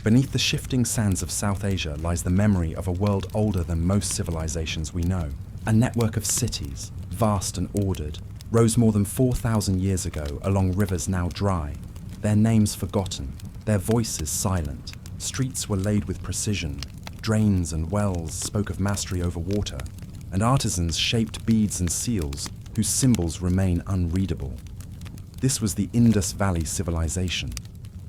Beneath the shifting sands of South Asia lies the memory of a world older than most civilizations we know. A network of cities, vast and ordered, rose more than 4,000 years ago along rivers now dry, their names forgotten, their voices silent. Streets were laid with precision, drains and wells spoke of mastery over water, and artisans shaped beads and seals whose symbols remain unreadable. This was the Indus Valley Civilization,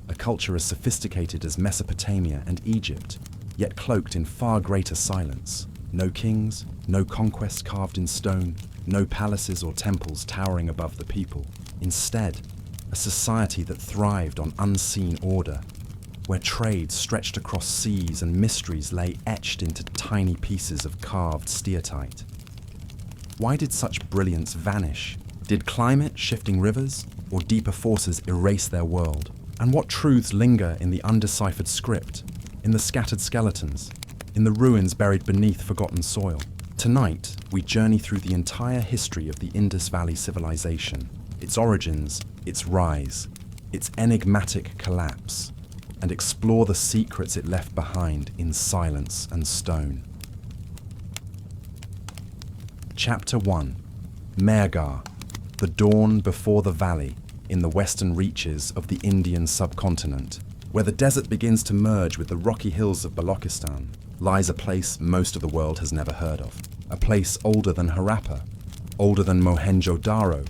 a culture as sophisticated as Mesopotamia and Egypt, yet cloaked in far greater silence. No kings, no conquest carved in stone, no palaces or temples towering above the people. Instead, a society that thrived on unseen order, where trade stretched across seas and mysteries lay etched into tiny pieces of carved steatite. Why did such brilliance vanish? Did climate, shifting rivers, or deeper forces erase their world? And what truths linger in the undeciphered script, in the scattered skeletons, in the ruins buried beneath forgotten soil? Tonight, we journey through the entire history of the Indus Valley Civilization, its origins, its rise, its enigmatic collapse, and explore the secrets it left behind in silence and stone. Chapter 1. Mehrgarh, the dawn before the valley in the western reaches of the Indian subcontinent. Where the desert begins to merge with the rocky hills of Balochistan, lies a place most of the world has never heard of. A place older than Harappa, older than Mohenjo-daro,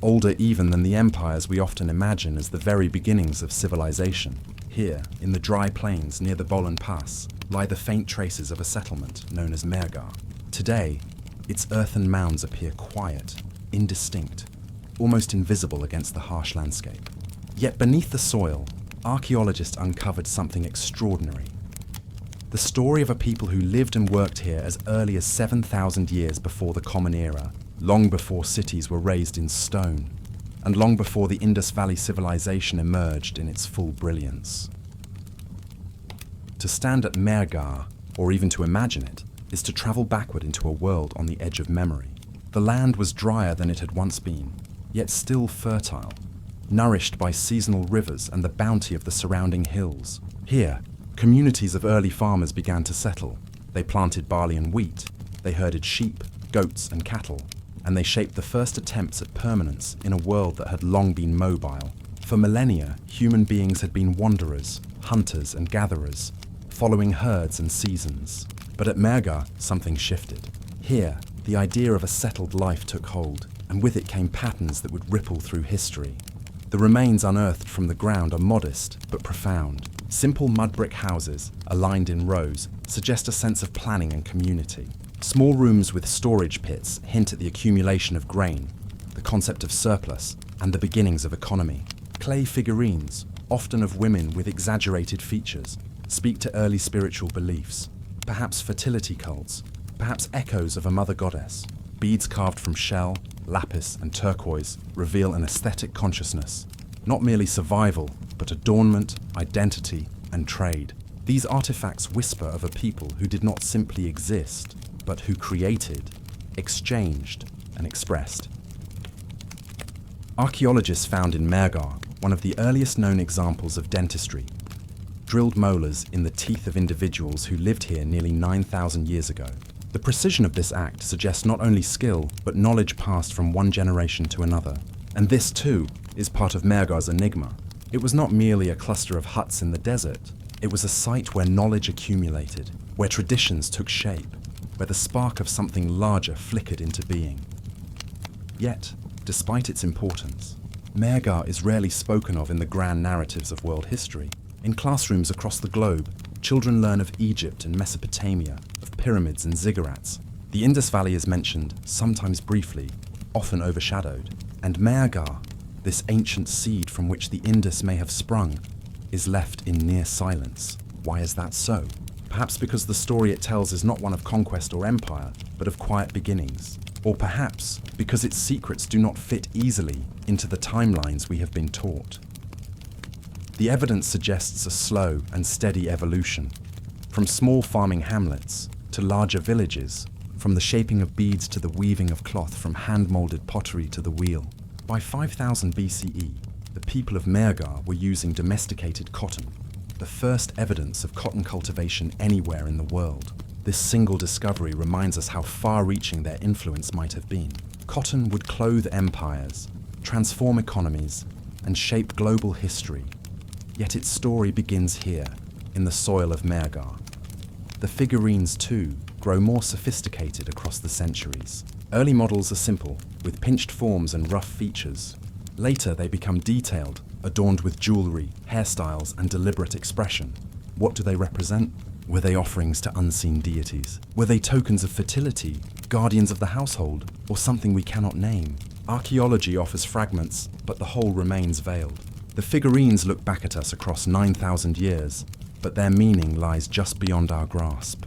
older even than the empires we often imagine as the very beginnings of civilization. Here, in the dry plains near the Bolan Pass, lie the faint traces of a settlement known as Mehrgarh. Today, its earthen mounds appear quiet, indistinct, almost invisible against the harsh landscape. Yet beneath the soil, archaeologists uncovered something extraordinary. The story of a people who lived and worked here as early as 7,000 years before the Common Era, long before cities were raised in stone, and long before the Indus Valley Civilization emerged in its full brilliance. To stand at Mehrgarh, or even to imagine it, is to travel backward into a world on the edge of memory. The land was drier than it had once been, yet still fertile, nourished by seasonal rivers and the bounty of the surrounding hills. Here, communities of early farmers began to settle. They planted barley and wheat, they herded sheep, goats and cattle, and they shaped the first attempts at permanence in a world that had long been mobile. For millennia, human beings had been wanderers, hunters and gatherers, following herds and seasons. But at Mehrgarh, something shifted. Here, the idea of a settled life took hold, and with it came patterns that would ripple through history. The remains unearthed from the ground are modest but profound. Simple mud brick houses, aligned in rows, suggest a sense of planning and community. Small rooms with storage pits hint at the accumulation of grain, the concept of surplus, and the beginnings of economy. Clay figurines, often of women with exaggerated features, speak to early spiritual beliefs, perhaps fertility cults, perhaps echoes of a mother goddess. Beads carved from shell, lapis, and turquoise reveal an aesthetic consciousness, not merely survival, but adornment, identity, and trade. These artifacts whisper of a people who did not simply exist, but who created, exchanged, and expressed. Archaeologists found in Mehrgarh one of the earliest known examples of dentistry, drilled molars in the teeth of individuals who lived here nearly 9,000 years ago. The precision of this act suggests not only skill, but knowledge passed from one generation to another. And this, too, is part of Mehrgarh's enigma. It was not merely a cluster of huts in the desert. It was a site where knowledge accumulated, where traditions took shape, where the spark of something larger flickered into being. Yet, despite its importance, Mehrgarh is rarely spoken of in the grand narratives of world history. In classrooms across the globe, children learn of Egypt and Mesopotamia, of pyramids and ziggurats. The Indus Valley is mentioned, sometimes briefly, often overshadowed. And Mehrgarh, this ancient seed from which the Indus may have sprung, is left in near silence. Why is that so? Perhaps because the story it tells is not one of conquest or empire, but of quiet beginnings. Or perhaps because its secrets do not fit easily into the timelines we have been taught. The evidence suggests a slow and steady evolution, from small farming hamlets to larger villages, from the shaping of beads to the weaving of cloth, from hand-molded pottery to the wheel. By 5000 BCE, the people of Mehrgarh were using domesticated cotton, the first evidence of cotton cultivation anywhere in the world. This single discovery reminds us how far-reaching their influence might have been. Cotton would clothe empires, transform economies, and shape global history. Yet its story begins here, in the soil of Mehrgarh. The figurines, too, grow more sophisticated across the centuries. Early models are simple, with pinched forms and rough features. Later, they become detailed, adorned with jewelry, hairstyles, and deliberate expression. What do they represent? Were they offerings to unseen deities? Were they tokens of fertility, guardians of the household, or something we cannot name? Archaeology offers fragments, but the whole remains veiled. The figurines look back at us across 9,000 years, but their meaning lies just beyond our grasp.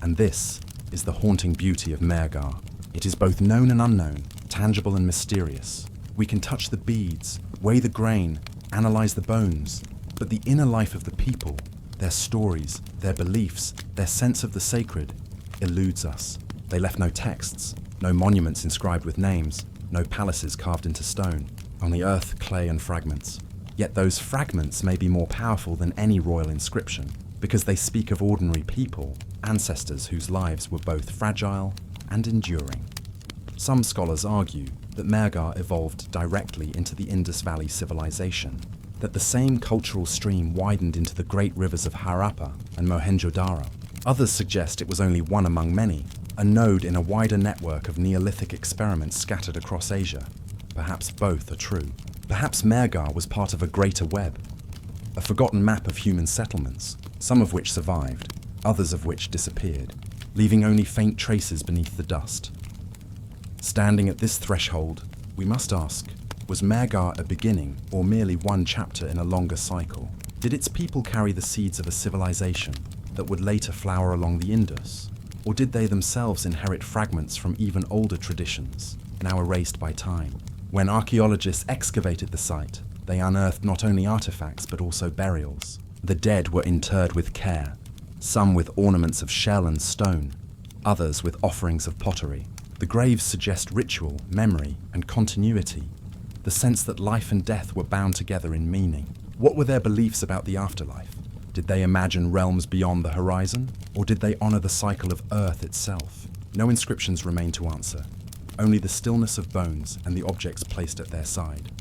And this is the haunting beauty of Mehrgarh. It is both known and unknown, tangible and mysterious. We can touch the beads, weigh the grain, analyze the bones, but the inner life of the people, their stories, their beliefs, their sense of the sacred, eludes us. They left no texts, no monuments inscribed with names, no palaces carved into stone, only earth, clay, and fragments. Yet those fragments may be more powerful than any royal inscription, because they speak of ordinary people, ancestors whose lives were both fragile and enduring. Some scholars argue that Mehrgarh evolved directly into the Indus Valley Civilization, that the same cultural stream widened into the great rivers of Harappa and Mohenjo-daro. Others suggest it was only one among many, a node in a wider network of Neolithic experiments scattered across Asia. Perhaps both are true. Perhaps Mehrgarh was part of a greater web, a forgotten map of human settlements, some of which survived, others of which disappeared, leaving only faint traces beneath the dust. Standing at this threshold, we must ask, was Mehrgarh a beginning or merely one chapter in a longer cycle? Did its people carry the seeds of a civilization that would later flower along the Indus? Or did they themselves inherit fragments from even older traditions, now erased by time? When archaeologists excavated the site, they unearthed not only artifacts but also burials. The dead were interred with care, some with ornaments of shell and stone, others with offerings of pottery. The graves suggest ritual, memory, and continuity, the sense that life and death were bound together in meaning. What were their beliefs about the afterlife? Did they imagine realms beyond the horizon, or did they honor the cycle of Earth itself? No inscriptions remain to answer, only the stillness of bones and the objects placed at their side.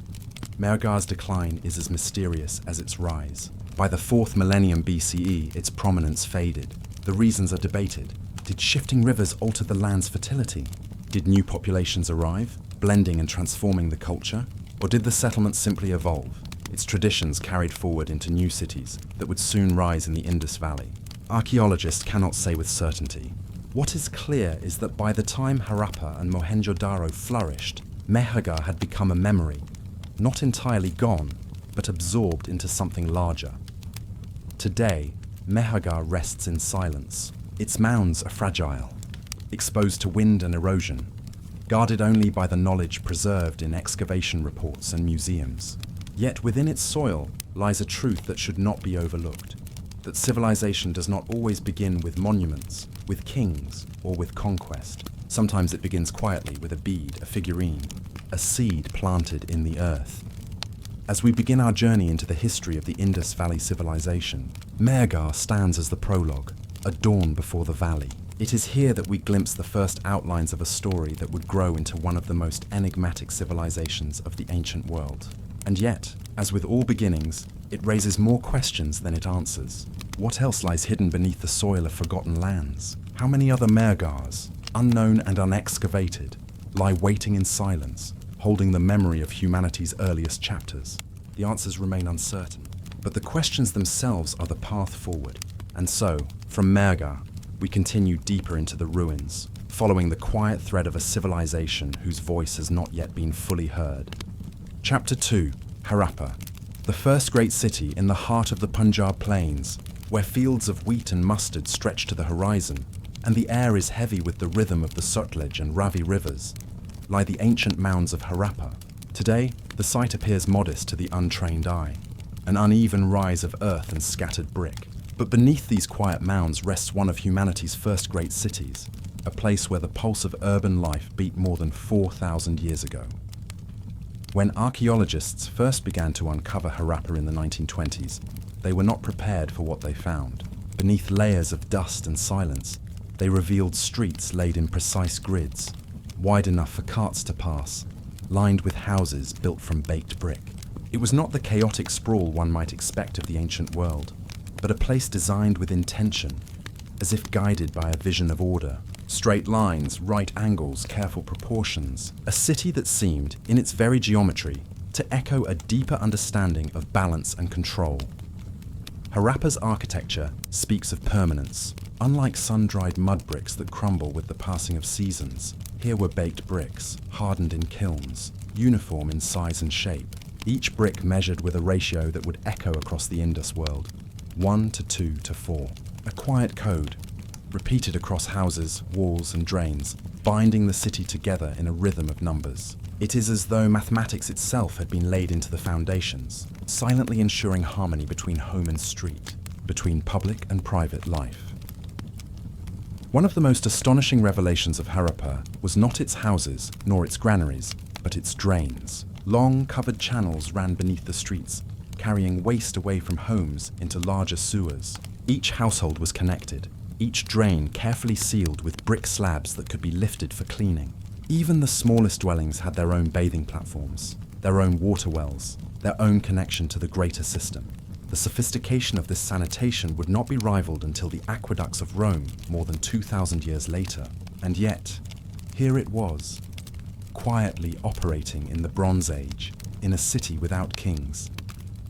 Mehrgarh's decline is as mysterious as its rise. By the 4th millennium BCE, its prominence faded. The reasons are debated. Did shifting rivers alter the land's fertility? Did new populations arrive, blending and transforming the culture? Or did the settlement simply evolve, its traditions carried forward into new cities that would soon rise in the Indus Valley? Archaeologists cannot say with certainty. What is clear is that by the time Harappa and Mohenjo-daro flourished, Mehrgarh had become a memory, not entirely gone, but absorbed into something larger. Today, Mehrgarh rests in silence. Its mounds are fragile, exposed to wind and erosion, guarded only by the knowledge preserved in excavation reports and museums. Yet within its soil lies a truth that should not be overlooked, that civilization does not always begin with monuments, with kings, or with conquest. Sometimes it begins quietly with a bead, a figurine, a seed planted in the earth. As we begin our journey into the history of the Indus Valley Civilization, Mehrgarh stands as the prologue, a dawn before the valley. It is here that we glimpse the first outlines of a story that would grow into one of the most enigmatic civilizations of the ancient world. And yet, as with all beginnings, it raises more questions than it answers. What else lies hidden beneath the soil of forgotten lands? How many other Mehrgarhs, unknown and unexcavated, lie waiting in silence, holding the memory of humanity's earliest chapters? The answers remain uncertain, but the questions themselves are the path forward. And so, from Mehrgarh, we continue deeper into the ruins, following the quiet thread of a civilization whose voice has not yet been fully heard. Chapter 2, Harappa, the first great city in the heart of the Punjab plains, where fields of wheat and mustard stretch to the horizon, and the air is heavy with the rhythm of the Sutlej and Ravi rivers, lie the ancient mounds of Harappa. Today, the site appears modest to the untrained eye, an uneven rise of earth and scattered brick. But beneath these quiet mounds rests one of humanity's first great cities, a place where the pulse of urban life beat more than 4,000 years ago. When archaeologists first began to uncover Harappa in the 1920s, they were not prepared for what they found. Beneath layers of dust and silence, they revealed streets laid in precise grids, wide enough for carts to pass, lined with houses built from baked brick. It was not the chaotic sprawl one might expect of the ancient world, but a place designed with intention, as if guided by a vision of order. Straight lines, right angles, careful proportions. A city that seemed, in its very geometry, to echo a deeper understanding of balance and control. Harappa's architecture speaks of permanence. Unlike sun-dried mud bricks that crumble with the passing of seasons, here were baked bricks, hardened in kilns, uniform in size and shape. Each brick measured with a ratio that would echo across the Indus world, 1 to 2 to 4. A quiet code, repeated across houses, walls and drains, binding the city together in a rhythm of numbers. It is as though mathematics itself had been laid into the foundations, silently ensuring harmony between home and street, between public and private life. One of the most astonishing revelations of Harappa was not its houses nor its granaries, but its drains. Long, covered channels ran beneath the streets, carrying waste away from homes into larger sewers. Each household was connected, each drain carefully sealed with brick slabs that could be lifted for cleaning. Even the smallest dwellings had their own bathing platforms, their own water wells, their own connection to the greater system. The sophistication of this sanitation would not be rivaled until the aqueducts of Rome more than 2,000 years later. And yet, here it was, quietly operating in the Bronze Age, in a city without kings.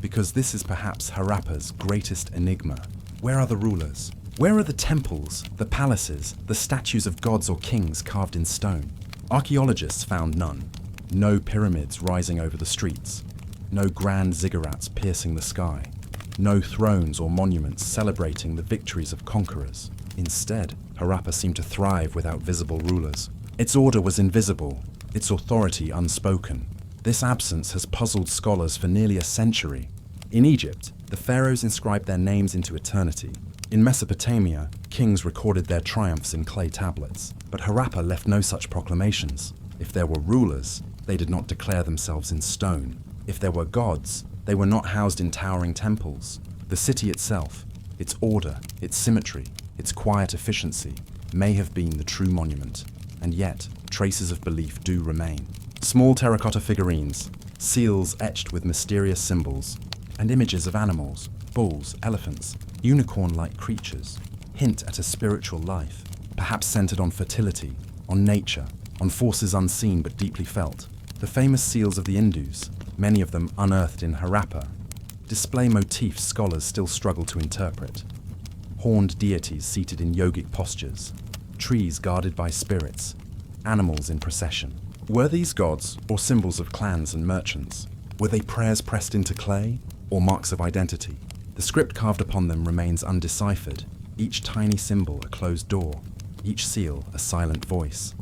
Because this is perhaps Harappa's greatest enigma. Where are the rulers? Where are the temples, the palaces, the statues of gods or kings carved in stone? Archaeologists found none. No pyramids rising over the streets. No grand ziggurats piercing the sky. No thrones or monuments celebrating the victories of conquerors. Instead, Harappa seemed to thrive without visible rulers. Its order was invisible, its authority unspoken. This absence has puzzled scholars for nearly a century. In Egypt, the pharaohs inscribed their names into eternity. In Mesopotamia, kings recorded their triumphs in clay tablets. But Harappa left no such proclamations. If there were rulers, they did not declare themselves in stone. If there were gods, they were not housed in towering temples. The city itself, its order, its symmetry, its quiet efficiency, may have been the true monument. And yet, traces of belief do remain. Small terracotta figurines, seals etched with mysterious symbols, and images of animals, bulls, elephants, unicorn-like creatures, hint at a spiritual life, perhaps centered on fertility, on nature, on forces unseen but deeply felt. The famous seals of the Indus, many of them unearthed in Harappa, display motifs scholars still struggle to interpret. Horned deities seated in yogic postures, trees guarded by spirits, animals in procession. Were these gods or symbols of clans and merchants? Were they prayers pressed into clay or marks of identity? The script carved upon them remains undeciphered, each tiny symbol a closed door, each seal a silent voice.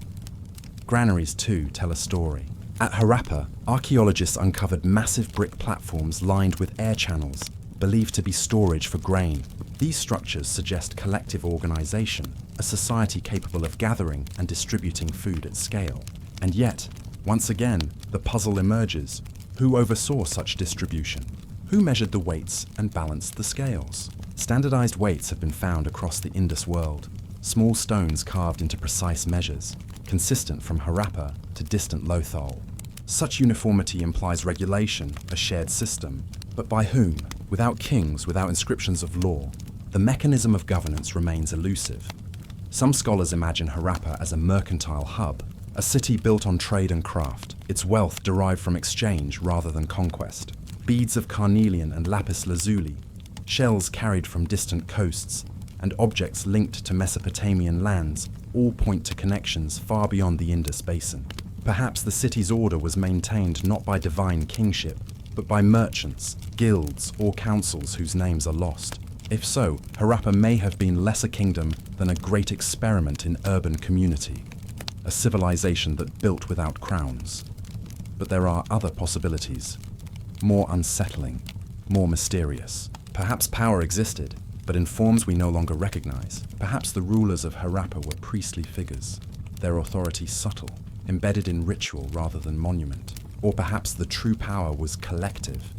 Granaries, too, tell a story. At Harappa, archaeologists uncovered massive brick platforms lined with air channels, believed to be storage for grain. These structures suggest collective organization, a society capable of gathering and distributing food at scale. And yet, once again, the puzzle emerges. Who oversaw such distribution? Who measured the weights and balanced the scales? Standardized weights have been found across the Indus world, small stones carved into precise measures, consistent from Harappa to distant Lothal. Such uniformity implies regulation, a shared system. But by whom? Without kings, without inscriptions of law, the mechanism of governance remains elusive. Some scholars imagine Harappa as a mercantile hub, a city built on trade and craft, its wealth derived from exchange rather than conquest. Beads of carnelian and lapis lazuli, shells carried from distant coasts, and objects linked to Mesopotamian lands all point to connections far beyond the Indus basin. Perhaps the city's order was maintained not by divine kingship, but by merchants, guilds, or councils whose names are lost. If so, Harappa may have been less a kingdom than a great experiment in urban community, a civilization that built without crowns. But there are other possibilities, more unsettling, more mysterious. Perhaps power existed, but in forms we no longer recognize. Perhaps the rulers of Harappa were priestly figures, their authority subtle, embedded in ritual rather than monument. Or perhaps the true power was collective,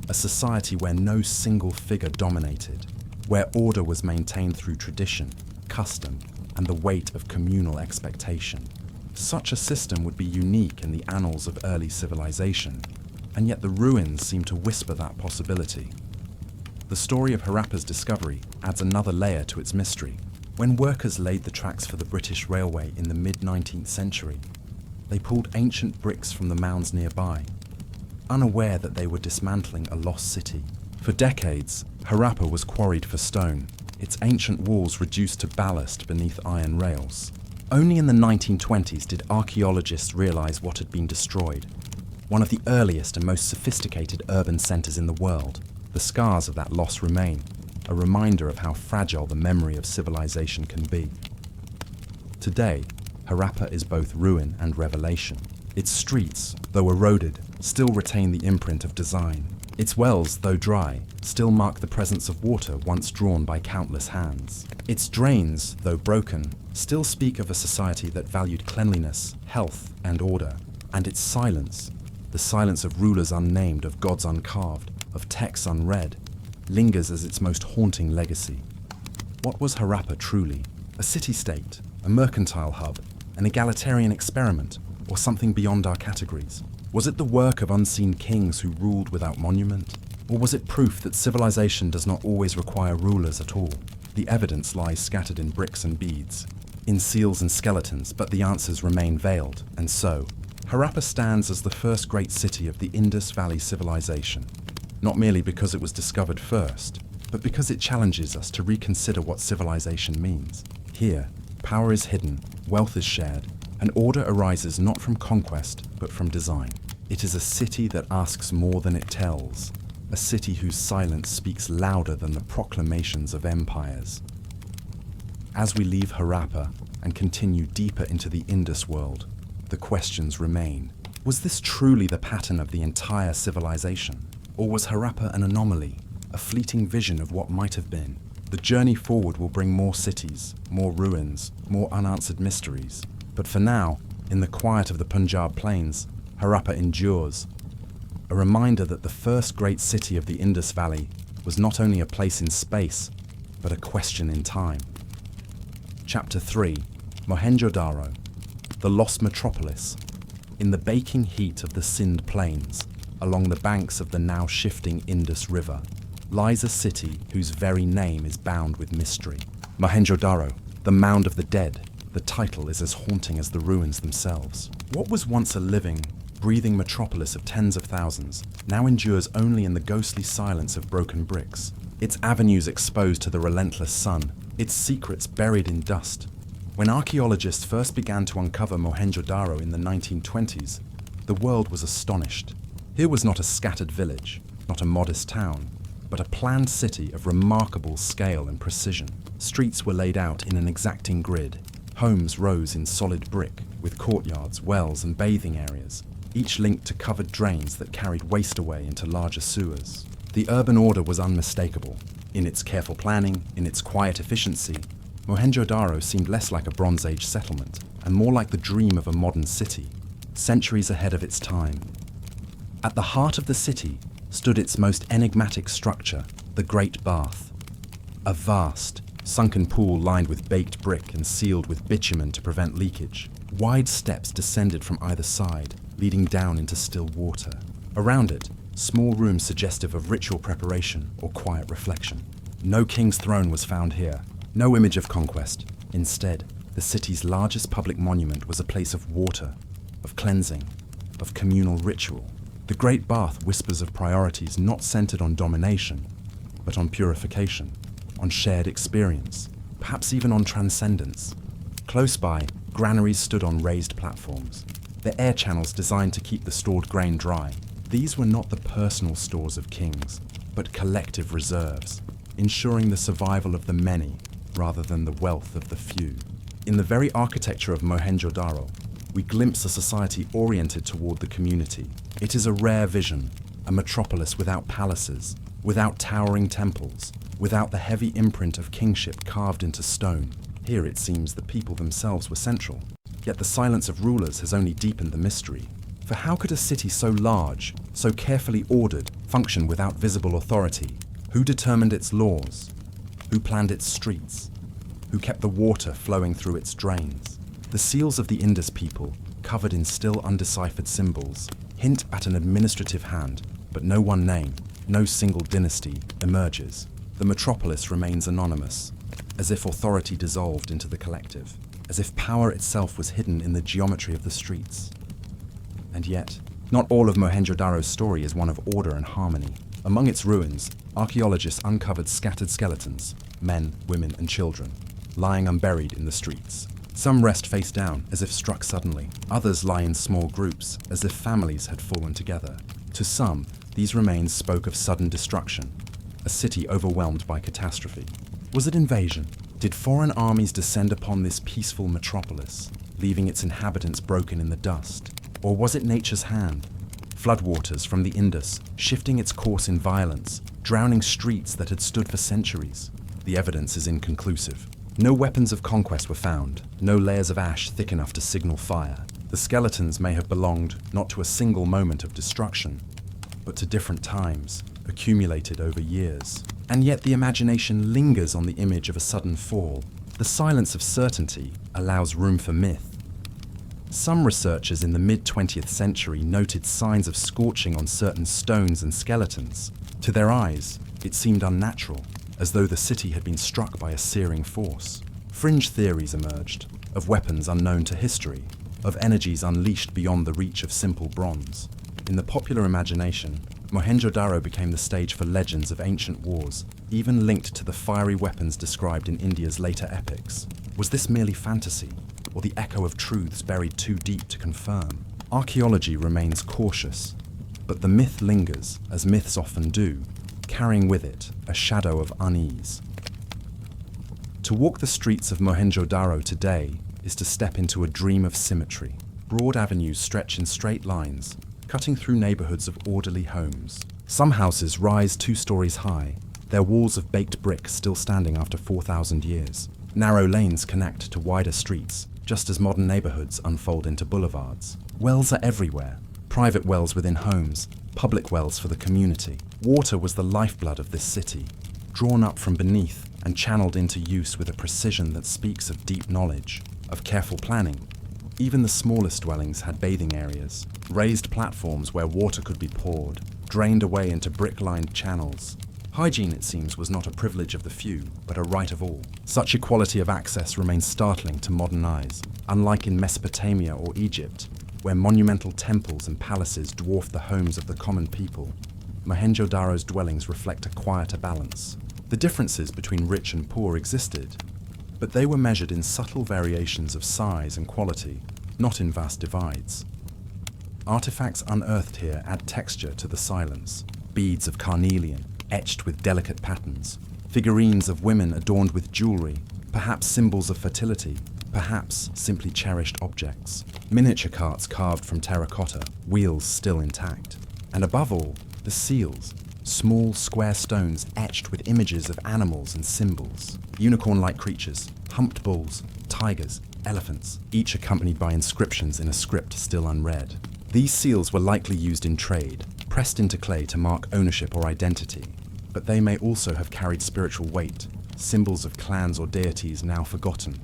a society where no single figure dominated, where order was maintained through tradition, custom, and the weight of communal expectation. Such a system would be unique in the annals of early civilization, and yet the ruins seem to whisper that possibility. The story of Harappa's discovery adds another layer to its mystery. When workers laid the tracks for the British Railway in the mid-19th century, they pulled ancient bricks from the mounds nearby, unaware that they were dismantling a lost city. For decades, Harappa was quarried for stone, its ancient walls reduced to ballast beneath iron rails. Only in the 1920s did archaeologists realize what had been destroyed. One of the earliest and most sophisticated urban centers in the world, the scars of that loss remain, a reminder of how fragile the memory of civilization can be. Today, Harappa is both ruin and revelation. Its streets, though eroded, still retain the imprint of design. Its wells, though dry, still mark the presence of water once drawn by countless hands. Its drains, though broken, still speak of a society that valued cleanliness, health, and order. And its silence, the silence of rulers unnamed, of gods uncarved, of texts unread, lingers as its most haunting legacy. What was Harappa truly? A city-state, a mercantile hub, an egalitarian experiment, or something beyond our categories? Was it the work of unseen kings who ruled without monument? Or was it proof that civilization does not always require rulers at all? The evidence lies scattered in bricks and beads, in seals and skeletons, but the answers remain veiled, and so, Harappa stands as the first great city of the Indus Valley Civilization, not merely because it was discovered first, but because it challenges us to reconsider what civilization means. Here, power is hidden, wealth is shared, and order arises not from conquest, but from design. It is a city that asks more than it tells, a city whose silence speaks louder than the proclamations of empires. As we leave Harappa and continue deeper into the Indus world, the questions remain. Was this truly the pattern of the entire civilization? Or was Harappa an anomaly, a fleeting vision of what might have been? The journey forward will bring more cities, more ruins, more unanswered mysteries. But for now, in the quiet of the Punjab plains, Harappa endures, a reminder that the first great city of the Indus Valley was not only a place in space, but a question in time. Chapter 3, Mohenjo-daro, the lost metropolis. In the baking heat of the Sindh plains, along the banks of the now shifting Indus River, lies a city whose very name is bound with mystery. Mohenjo-daro, the mound of the dead. The title is as haunting as the ruins themselves. What was once a living, breathing metropolis of tens of thousands now endures only in the ghostly silence of broken bricks, its avenues exposed to the relentless sun, its secrets buried in dust. When archaeologists first began to uncover Mohenjo-daro in the 1920s, the world was astonished. Here was not a scattered village, not a modest town, but a planned city of remarkable scale and precision. Streets were laid out in an exacting grid. Homes rose in solid brick, with courtyards, wells, and bathing areas, each linked to covered drains that carried waste away into larger sewers. The urban order was unmistakable. In its careful planning, in its quiet efficiency, Mohenjo-daro seemed less like a Bronze Age settlement, and more like the dream of a modern city, centuries ahead of its time. At the heart of the city stood its most enigmatic structure, the Great Bath. A vast, sunken pool lined with baked brick and sealed with bitumen to prevent leakage. Wide steps descended from either side, leading down into still water. Around it, small rooms suggestive of ritual preparation or quiet reflection. No king's throne was found here, no image of conquest. Instead, the city's largest public monument was a place of water, of cleansing, of communal ritual. The Great Bath whispers of priorities not centered on domination, but on purification, on shared experience, perhaps even on transcendence. Close by, granaries stood on raised platforms, their air channels designed to keep the stored grain dry. These were not the personal stores of kings, but collective reserves, ensuring the survival of the many rather than the wealth of the few. In the very architecture of Mohenjo-daro, we glimpse a society oriented toward the community. It is a rare vision, a metropolis without palaces, without towering temples, without the heavy imprint of kingship carved into stone. Here it seems the people themselves were central, yet the silence of rulers has only deepened the mystery. For how could a city so large, so carefully ordered, function without visible authority? Who determined its laws? Who planned its streets? Who kept the water flowing through its drains? The seals of the Indus people, covered in still undeciphered symbols, hint at an administrative hand, but no one name, no single dynasty emerges. The metropolis remains anonymous, as if authority dissolved into the collective, as if power itself was hidden in the geometry of the streets. And yet, not all of Mohenjo-daro's story is one of order and harmony. Among its ruins, archaeologists uncovered scattered skeletons, men, women, and children, lying unburied in the streets. Some rest face down, as if struck suddenly. Others lie in small groups, as if families had fallen together. To some, these remains spoke of sudden destruction, a city overwhelmed by catastrophe. Was it invasion? Did foreign armies descend upon this peaceful metropolis, leaving its inhabitants broken in the dust? Or was it nature's hand? Floodwaters from the Indus, shifting its course in violence, drowning streets that had stood for centuries. The evidence is inconclusive. No weapons of conquest were found, no layers of ash thick enough to signal fire. The skeletons may have belonged not to a single moment of destruction, but to different times, accumulated over years. And yet the imagination lingers on the image of a sudden fall. The silence of certainty allows room for myth. Some researchers in the mid-20th century noted signs of scorching on certain stones and skeletons. To their eyes, it seemed unnatural, as though the city had been struck by a searing force. Fringe theories emerged, of weapons unknown to history, of energies unleashed beyond the reach of simple bronze. In the popular imagination, Mohenjo-daro became the stage for legends of ancient wars, even linked to the fiery weapons described in India's later epics. Was this merely fantasy, or the echo of truths buried too deep to confirm? Archaeology remains cautious, but the myth lingers, as myths often do, carrying with it a shadow of unease. To walk the streets of Mohenjo-daro today is to step into a dream of symmetry. Broad avenues stretch in straight lines, cutting through neighborhoods of orderly homes. Some houses rise 2 stories high, their walls of baked brick still standing after 4,000 years. Narrow lanes connect to wider streets, just as modern neighborhoods unfold into boulevards. Wells are everywhere, private wells within homes, public wells for the community. Water was the lifeblood of this city, drawn up from beneath and channeled into use with a precision that speaks of deep knowledge, of careful planning. Even the smallest dwellings had bathing areas, raised platforms where water could be poured, drained away into brick-lined channels. Hygiene, it seems, was not a privilege of the few, but a right of all. Such equality of access remains startling to modern eyes, unlike in Mesopotamia or Egypt, where monumental temples and palaces dwarf the homes of the common people. Mohenjo-daro's dwellings reflect a quieter balance. The differences between rich and poor existed, but they were measured in subtle variations of size and quality, not in vast divides. Artifacts unearthed here add texture to the silence. Beads of carnelian, etched with delicate patterns, figurines of women adorned with jewelry, perhaps symbols of fertility, perhaps simply cherished objects. Miniature carts carved from terracotta, wheels still intact. And above all, the seals, small square stones etched with images of animals and symbols. Unicorn-like creatures, humped bulls, tigers, elephants, each accompanied by inscriptions in a script still unread. These seals were likely used in trade, pressed into clay to mark ownership or identity, but they may also have carried spiritual weight, symbols of clans or deities now forgotten.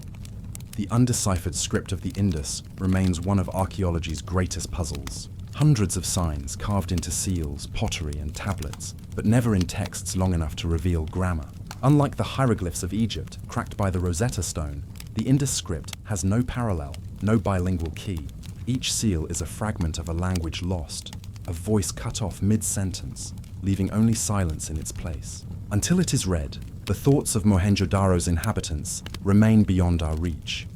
The undeciphered script of the Indus remains one of archaeology's greatest puzzles. Hundreds of signs carved into seals, pottery, and tablets, but never in texts long enough to reveal grammar. Unlike the hieroglyphs of Egypt, cracked by the Rosetta Stone, the Indus script has no parallel, no bilingual key. Each seal is a fragment of a language lost, a voice cut off mid-sentence, leaving only silence in its place. Until it is read, the thoughts of Mohenjo-daro's inhabitants remain beyond our reach.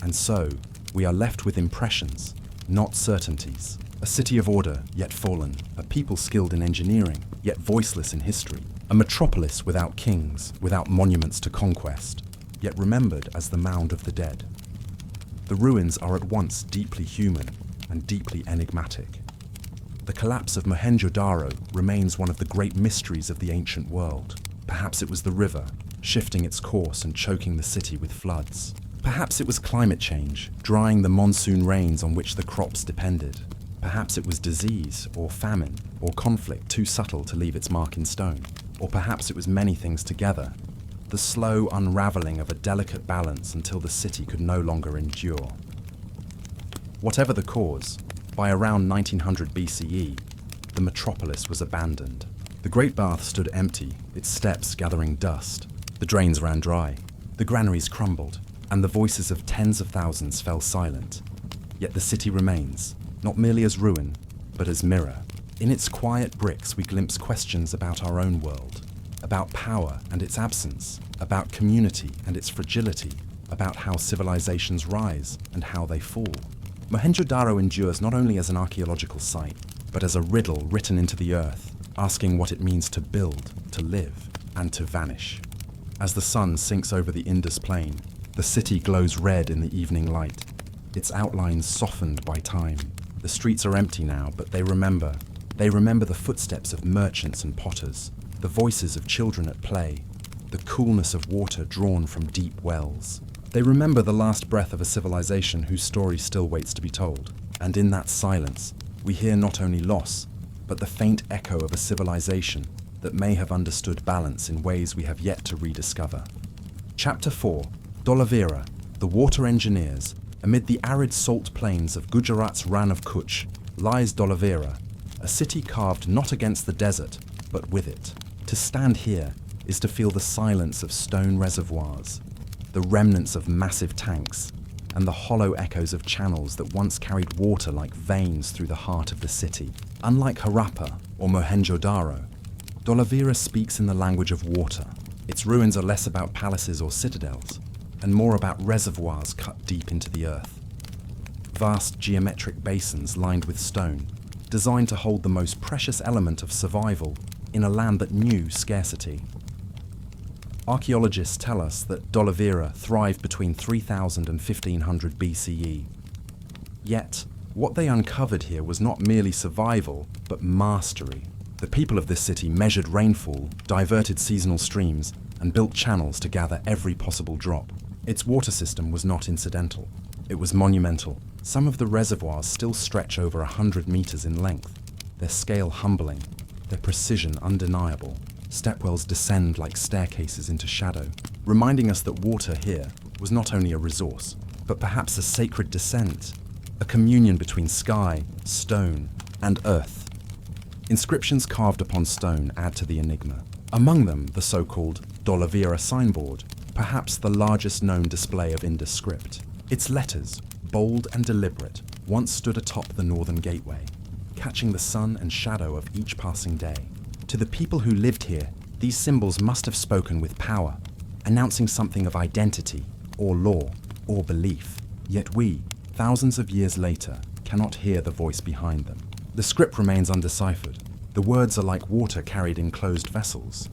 And so, we are left with impressions, not certainties. A city of order, yet fallen. A people skilled in engineering, yet voiceless in history. A metropolis without kings, without monuments to conquest, yet remembered as the mound of the dead. The ruins are at once deeply human and deeply enigmatic. The collapse of Mohenjo-daro remains one of the great mysteries of the ancient world. Perhaps it was the river, shifting its course and choking the city with floods. Perhaps it was climate change, drying the monsoon rains on which the crops depended. Perhaps it was disease or famine or conflict too subtle to leave its mark in stone. Or perhaps it was many things together, the slow unraveling of a delicate balance until the city could no longer endure. Whatever the cause, by around 1900 BCE, the metropolis was abandoned. The Great Bath stood empty, its steps gathering dust. The drains ran dry, the granaries crumbled, and the voices of tens of thousands fell silent. Yet the city remains, not merely as ruin, but as mirror. In its quiet bricks we glimpse questions about our own world, about power and its absence, about community and its fragility, about how civilizations rise and how they fall. Mohenjo-daro endures not only as an archaeological site, but as a riddle written into the earth, asking what it means to build, to live, and to vanish. As the sun sinks over the Indus plain, the city glows red in the evening light, its outlines softened by time. The streets are empty now, but they remember. They remember the footsteps of merchants and potters, the voices of children at play, the coolness of water drawn from deep wells. They remember the last breath of a civilization whose story still waits to be told. And in that silence, we hear not only loss, but the faint echo of a civilization that may have understood balance in ways we have yet to rediscover. Chapter 4, Dholavira, the water engineers. Amid the arid salt plains of Gujarat's Rann of Kutch lies Dholavira, a city carved not against the desert, but with it. To stand here is to feel the silence of stone reservoirs, the remnants of massive tanks, and the hollow echoes of channels that once carried water like veins through the heart of the city. Unlike Harappa or Mohenjo-daro, Dholavira speaks in the language of water. Its ruins are less about palaces or citadels, and more about reservoirs cut deep into the earth. Vast geometric basins lined with stone, designed to hold the most precious element of survival in a land that knew scarcity. Archaeologists tell us that Dholavira thrived between 3000 and 1500 BCE. Yet, what they uncovered here was not merely survival, but mastery. The people of this city measured rainfall, diverted seasonal streams, and built channels to gather every possible drop. Its water system was not incidental. It was monumental. Some of the reservoirs still stretch over 100 meters in length, their scale humbling, their precision undeniable. Stepwells descend like staircases into shadow, reminding us that water here was not only a resource, but perhaps a sacred descent, a communion between sky, stone, and earth. Inscriptions carved upon stone add to the enigma. Among them, the so-called Dholavira signboard, perhaps the largest known display of Indus script. Its letters, bold and deliberate, once stood atop the northern gateway, catching the sun and shadow of each passing day. To the people who lived here, these symbols must have spoken with power, announcing something of identity, or law, or belief. Yet we, thousands of years later, cannot hear the voice behind them. The script remains undeciphered. The words are like water carried in closed vessels.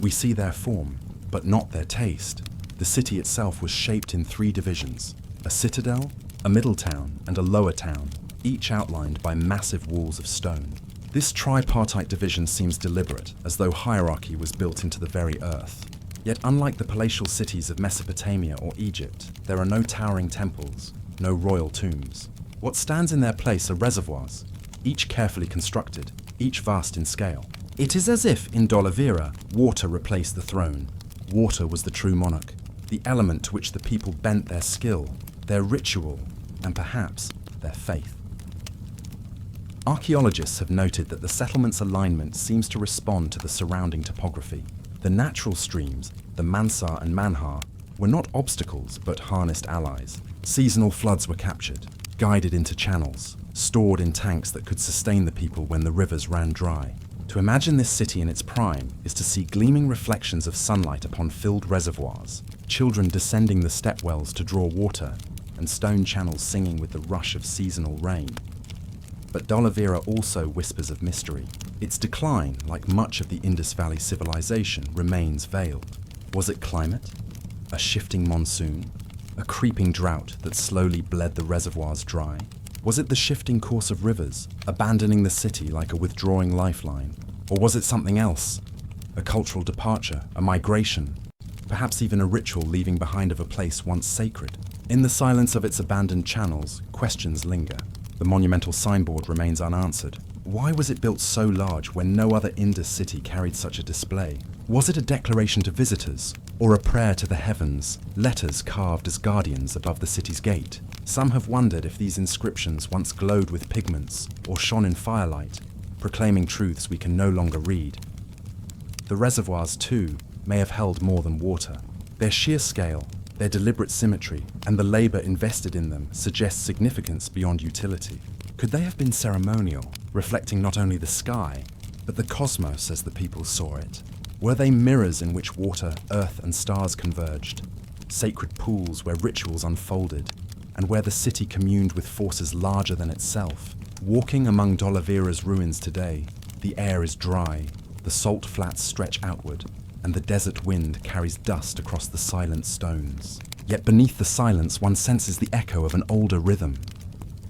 We see their form, but not their taste. The city itself was shaped in 3 divisions: a citadel, a middle town, and a lower town, each outlined by massive walls of stone. This tripartite division seems deliberate, as though hierarchy was built into the very earth. Yet unlike the palatial cities of Mesopotamia or Egypt, there are no towering temples, no royal tombs. What stands in their place are reservoirs, each carefully constructed, each vast in scale. It is as if, in Dholavira, water replaced the throne. Water was the true monarch, the element to which the people bent their skill, their ritual, and perhaps their faith. Archaeologists have noted that the settlement's alignment seems to respond to the surrounding topography. The natural streams, the Mansar and Mehrgarh, were not obstacles but harnessed allies. Seasonal floods were captured, guided into channels, stored in tanks that could sustain the people when the rivers ran dry. To imagine this city in its prime is to see gleaming reflections of sunlight upon filled reservoirs, children descending the stepwells to draw water, and stone channels singing with the rush of seasonal rain. But Dholavira also whispers of mystery. Its decline, like much of the Indus Valley Civilization, remains veiled. Was it climate? A shifting monsoon? A creeping drought that slowly bled the reservoirs dry? Was it the shifting course of rivers, abandoning the city like a withdrawing lifeline? Or was it something else? A cultural departure, a migration, perhaps even a ritual leaving behind of a place once sacred? In the silence of its abandoned channels, questions linger. The monumental signboard remains unanswered. Why was it built so large when no other Indus city carried such a display? Was it a declaration to visitors, or a prayer to the heavens, letters carved as guardians above the city's gate? Some have wondered if these inscriptions once glowed with pigments or shone in firelight, proclaiming truths we can no longer read. The reservoirs, too, may have held more than water. Their sheer scale, their deliberate symmetry, and the labor invested in them suggest significance beyond utility. Could they have been ceremonial, reflecting not only the sky, but the cosmos as the people saw it? Were they mirrors in which water, earth, and stars converged? Sacred pools where rituals unfolded, and where the city communed with forces larger than itself? Walking among Dholavira's ruins today, the air is dry, the salt flats stretch outward, and the desert wind carries dust across the silent stones. Yet beneath the silence one senses the echo of an older rhythm.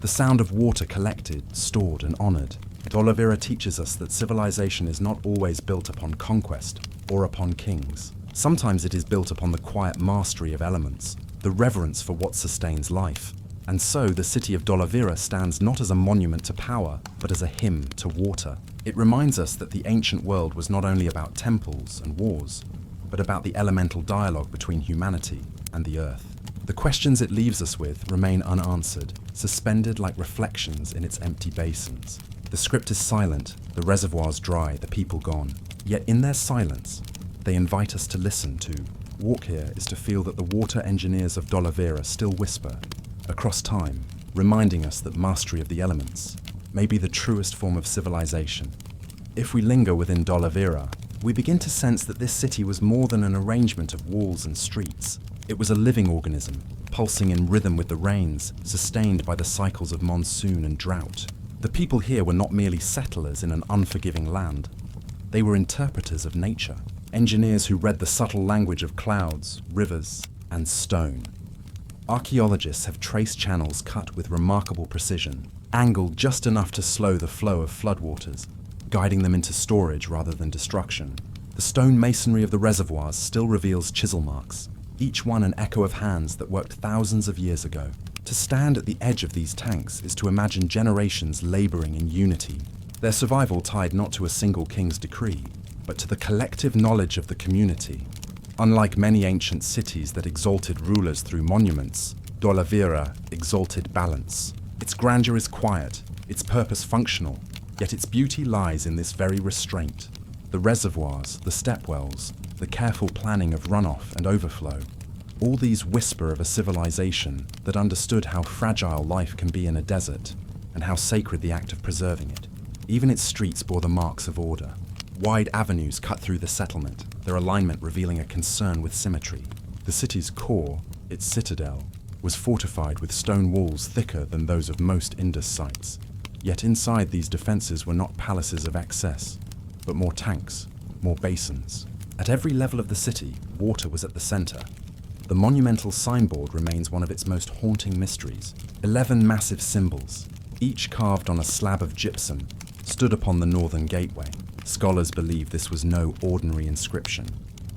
The sound of water collected, stored, and honored. Dholavira teaches us that civilization is not always built upon conquest or upon kings. Sometimes it is built upon the quiet mastery of elements, the reverence for what sustains life. And so the city of Dholavira stands not as a monument to power, but as a hymn to water. It reminds us that the ancient world was not only about temples and wars, but about the elemental dialogue between humanity and the earth. The questions it leaves us with remain unanswered, suspended like reflections in its empty basins. The script is silent, the reservoirs dry, the people gone. Yet in their silence, they invite us to listen to. Walk here is to feel that the water engineers of Dholavira still whisper across time, reminding us that mastery of the elements may be the truest form of civilization. If we linger within Dholavira, we begin to sense that this city was more than an arrangement of walls and streets. It was a living organism, pulsing in rhythm with the rains, sustained by the cycles of monsoon and drought. The people here were not merely settlers in an unforgiving land. They were interpreters of nature, engineers who read the subtle language of clouds, rivers, and stone. Archaeologists have traced channels cut with remarkable precision, angled just enough to slow the flow of floodwaters, guiding them into storage rather than destruction. The stone masonry of the reservoirs still reveals chisel marks, each one an echo of hands that worked thousands of years ago. To stand at the edge of these tanks is to imagine generations laboring in unity, their survival tied not to a single king's decree, but to the collective knowledge of the community. Unlike many ancient cities that exalted rulers through monuments, Dholavira exalted balance. Its grandeur is quiet, its purpose functional, yet its beauty lies in this very restraint. The reservoirs, the stepwells, the careful planning of runoff and overflow, all these whisper of a civilization that understood how fragile life can be in a desert and how sacred the act of preserving it. Even its streets bore the marks of order. Wide avenues cut through the settlement, their alignment revealing a concern with symmetry. The city's core, its citadel, was fortified with stone walls thicker than those of most Indus sites. Yet inside these defenses were not palaces of excess, but more tanks, more basins. At every level of the city, water was at the center. The monumental signboard remains one of its most haunting mysteries. 11 massive symbols, each carved on a slab of gypsum, stood upon the northern gateway. Scholars believe this was no ordinary inscription,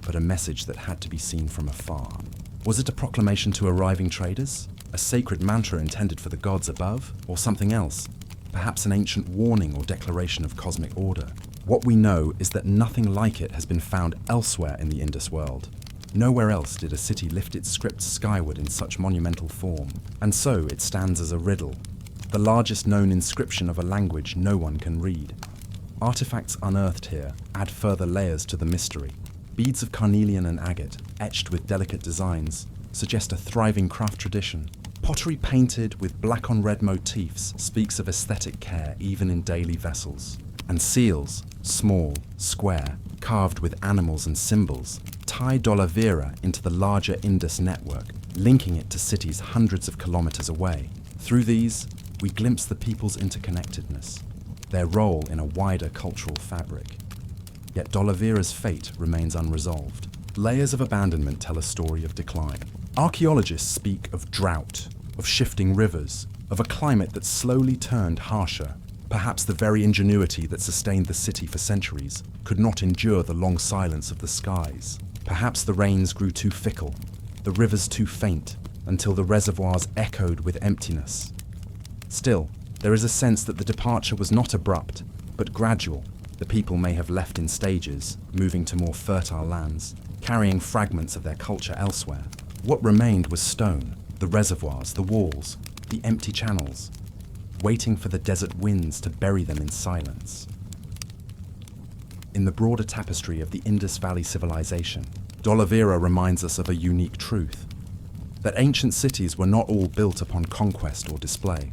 but a message that had to be seen from afar. Was it a proclamation to arriving traders? A sacred mantra intended for the gods above? Or something else? Perhaps an ancient warning or declaration of cosmic order? What we know is that nothing like it has been found elsewhere in the Indus world. Nowhere else did a city lift its script skyward in such monumental form, and so it stands as a riddle, the largest known inscription of a language no one can read. Artifacts unearthed here add further layers to the mystery. Beads of carnelian and agate, etched with delicate designs, suggest a thriving craft tradition. Pottery painted with black on red motifs speaks of aesthetic care even in daily vessels. And seals, small, square, carved with animals and symbols, tie Dholavira into the larger Indus network, linking it to cities hundreds of kilometers away. Through these, we glimpse the people's interconnectedness, their role in a wider cultural fabric. Yet Dholavira's fate remains unresolved. Layers of abandonment tell a story of decline. Archaeologists speak of drought, of shifting rivers, of a climate that slowly turned harsher. Perhaps the very ingenuity that sustained the city for centuries could not endure the long silence of the skies. Perhaps the rains grew too fickle, the rivers too faint, until the reservoirs echoed with emptiness. Still, There is a sense that the departure was not abrupt, but gradual. The people may have left in stages, moving to more fertile lands, carrying fragments of their culture elsewhere. What remained was stone, the reservoirs, the walls, the empty channels, waiting for the desert winds to bury them in silence. In the broader tapestry of the Indus Valley Civilization, Dholavira reminds us of a unique truth, that ancient cities were not all built upon conquest or display,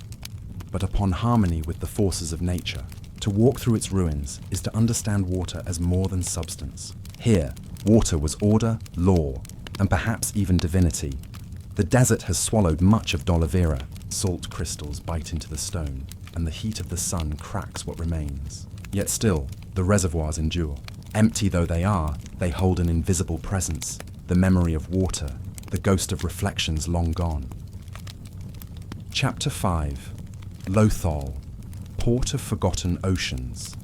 but upon harmony with the forces of nature. To walk through its ruins is to understand water as more than substance. Here, water was order, law, and perhaps even divinity. The desert has swallowed much of Dholavira. Salt crystals bite into the stone, and the heat of the sun cracks what remains. Yet still, the reservoirs endure. Empty though they are, they hold an invisible presence, the memory of water, the ghost of reflections long gone. Chapter 5. Lothal, Port of Forgotten Oceans.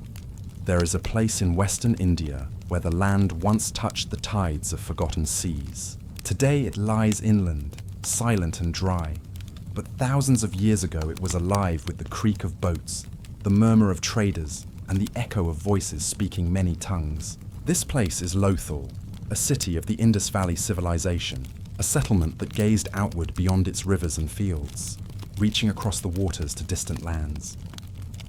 There is a place in western India where the land once touched the tides of forgotten seas. Today it lies inland, silent and dry, but thousands of years ago it was alive with the creak of boats, the murmur of traders, and the echo of voices speaking many tongues. This place is Lothal, a city of the Indus Valley Civilization, a settlement that gazed outward beyond its rivers and fields, reaching across the waters to distant lands.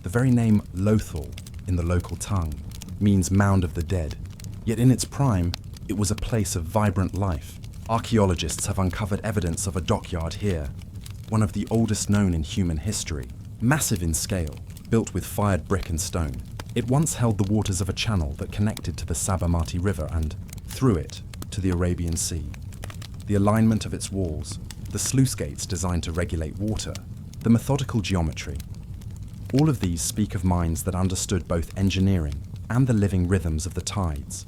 The very name Lothal, in the local tongue, means mound of the dead, yet in its prime, it was a place of vibrant life. Archaeologists have uncovered evidence of a dockyard here, one of the oldest known in human history. Massive in scale, built with fired brick and stone, it once held the waters of a channel that connected to the Saraswati River and, through it, to the Arabian Sea. The alignment of its walls, the sluice gates designed to regulate water, the methodical geometry. All of these speak of minds that understood both engineering and the living rhythms of the tides.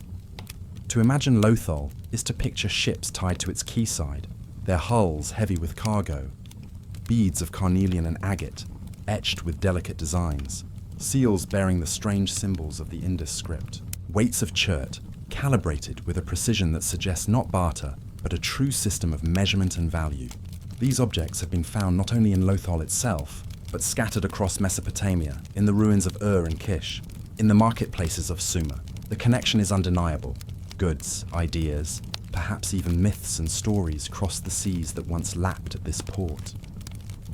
To imagine Lothal is to picture ships tied to its quayside, their hulls heavy with cargo, beads of carnelian and agate, etched with delicate designs, seals bearing the strange symbols of the Indus script, weights of chert, calibrated with a precision that suggests not barter, but a true system of measurement and value. These objects have been found not only in Lothal itself, but scattered across Mesopotamia, in the ruins of Ur and Kish, in the marketplaces of Sumer. The connection is undeniable. Goods, ideas, perhaps even myths and stories crossed the seas that once lapped at this port.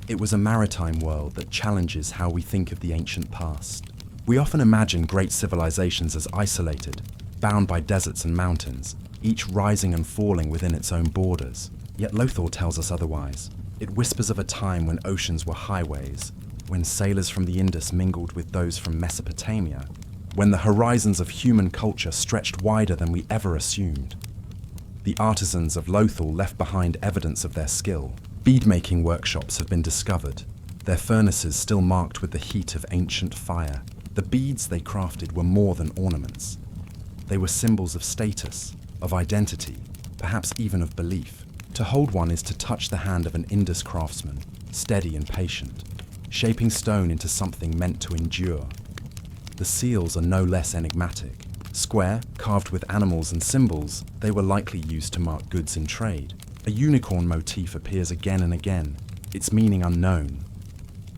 It was a maritime world that challenges how we think of the ancient past. We often imagine great civilizations as isolated, bound by deserts and mountains, each rising and falling within its own borders. Yet Lothal tells us otherwise. It whispers of a time when oceans were highways, when sailors from the Indus mingled with those from Mesopotamia, when the horizons of human culture stretched wider than we ever assumed. The artisans of Lothal left behind evidence of their skill. Bead-making workshops have been discovered, their furnaces still marked with the heat of ancient fire. The beads they crafted were more than ornaments. They were symbols of status, of identity, perhaps even of belief. To hold one is to touch the hand of an Indus craftsman, steady and patient, shaping stone into something meant to endure. The seals are no less enigmatic. Square, carved with animals and symbols, they were likely used to mark goods in trade. A unicorn motif appears again and again, its meaning unknown,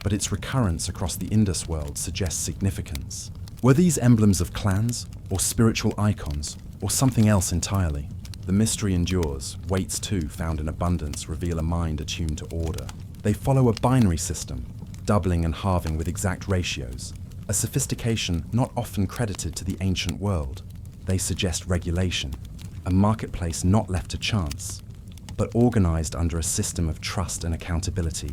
but its recurrence across the Indus world suggests significance. Were these emblems of clans, or spiritual icons, or something else entirely? The mystery endures. Weights too, found in abundance, reveal a mind attuned to order. They follow a binary system, doubling and halving with exact ratios, a sophistication not often credited to the ancient world. They suggest regulation, a marketplace not left to chance, but organized under a system of trust and accountability.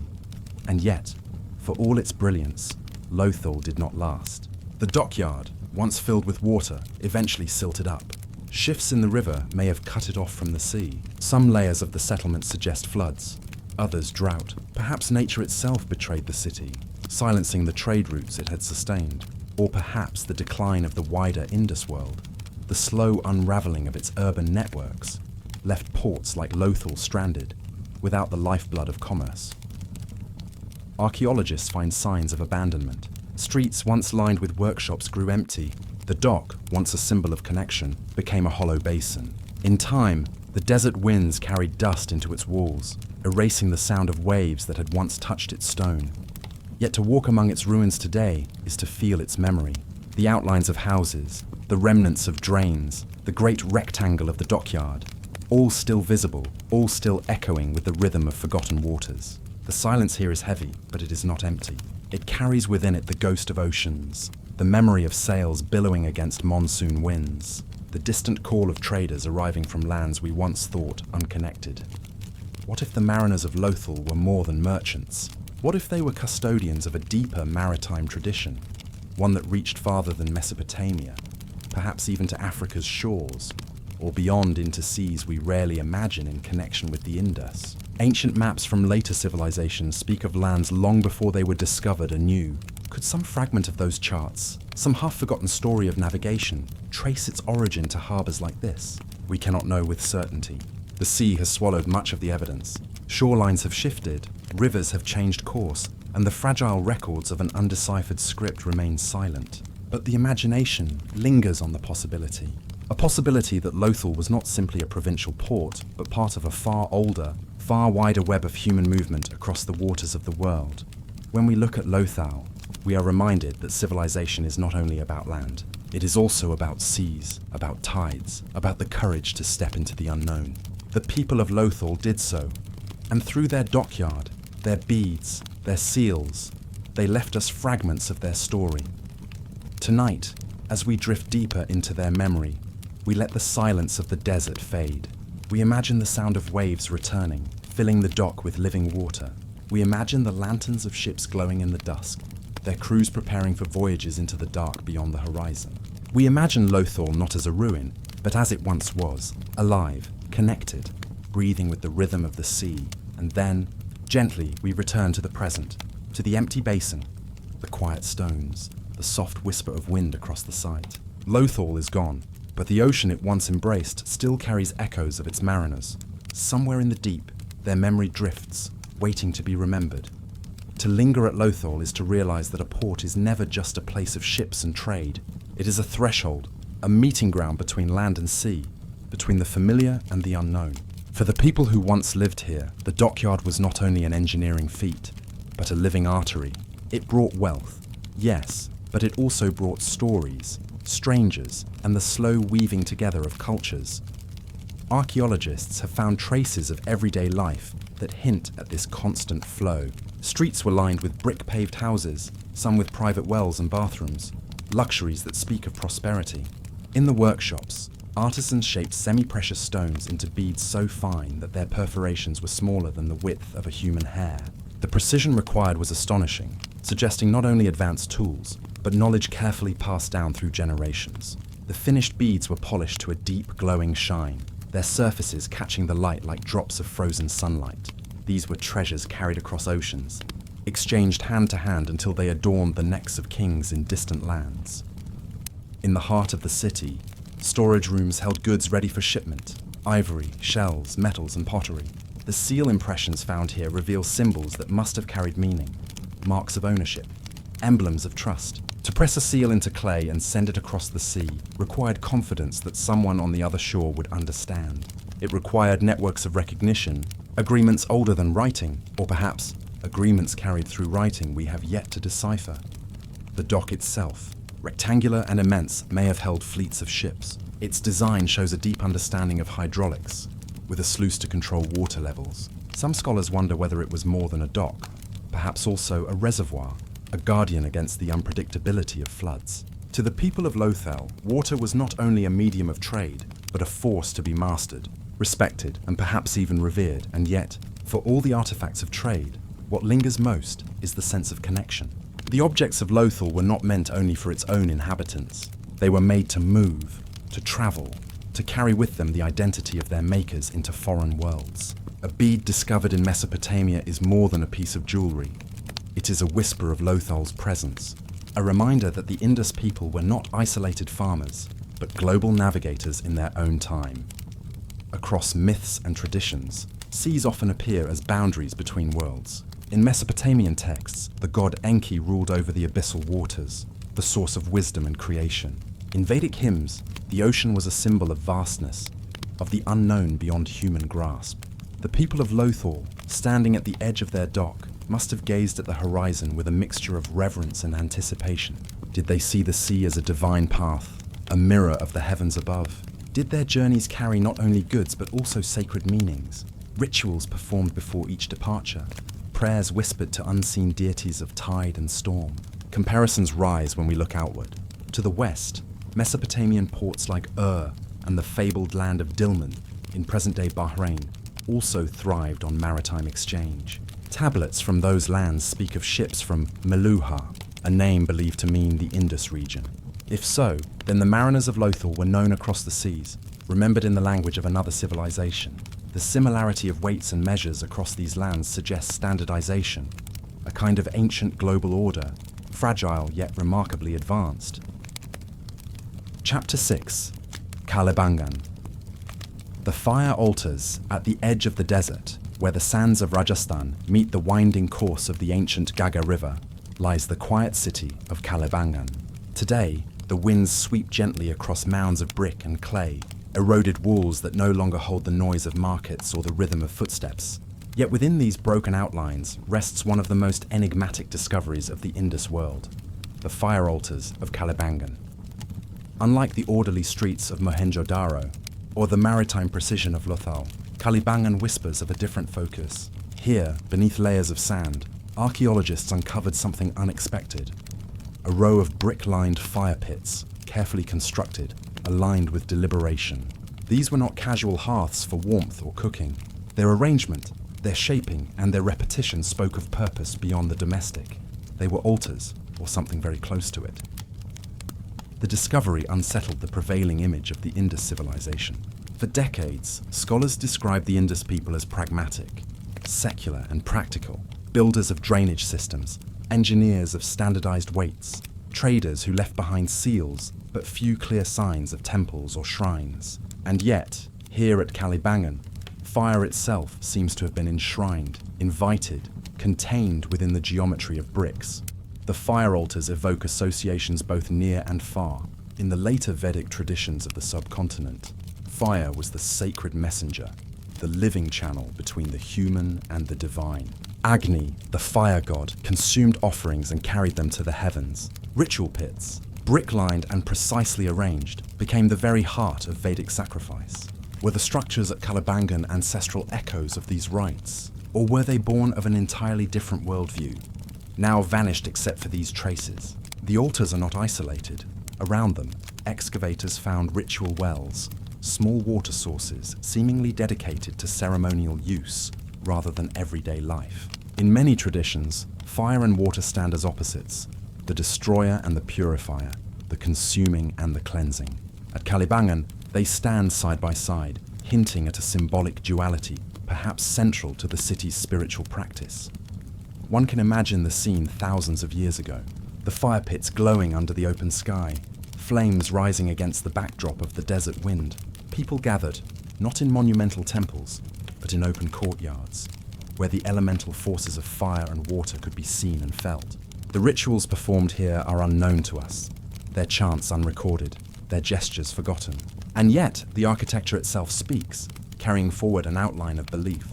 And yet, for all its brilliance, Lothal did not last. The dockyard, once filled with water, eventually silted up. Shifts in the river may have cut it off from the sea. Some layers of the settlement suggest floods, others drought. Perhaps nature itself betrayed the city, silencing the trade routes it had sustained. Or perhaps the decline of the wider Indus world, the slow unraveling of its urban networks, left ports like Lothal stranded, without the lifeblood of commerce. Archaeologists find signs of abandonment. Streets once lined with workshops grew empty. The dock, once a symbol of connection, became a hollow basin. In time, the desert winds carried dust into its walls, erasing the sound of waves that had once touched its stone. Yet to walk among its ruins today is to feel its memory. The outlines of houses, the remnants of drains, the great rectangle of the dockyard, all still visible, all still echoing with the rhythm of forgotten waters. The silence here is heavy, but it is not empty. It carries within it the ghost of oceans, the memory of sails billowing against monsoon winds, the distant call of traders arriving from lands we once thought unconnected. What if the mariners of Lothal were more than merchants? What if they were custodians of a deeper maritime tradition, one that reached farther than Mesopotamia, perhaps even to Africa's shores, or beyond into seas we rarely imagine in connection with the Indus? Ancient maps from later civilizations speak of lands long before they were discovered anew. Could some fragment of those charts, some half-forgotten story of navigation, trace its origin to harbours like this? We cannot know with certainty. The sea has swallowed much of the evidence. Shorelines have shifted, rivers have changed course, and the fragile records of an undeciphered script remain silent. But the imagination lingers on the possibility. A possibility that Lothal was not simply a provincial port, but part of a far older, far wider web of human movement across the waters of the world. When we look at Lothal, we are reminded that civilization is not only about land. It is also about seas, about tides, about the courage to step into the unknown. The people of Lothal did so, and through their dockyard, their beads, their seals, they left us fragments of their story. Tonight, as we drift deeper into their memory, we let the silence of the desert fade. We imagine the sound of waves returning, filling the dock with living water. We imagine the lanterns of ships glowing in the dusk, their crews preparing for voyages into the dark beyond the horizon. We imagine Lothal not as a ruin, but as it once was, alive, connected, breathing with the rhythm of the sea. And then, gently, we return to the present, to the empty basin, the quiet stones, the soft whisper of wind across the site. Lothal is gone, but the ocean it once embraced still carries echoes of its mariners. Somewhere in the deep, their memory drifts, waiting to be remembered. To linger at Lothal is to realize that a port is never just a place of ships and trade. It is a threshold, a meeting ground between land and sea, between the familiar and the unknown. For the people who once lived here, the dockyard was not only an engineering feat, but a living artery. It brought wealth, yes, but it also brought stories, strangers, and the slow weaving together of cultures. Archaeologists have found traces of everyday life that hint at this constant flow. Streets were lined with brick-paved houses, some with private wells and bathrooms, luxuries that speak of prosperity. In the workshops, artisans shaped semi-precious stones into beads so fine that their perforations were smaller than the width of a human hair. The precision required was astonishing, suggesting not only advanced tools, but knowledge carefully passed down through generations. The finished beads were polished to a deep, glowing shine, their surfaces catching the light like drops of frozen sunlight. These were treasures carried across oceans, exchanged hand to hand until they adorned the necks of kings in distant lands. In the heart of the city, storage rooms held goods ready for shipment: ivory, shells, metals, and pottery. The seal impressions found here reveal symbols that must have carried meaning, marks of ownership, emblems of trust. To press a seal into clay and send it across the sea required confidence that someone on the other shore would understand. It required networks of recognition, agreements older than writing, or perhaps agreements carried through writing we have yet to decipher. The dock itself, rectangular and immense, may have held fleets of ships. Its design shows a deep understanding of hydraulics, with a sluice to control water levels. Some scholars wonder whether it was more than a dock, perhaps also a reservoir, a guardian against the unpredictability of floods. To the people of Lothal, water was not only a medium of trade, but a force to be mastered, respected, and perhaps even revered. And yet, for all the artifacts of trade, what lingers most is the sense of connection. The objects of Lothal were not meant only for its own inhabitants. They were made to move, to travel, to carry with them the identity of their makers into foreign worlds. A bead discovered in Mesopotamia is more than a piece of jewelry. It is a whisper of Lothal's presence, a reminder that the Indus people were not isolated farmers, but global navigators in their own time. Across myths and traditions, seas often appear as boundaries between worlds. In Mesopotamian texts, the god Enki ruled over the abyssal waters, the source of wisdom and creation. In Vedic hymns, the ocean was a symbol of vastness, of the unknown beyond human grasp. The people of Lothal, standing at the edge of their dock, must have gazed at the horizon with a mixture of reverence and anticipation. Did they see the sea as a divine path, a mirror of the heavens above? Did their journeys carry not only goods but also sacred meanings? Rituals performed before each departure, prayers whispered to unseen deities of tide and storm. Comparisons rise when we look outward. To the west, Mesopotamian ports like and the fabled land of Dilmun, in present-day Bahrain, also thrived on maritime exchange. Tablets from those lands speak of ships from Meluha, a name believed to mean the Indus region. If so, then the mariners of Lothal were known across the seas, remembered in the language of another civilization. The similarity of weights and measures across these lands suggests standardization, a kind of ancient global order, fragile yet remarkably advanced. Chapter 6. Kalibangan. The fire altars at the edge of the desert, where the sands of Rajasthan meet the winding course of the ancient Gaga River, lies the quiet city of Kalibangan. Today, the winds sweep gently across mounds of brick and clay, eroded walls that no longer hold the noise of markets or the rhythm of footsteps. Yet within these broken outlines rests one of the most enigmatic discoveries of the Indus world, the fire altars of Kalibangan. Unlike the orderly streets of Mohenjo-daro or the maritime precision of Lothal, Kalibangan whispers of a different focus. Here, beneath layers of sand, archaeologists uncovered something unexpected. A row of brick-lined fire pits, carefully constructed, aligned with deliberation. These were not casual hearths for warmth or cooking. Their arrangement, their shaping, and their repetition spoke of purpose beyond the domestic. They were altars, or something very close to it. The discovery unsettled the prevailing image of the Indus civilization. For decades, scholars described the Indus people as pragmatic, secular and practical, builders of drainage systems, engineers of standardized weights, traders who left behind seals but few clear signs of temples or shrines. And yet, here at Kalibangan, fire itself seems to have been enshrined, invited, contained within the geometry of bricks. The fire altars evoke associations both near and far. In the later Vedic traditions of the subcontinent, fire was the sacred messenger, the living channel between the human and the divine. Agni, the fire god, consumed offerings and carried them to the heavens. Ritual pits, brick-lined and precisely arranged, became the very heart of Vedic sacrifice. Were the structures at Kalibangan ancestral echoes of these rites, or were they born of an entirely different worldview, now vanished except for these traces? The altars are not isolated. Around them, excavators found ritual wells, small water sources seemingly dedicated to ceremonial use rather than everyday life. In many traditions, fire and water stand as opposites, the destroyer and the purifier, the consuming and the cleansing. At Kalibangan, they stand side by side, hinting at a symbolic duality, perhaps central to the city's spiritual practice. One can imagine the scene thousands of years ago, the fire pits glowing under the open sky, flames rising against the backdrop of the desert wind. People gathered, not in monumental temples, but in open courtyards, where the elemental forces of fire and water could be seen and felt. The rituals performed here are unknown to us, their chants unrecorded, their gestures forgotten. And yet, the architecture itself speaks, carrying forward an outline of belief.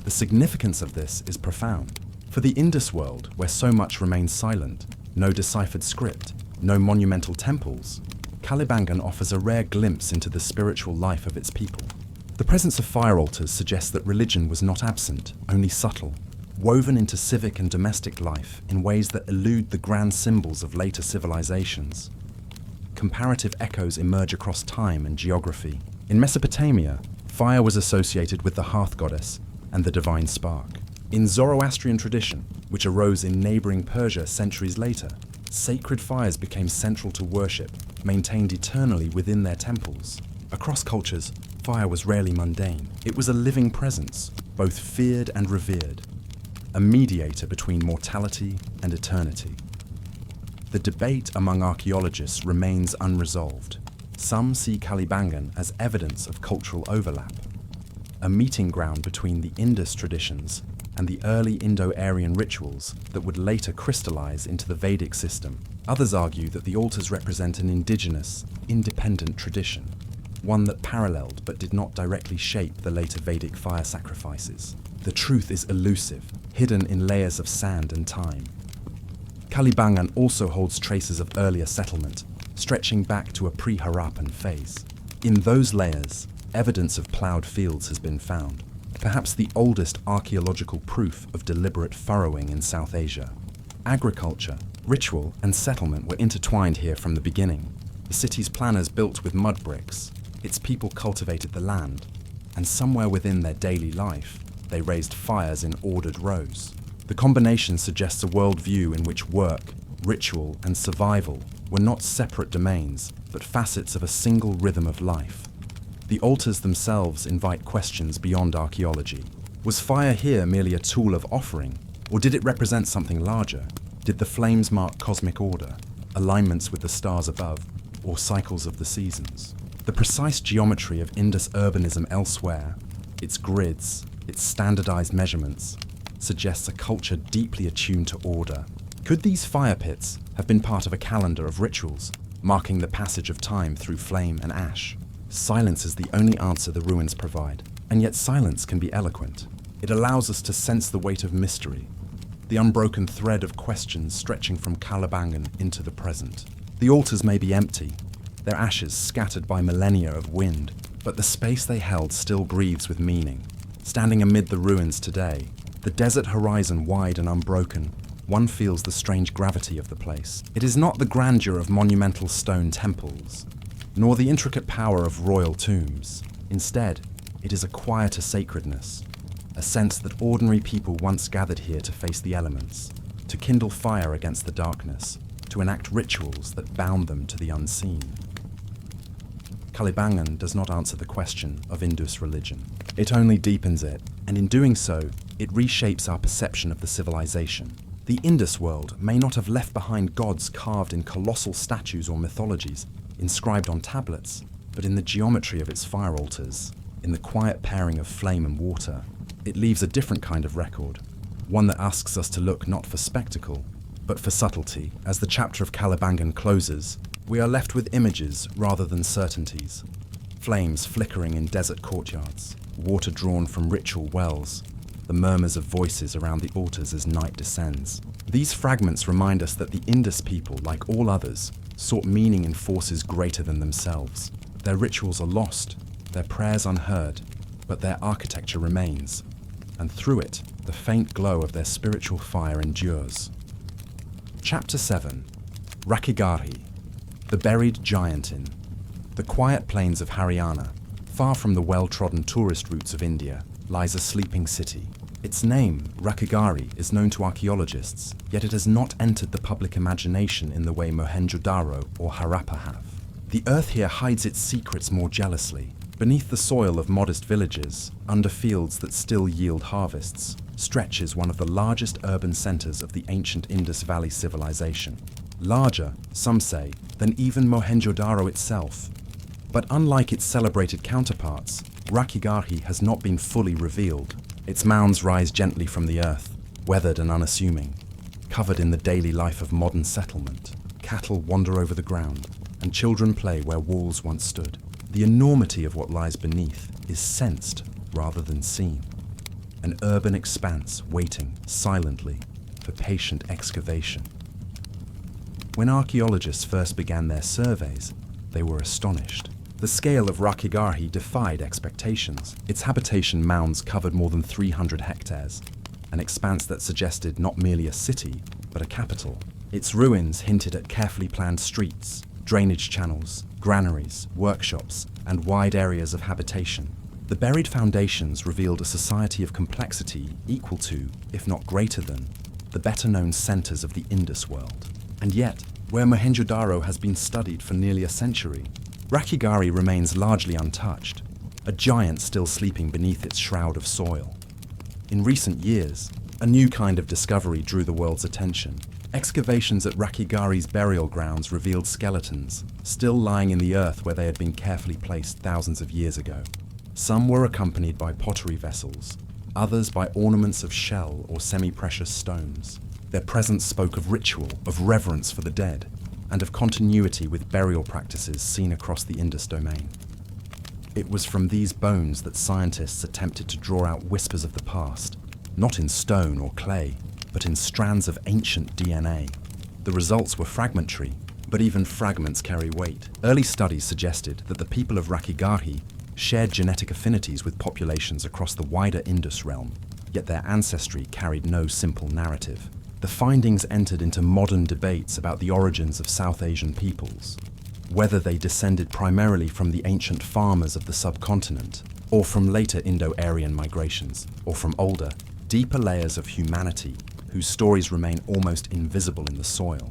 The significance of this is profound. For the Indus world, where so much remains silent, no deciphered script, no monumental temples, Kalibangan offers a rare glimpse into the spiritual life of its people. The presence of fire altars suggests that religion was not absent, only subtle, woven into civic and domestic life in ways that elude the grand symbols of later civilizations. Comparative echoes emerge across time and geography. In Mesopotamia, fire was associated with the hearth goddess and the divine spark. In Zoroastrian tradition, which arose in neighboring Persia centuries later, sacred fires became central to worship, maintained eternally within their temples. Across cultures, fire was rarely mundane. It was a living presence, both feared and revered, a mediator between mortality and eternity. The debate among archaeologists remains unresolved. Some see Kalibangan as evidence of cultural overlap, a meeting ground between the Indus traditions and the early Indo-Aryan rituals that would later crystallize into the Vedic system. Others argue that the altars represent an indigenous, independent tradition, one that paralleled but did not directly shape the later Vedic fire sacrifices. The truth is elusive, hidden in layers of sand and time. Kalibangan also holds traces of earlier settlement, stretching back to a pre-Harappan phase. In those layers, evidence of ploughed fields has been found, perhaps the oldest archaeological proof of deliberate furrowing in South Asia. Agriculture, ritual, and settlement were intertwined here from the beginning. The city's planners built with mud bricks, its people cultivated the land, and somewhere within their daily life, they raised fires in ordered rows. The combination suggests a worldview in which work, ritual, and survival were not separate domains, but facets of a single rhythm of life. The altars themselves invite questions beyond archaeology. Was fire here merely a tool of offering, or did it represent something larger? Did the flames mark cosmic order, alignments with the stars above, or cycles of the seasons? The precise geometry of Indus urbanism elsewhere, its grids, its standardized measurements, suggests a culture deeply attuned to order. Could these fire pits have been part of a calendar of rituals, marking the passage of time through flame and ash? Silence is the only answer the ruins provide, and yet silence can be eloquent. It allows us to sense the weight of mystery, the unbroken thread of questions stretching from Kalibangan into the present. The altars may be empty, their ashes scattered by millennia of wind, but the space they held still breathes with meaning. Standing amid the ruins today, the desert horizon wide and unbroken, one feels the strange gravity of the place. It is not the grandeur of monumental stone temples, nor the intricate power of royal tombs. Instead, it is a quieter sacredness, a sense that ordinary people once gathered here to face the elements, to kindle fire against the darkness, to enact rituals that bound them to the unseen. Kalibangan does not answer the question of Indus religion. It only deepens it, and in doing so, it reshapes our perception of the civilization. The Indus world may not have left behind gods carved in colossal statues or mythologies, inscribed on tablets, but in the geometry of its fire altars, in the quiet pairing of flame and water, it leaves a different kind of record, one that asks us to look not for spectacle, but for subtlety. As the chapter of Kalibangan closes, we are left with images rather than certainties. Flames flickering in desert courtyards, water drawn from ritual wells, the murmurs of voices around the altars as night descends. These fragments remind us that the Indus people, like all others, sought meaning in forces greater than themselves. Their rituals are lost, their prayers unheard, but their architecture remains, and through it, the faint glow of their spiritual fire endures. Chapter 7. Rakhigarhi, the buried giant in the quiet plains of Haryana, far from the well-trodden tourist routes of India, lies a sleeping city. Its name, Rakhigarhi, is known to archaeologists, yet it has not entered the public imagination in the way Mohenjo-daro or Harappa have. The earth here hides its secrets more jealously. Beneath the soil of modest villages, under fields that still yield harvests, stretches one of the largest urban centers of the ancient Indus Valley Civilization. Larger, some say, than even Mohenjo-daro itself. But unlike its celebrated counterparts, Rakhigarhi has not been fully revealed. Its mounds rise gently from the earth, weathered and unassuming, covered in the daily life of modern settlement. Cattle wander over the ground, and children play where walls once stood. The enormity of what lies beneath is sensed rather than seen. An urban expanse waiting silently for patient excavation. When archaeologists first began their surveys, they were astonished. The scale of Rakhigarhi defied expectations. Its habitation mounds covered more than 300 hectares, an expanse that suggested not merely a city, but a capital. Its ruins hinted at carefully planned streets, drainage channels, granaries, workshops, and wide areas of habitation. The buried foundations revealed a society of complexity equal to, if not greater than, the better-known centers of the Indus world. And yet, where Mohenjo-daro has been studied for nearly a century, Rakhigarhi remains largely untouched, a giant still sleeping beneath its shroud of soil. In recent years, a new kind of discovery drew the world's attention. Excavations at Rakhigarhi's burial grounds revealed skeletons, still lying in the earth where they had been carefully placed thousands of years ago. Some were accompanied by pottery vessels, others by ornaments of shell or semi-precious stones. Their presence spoke of ritual, of reverence for the dead, and of continuity with burial practices seen across the Indus domain. It was from these bones that scientists attempted to draw out whispers of the past, not in stone or clay, but in strands of ancient DNA. The results were fragmentary, but even fragments carry weight. Early studies suggested that the people of Rakhigarhi shared genetic affinities with populations across the wider Indus realm, yet their ancestry carried no simple narrative. The findings entered into modern debates about the origins of South Asian peoples, whether they descended primarily from the ancient farmers of the subcontinent, or from later Indo-Aryan migrations, or from older, deeper layers of humanity whose stories remain almost invisible in the soil.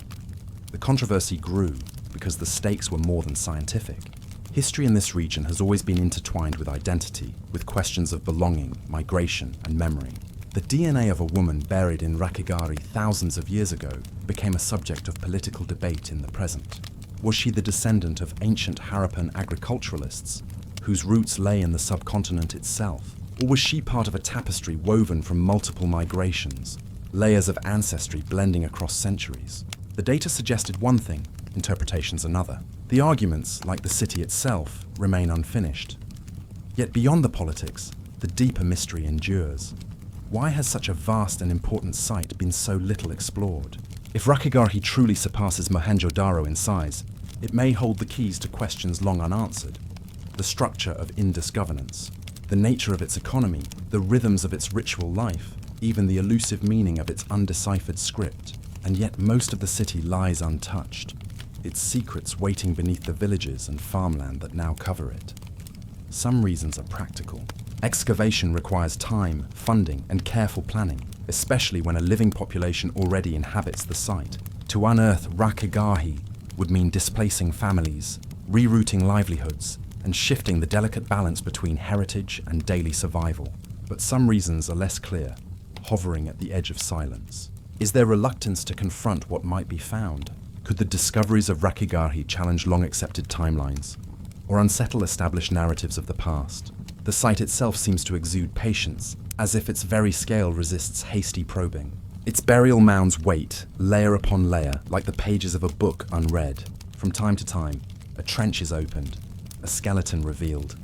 The controversy grew because the stakes were more than scientific. History in this region has always been intertwined with identity, with questions of belonging, migration, and memory. The DNA of a woman buried in Rakhigarhi thousands of years ago became a subject of political debate in the present. Was she the descendant of ancient Harappan agriculturalists, whose roots lay in the subcontinent itself? Or was she part of a tapestry woven from multiple migrations, layers of ancestry blending across centuries? The data suggested one thing, interpretations another. The arguments, like the city itself, remain unfinished. Yet beyond the politics, the deeper mystery endures. Why has such a vast and important site been so little explored? If Rakhigarhi truly surpasses Mohenjo-daro in size, it may hold the keys to questions long unanswered. The structure of Indus governance, the nature of its economy, the rhythms of its ritual life, even the elusive meaning of its undeciphered script. And yet most of the city lies untouched, its secrets waiting beneath the villages and farmland that now cover it. Some reasons are practical. Excavation requires time, funding, and careful planning, especially when a living population already inhabits the site. To unearth Rakhigarhi would mean displacing families, rerouting livelihoods, and shifting the delicate balance between heritage and daily survival. But some reasons are less clear, hovering at the edge of silence. Is there reluctance to confront what might be found? Could the discoveries of Rakhigarhi challenge long-accepted timelines, or unsettle established narratives of the past? The site itself seems to exude patience, as if its very scale resists hasty probing. Its burial mounds wait, layer upon layer, like the pages of a book unread. From time to time, a trench is opened, a skeleton revealed,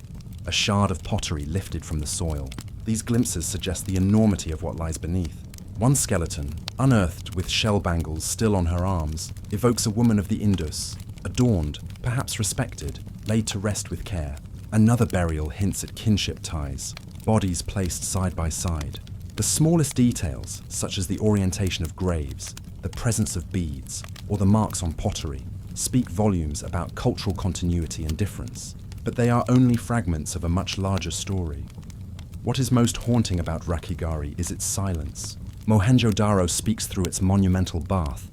a shard of pottery lifted from the soil. These glimpses suggest the enormity of what lies beneath. One skeleton, unearthed with shell bangles still on her arms, evokes a woman of the Indus, adorned, perhaps respected, laid to rest with care. Another burial hints at kinship ties, bodies placed side by side. The smallest details, such as the orientation of graves, the presence of beads, or the marks on pottery, speak volumes about cultural continuity and difference, but they are only fragments of a much larger story. What is most haunting about Rakhigarhi is its silence. Mohenjo-daro speaks through its monumental bath,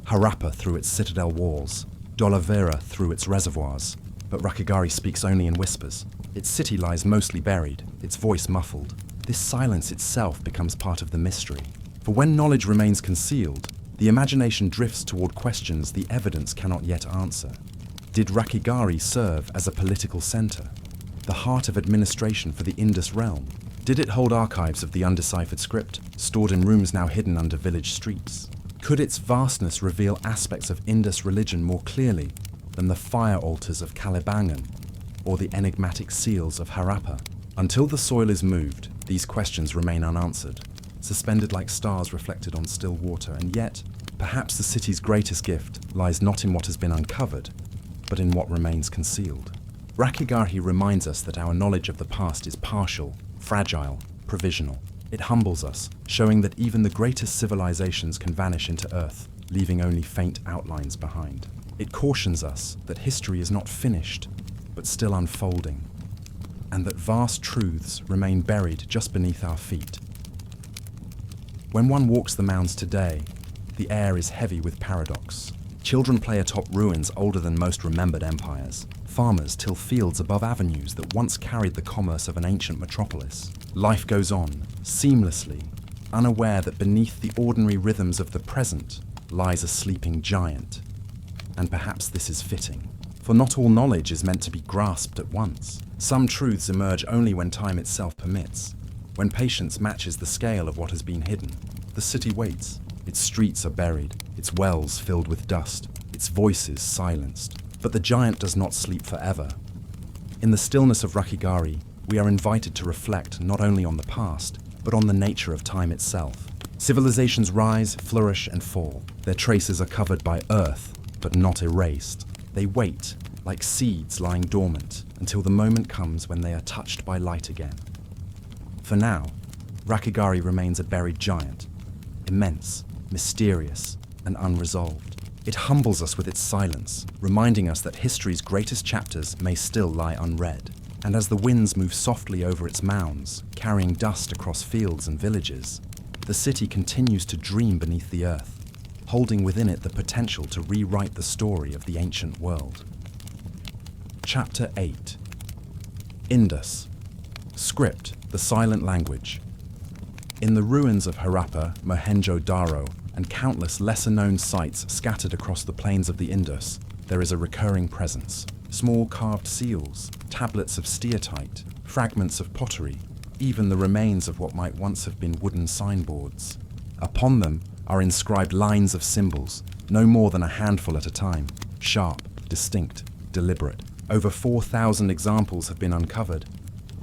Harappa through its citadel walls, Dholavira through its reservoirs, but Rakhigarhi speaks only in whispers. Its city lies mostly buried, its voice muffled. This silence itself becomes part of the mystery. For when knowledge remains concealed, the imagination drifts toward questions the evidence cannot yet answer. Did Rakhigarhi serve as a political center, the heart of administration for the Indus realm? Did it hold archives of the undeciphered script, stored in rooms now hidden under village streets? Could its vastness reveal aspects of Indus religion more clearly than the fire altars of Kalibangan or the enigmatic seals of Harappa? Until the soil is moved, these questions remain unanswered, suspended like stars reflected on still water, and yet, perhaps the city's greatest gift lies not in what has been uncovered, but in what remains concealed. Rakhigarhi reminds us that our knowledge of the past is partial, fragile, provisional. It humbles us, showing that even the greatest civilizations can vanish into earth, leaving only faint outlines behind. It cautions us that history is not finished, but still unfolding, and that vast truths remain buried just beneath our feet. When one walks the mounds today, the air is heavy with paradox. Children play atop ruins older than most remembered empires. Farmers till fields above avenues that once carried the commerce of an ancient metropolis. Life goes on, seamlessly, unaware that beneath the ordinary rhythms of the present lies a sleeping giant. And perhaps this is fitting, for not all knowledge is meant to be grasped at once. Some truths emerge only when time itself permits, when patience matches the scale of what has been hidden. The city waits. Its streets are buried, its wells filled with dust, its voices silenced. But the giant does not sleep forever. In the stillness of Rakhigarhi, we are invited to reflect not only on the past, but on the nature of time itself. Civilizations rise, flourish, and fall. Their traces are covered by earth, but not erased. They wait, like seeds lying dormant, until the moment comes when they are touched by light again. For now, Rakhigarhi remains a buried giant, immense, mysterious, and unresolved. It humbles us with its silence, reminding us that history's greatest chapters may still lie unread. And as the winds move softly over its mounds, carrying dust across fields and villages, the city continues to dream beneath the earth, holding within it the potential to rewrite the story of the ancient world. Chapter 8. Indus. Script, the silent language. In the ruins of Harappa, Mohenjo-daro, and countless lesser-known sites scattered across the plains of the Indus, there is a recurring presence. Small carved seals, tablets of steatite, fragments of pottery, even the remains of what might once have been wooden signboards. Upon them are inscribed lines of symbols, no more than a handful at a time, sharp, distinct, deliberate. Over 4,000 examples have been uncovered,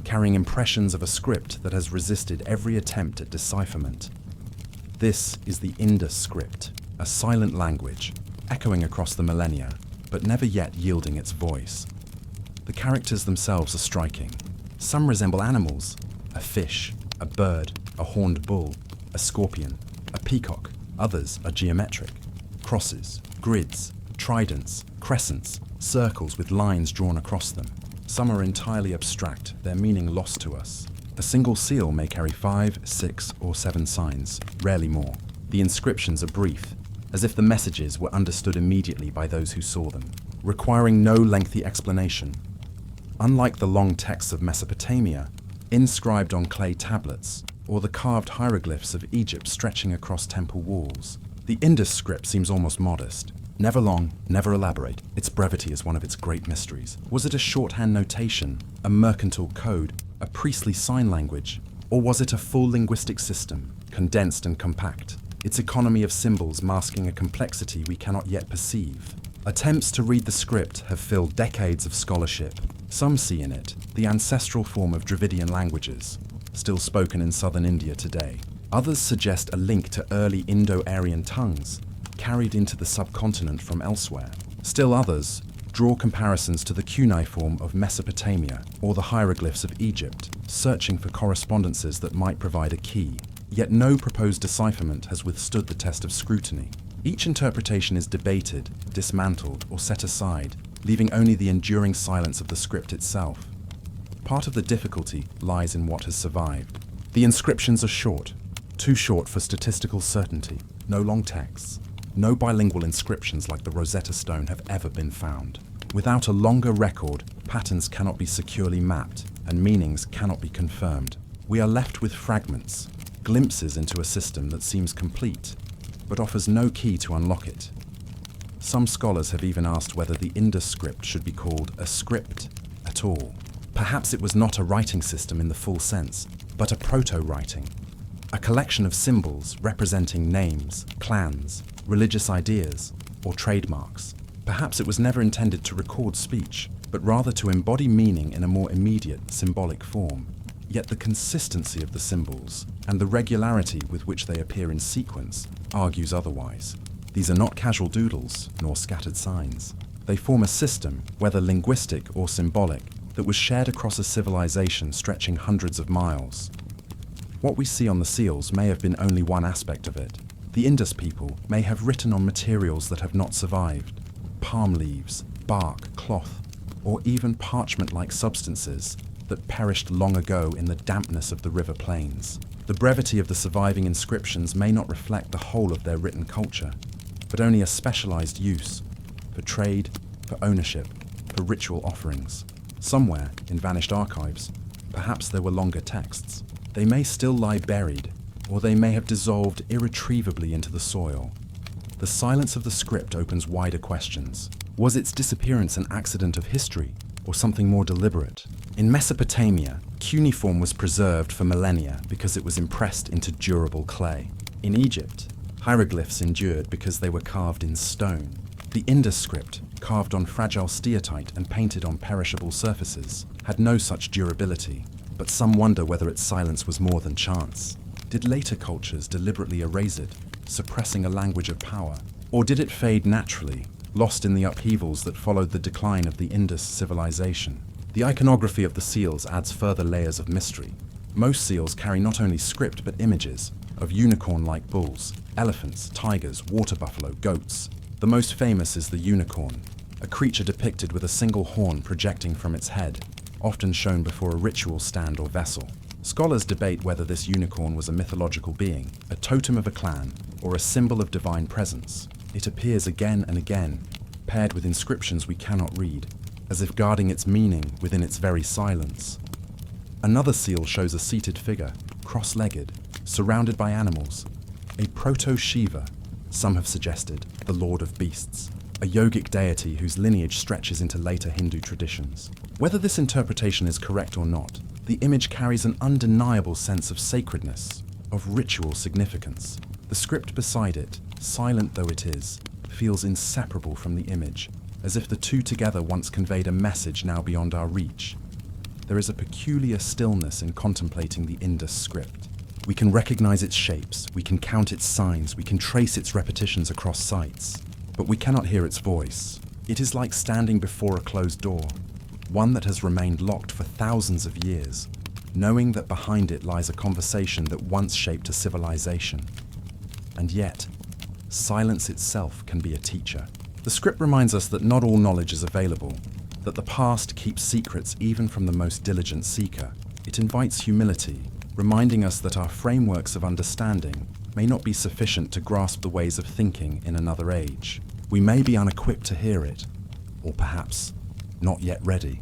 carrying impressions of a script that has resisted every attempt at decipherment. This is the Indus script, a silent language, echoing across the millennia, but never yet yielding its voice. The characters themselves are striking. Some resemble animals: a fish, a bird, a horned bull, a scorpion, a peacock. Others are geometric: crosses, grids, tridents, crescents, circles with lines drawn across them. Some are entirely abstract, their meaning lost to us. A single seal may carry 5, 6, or 7 signs, rarely more. The inscriptions are brief, as if the messages were understood immediately by those who saw them, requiring no lengthy explanation. Unlike the long texts of Mesopotamia, inscribed on clay tablets, or the carved hieroglyphs of Egypt stretching across temple walls, the Indus script seems almost modest. Never long, never elaborate, its brevity is one of its great mysteries. Was it a shorthand notation, a mercantile code, a priestly sign language, or was it a full linguistic system, condensed and compact, its economy of symbols masking a complexity we cannot yet perceive? Attempts to read the script have filled decades of scholarship. Some see in it the ancestral form of Dravidian languages, still spoken in southern India today. Others suggest a link to early Indo-Aryan tongues, carried into the subcontinent from elsewhere. Still others draw comparisons to the cuneiform of Mesopotamia or the hieroglyphs of Egypt, searching for correspondences that might provide a key. Yet no proposed decipherment has withstood the test of scrutiny. Each interpretation is debated, dismantled, or set aside, leaving only the enduring silence of the script itself. Part of the difficulty lies in what has survived. The inscriptions are short, too short for statistical certainty. No long texts, no bilingual inscriptions like the Rosetta Stone have ever been found. Without a longer record, patterns cannot be securely mapped, and meanings cannot be confirmed. We are left with fragments, glimpses into a system that seems complete, but offers no key to unlock it. Some scholars have even asked whether the Indus script should be called a script at all. Perhaps it was not a writing system in the full sense, but a proto-writing, a collection of symbols representing names, clans, religious ideas, or trademarks. Perhaps it was never intended to record speech, but rather to embody meaning in a more immediate, symbolic form. Yet the consistency of the symbols and the regularity with which they appear in sequence argues otherwise. These are not casual doodles, nor scattered signs. They form a system, whether linguistic or symbolic, that was shared across a civilization stretching hundreds of miles. What we see on the seals may have been only one aspect of it. The Indus people may have written on materials that have not survived: palm leaves, bark, cloth, or even parchment-like substances that perished long ago in the dampness of the river plains. The brevity of the surviving inscriptions may not reflect the whole of their written culture, but only a specialized use, for trade, for ownership, for ritual offerings. Somewhere, in vanished archives, perhaps there were longer texts. They may still lie buried, or they may have dissolved irretrievably into the soil. The silence of the script opens wider questions. Was its disappearance an accident of history, or something more deliberate? In Mesopotamia, cuneiform was preserved for millennia because it was impressed into durable clay. In Egypt, hieroglyphs endured because they were carved in stone. The Indus script, carved on fragile steatite and painted on perishable surfaces, had no such durability, but some wonder whether its silence was more than chance. Did later cultures deliberately erase it, suppressing a language of power? Or did it fade naturally, lost in the upheavals that followed the decline of the Indus civilization? The iconography of the seals adds further layers of mystery. Most seals carry not only script but images of unicorn-like bulls, elephants, tigers, water buffalo, goats. The most famous is the unicorn, a creature depicted with a single horn projecting from its head, often shown before a ritual stand or vessel. Scholars debate whether this unicorn was a mythological being, a totem of a clan, or a symbol of divine presence. It appears again and again, paired with inscriptions we cannot read, as if guarding its meaning within its very silence. Another seal shows a seated figure, cross-legged, surrounded by animals, a proto-Shiva, some have suggested, the Lord of Beasts, a yogic deity whose lineage stretches into later Hindu traditions. Whether this interpretation is correct or not, the image carries an undeniable sense of sacredness, of ritual significance. The script beside it, silent though it is, feels inseparable from the image, as if the two together once conveyed a message now beyond our reach. There is a peculiar stillness in contemplating the Indus script. We can recognize its shapes, we can count its signs, we can trace its repetitions across sites, but we cannot hear its voice. It is like standing before a closed door, one that has remained locked for thousands of years, knowing that behind it lies a conversation that once shaped a civilization. And yet, silence itself can be a teacher. The script reminds us that not all knowledge is available, that the past keeps secrets even from the most diligent seeker. It invites humility, reminding us that our frameworks of understanding may not be sufficient to grasp the ways of thinking in another age. We may be unequipped to hear it, or perhaps not yet ready.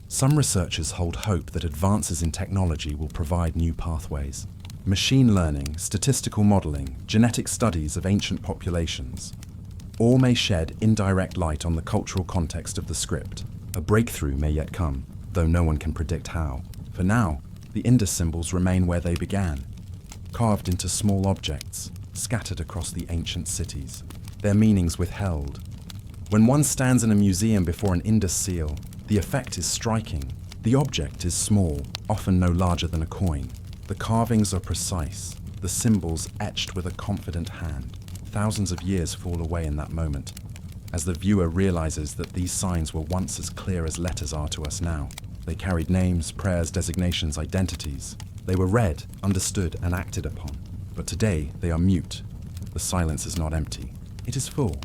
Some researchers hold hope that advances in technology will provide new pathways. Machine learning, statistical modeling, genetic studies of ancient populations, all may shed indirect light on the cultural context of the script. A breakthrough may yet come, though no one can predict how. For now, the Indus symbols remain where they began, carved into small objects, scattered across the ancient cities, their meanings withheld. When one stands in a museum before an Indus seal, the effect is striking. The object is small, often no larger than a coin. The carvings are precise, the symbols etched with a confident hand. Thousands of years fall away in that moment, as the viewer realizes that these signs were once as clear as letters are to us now. They carried names, prayers, designations, identities. They were read, understood, and acted upon. But today, they are mute. The silence is not empty. It is full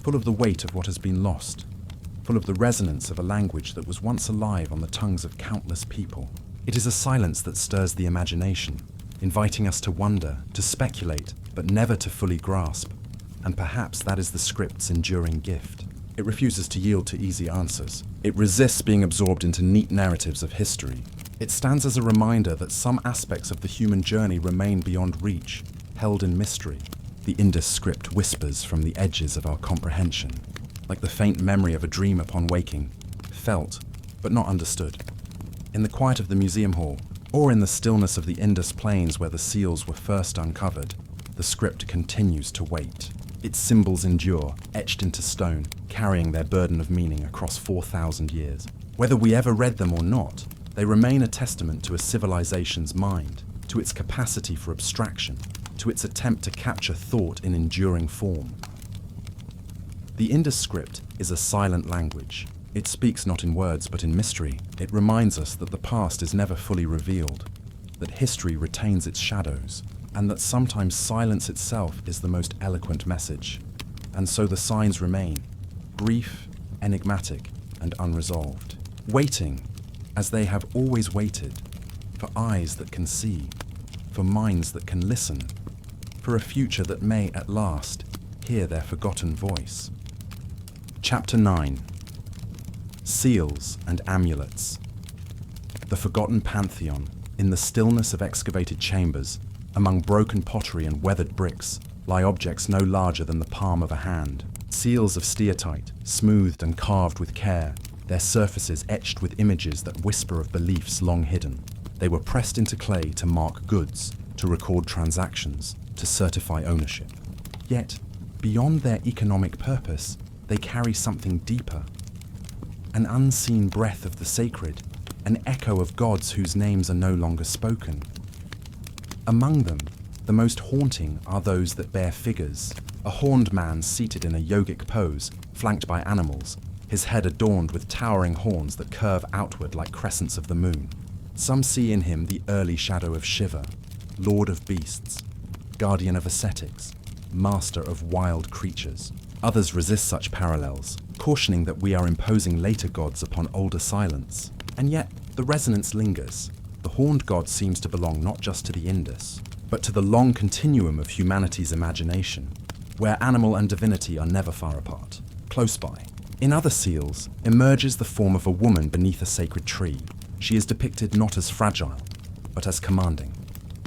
of the weight of what has been lost, full of the resonance of a language that was once alive on the tongues of countless people. It is a silence that stirs the imagination, inviting us to wonder, to speculate, but never to fully grasp. And perhaps that is the script's enduring gift. It refuses to yield to easy answers. It resists being absorbed into neat narratives of history. It stands as a reminder that some aspects of the human journey remain beyond reach, held in mystery. The Indus script whispers from the edges of our comprehension, like the faint memory of a dream upon waking, felt, but not understood. In the quiet of the museum hall, or in the stillness of the Indus plains where the seals were first uncovered, the script continues to wait. Its symbols endure, etched into stone, carrying their burden of meaning across 4,000 years. Whether we ever read them or not, they remain a testament to a civilization's mind, to its capacity for abstraction, to its attempt to capture thought in enduring form. The Indus script is a silent language. It speaks not in words but in mystery. It reminds us that the past is never fully revealed, that history retains its shadows, and that sometimes silence itself is the most eloquent message. And so the signs remain, brief, enigmatic, and unresolved, waiting, as they have always waited, for eyes that can see, for minds that can listen, for a future that may, at last, hear their forgotten voice. Chapter 9. Seals and Amulets. The forgotten pantheon. In the stillness of excavated chambers, among broken pottery and weathered bricks, lie objects no larger than the palm of a hand. Seals of steatite, smoothed and carved with care, their surfaces etched with images that whisper of beliefs long hidden. They were pressed into clay to mark goods, to record transactions, to certify ownership. Yet, beyond their economic purpose, they carry something deeper. An unseen breath of the sacred, an echo of gods whose names are no longer spoken. Among them, the most haunting are those that bear figures. A horned man seated in a yogic pose, flanked by animals, his head adorned with towering horns that curve outward like crescents of the moon. Some see in him the early shadow of Shiva, lord of beasts, guardian of ascetics, master of wild creatures. Others resist such parallels, cautioning that we are imposing later gods upon older silence. And yet, the resonance lingers. The horned god seems to belong not just to the Indus, but to the long continuum of humanity's imagination, where animal and divinity are never far apart, close by. In other seals emerges the form of a woman beneath a sacred tree. She is depicted not as fragile, but as commanding,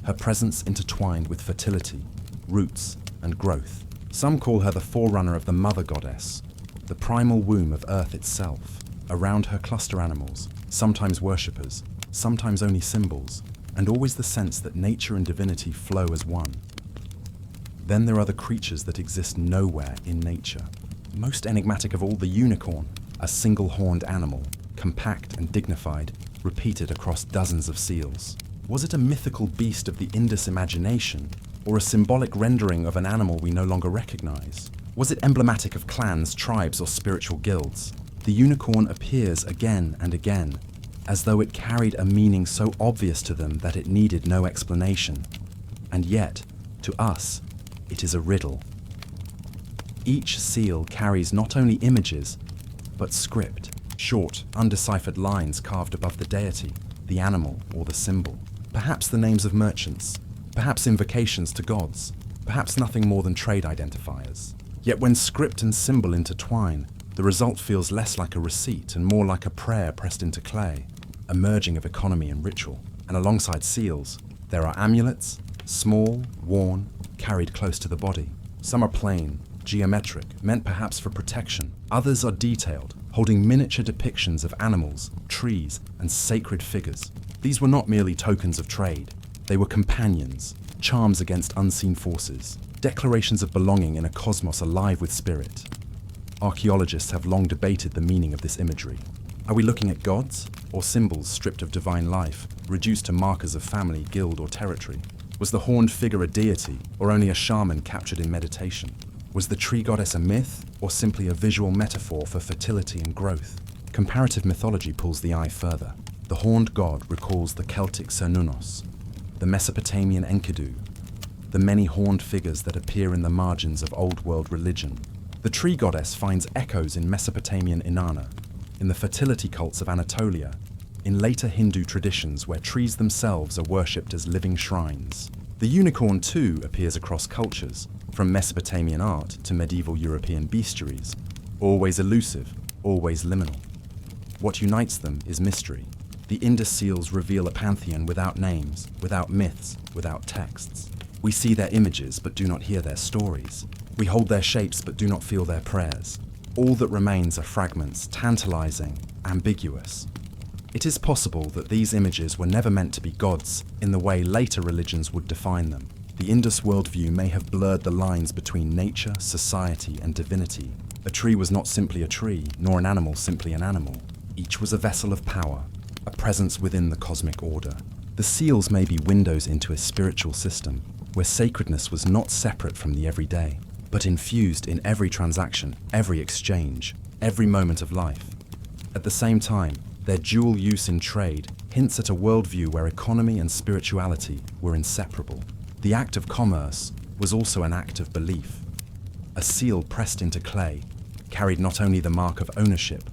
her presence intertwined with fertility, roots, and growth. Some call her the forerunner of the mother goddess, the primal womb of earth itself. Around her cluster animals, sometimes worshippers, sometimes only symbols, and always the sense that nature and divinity flow as one. Then there are the creatures that exist nowhere in nature. Most enigmatic of all, the unicorn, a single-horned animal, compact and dignified, repeated across dozens of seals. Was it a mythical beast of the Indus imagination, or a symbolic rendering of an animal we no longer recognize? Was it emblematic of clans, tribes, or spiritual guilds? The unicorn appears again and again, as though it carried a meaning so obvious to them that it needed no explanation. And yet, to us, it is a riddle. Each seal carries not only images, but script, short, undeciphered lines carved above the deity, the animal, or the symbol. Perhaps the names of merchants, perhaps invocations to gods, perhaps nothing more than trade identifiers. Yet when script and symbol intertwine, the result feels less like a receipt and more like a prayer pressed into clay, a merging of economy and ritual. And alongside seals, there are amulets, small, worn, carried close to the body. Some are plain, geometric, meant perhaps for protection. Others are detailed, holding miniature depictions of animals, trees, and sacred figures. These were not merely tokens of trade. They were companions, charms against unseen forces, declarations of belonging in a cosmos alive with spirit. Archaeologists have long debated the meaning of this imagery. Are we looking at gods, or symbols stripped of divine life, reduced to markers of family, guild, or territory? Was the horned figure a deity, or only a shaman captured in meditation? Was the tree goddess a myth, or simply a visual metaphor for fertility and growth? Comparative mythology pulls the eye further. The horned god recalls the Celtic Cernunnos, the Mesopotamian Enkidu, the many horned figures that appear in the margins of Old World religion. The tree goddess finds echoes in Mesopotamian Inanna, in the fertility cults of Anatolia, in later Hindu traditions where trees themselves are worshipped as living shrines. The unicorn too appears across cultures, from Mesopotamian art to medieval European bestiaries, always elusive, always liminal. What unites them is mystery. The Indus seals reveal a pantheon without names, without myths, without texts. We see their images but do not hear their stories. We hold their shapes but do not feel their prayers. All that remains are fragments, tantalizing, ambiguous. It is possible that these images were never meant to be gods in the way later religions would define them. The Indus worldview may have blurred the lines between nature, society, and divinity. A tree was not simply a tree, nor an animal simply an animal. Each was a vessel of power, a presence within the cosmic order. The seals may be windows into a spiritual system, where sacredness was not separate from the everyday, but infused in every transaction, every exchange, every moment of life. At the same time, their dual use in trade hints at a worldview where economy and spirituality were inseparable. The act of commerce was also an act of belief. A seal pressed into clay carried not only the mark of ownership,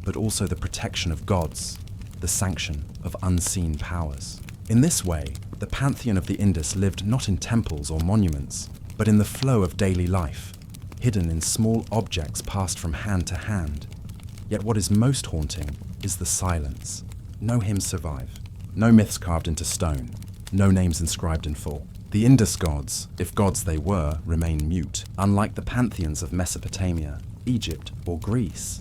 but also the protection of gods, the sanction of unseen powers. In this way, the pantheon of the Indus lived not in temples or monuments, but in the flow of daily life, hidden in small objects passed from hand to hand. Yet what is most haunting is the silence. No hymns survive, no myths carved into stone, no names inscribed in full. The Indus gods, if gods they were, remain mute, unlike the pantheons of Mesopotamia, Egypt, or Greece.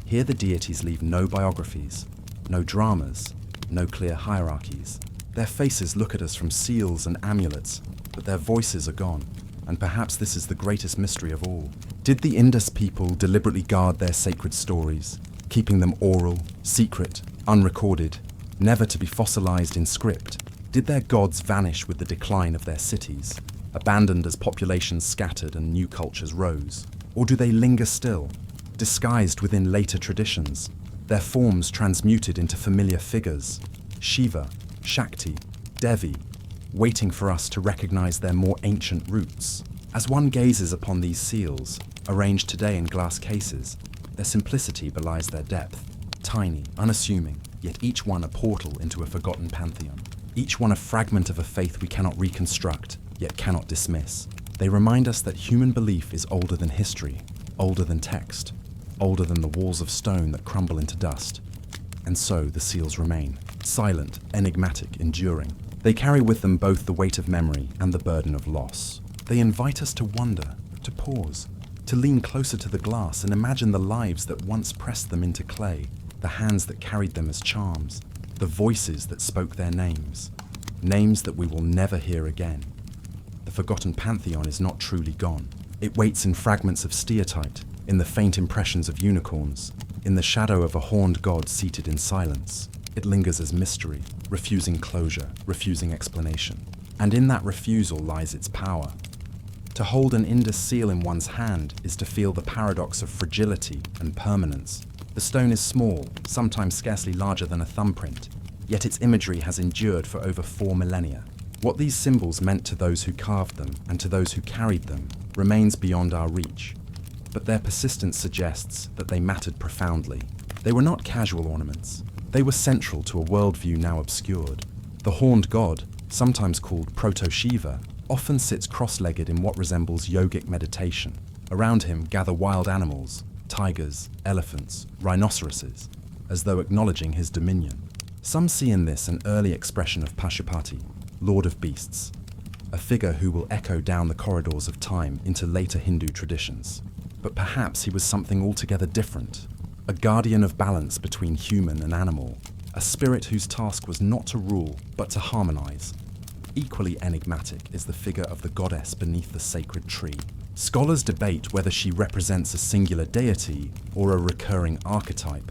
Here the deities leave no biographies, no dramas, no clear hierarchies. Their faces look at us from seals and amulets, but their voices are gone. And perhaps this is the greatest mystery of all. Did the Indus people deliberately guard their sacred stories, keeping them oral, secret, unrecorded, never to be fossilized in script? Did their gods vanish with the decline of their cities, abandoned as populations scattered and new cultures rose? Or do they linger still, disguised within later traditions, their forms transmuted into familiar figures, Shiva, Shakti, Devi, waiting for us to recognize their more ancient roots? As one gazes upon these seals, arranged today in glass cases, their simplicity belies their depth. Tiny, unassuming, yet each one a portal into a forgotten pantheon. Each one a fragment of a faith we cannot reconstruct, yet cannot dismiss. They remind us that human belief is older than history, older than text, older than the walls of stone that crumble into dust. And so the seals remain, silent, enigmatic, enduring. They carry with them both the weight of memory and the burden of loss. They invite us to wonder, to pause, to lean closer to the glass and imagine the lives that once pressed them into clay, the hands that carried them as charms, the voices that spoke their names, names that we will never hear again. The forgotten pantheon is not truly gone. It waits in fragments of steatite, in the faint impressions of unicorns, in the shadow of a horned god seated in silence. It lingers as mystery, refusing closure, refusing explanation. And in that refusal lies its power. To hold an Indus seal in one's hand is to feel the paradox of fragility and permanence. The stone is small, sometimes scarcely larger than a thumbprint, yet its imagery has endured for over 4 millennia. What these symbols meant to those who carved them and to those who carried them remains beyond our reach. But their persistence suggests that they mattered profoundly. They were not casual ornaments. They were central to a worldview now obscured. The horned god, sometimes called Proto-Shiva, often sits cross-legged in what resembles yogic meditation. Around him gather wild animals, tigers, elephants, rhinoceroses, as though acknowledging his dominion. Some see in this an early expression of Pashupati, Lord of Beasts, a figure who will echo down the corridors of time into later Hindu traditions. But perhaps he was something altogether different, a guardian of balance between human and animal, a spirit whose task was not to rule, but to harmonize. Equally enigmatic is the figure of the goddess beneath the sacred tree. Scholars debate whether she represents a singular deity or a recurring archetype,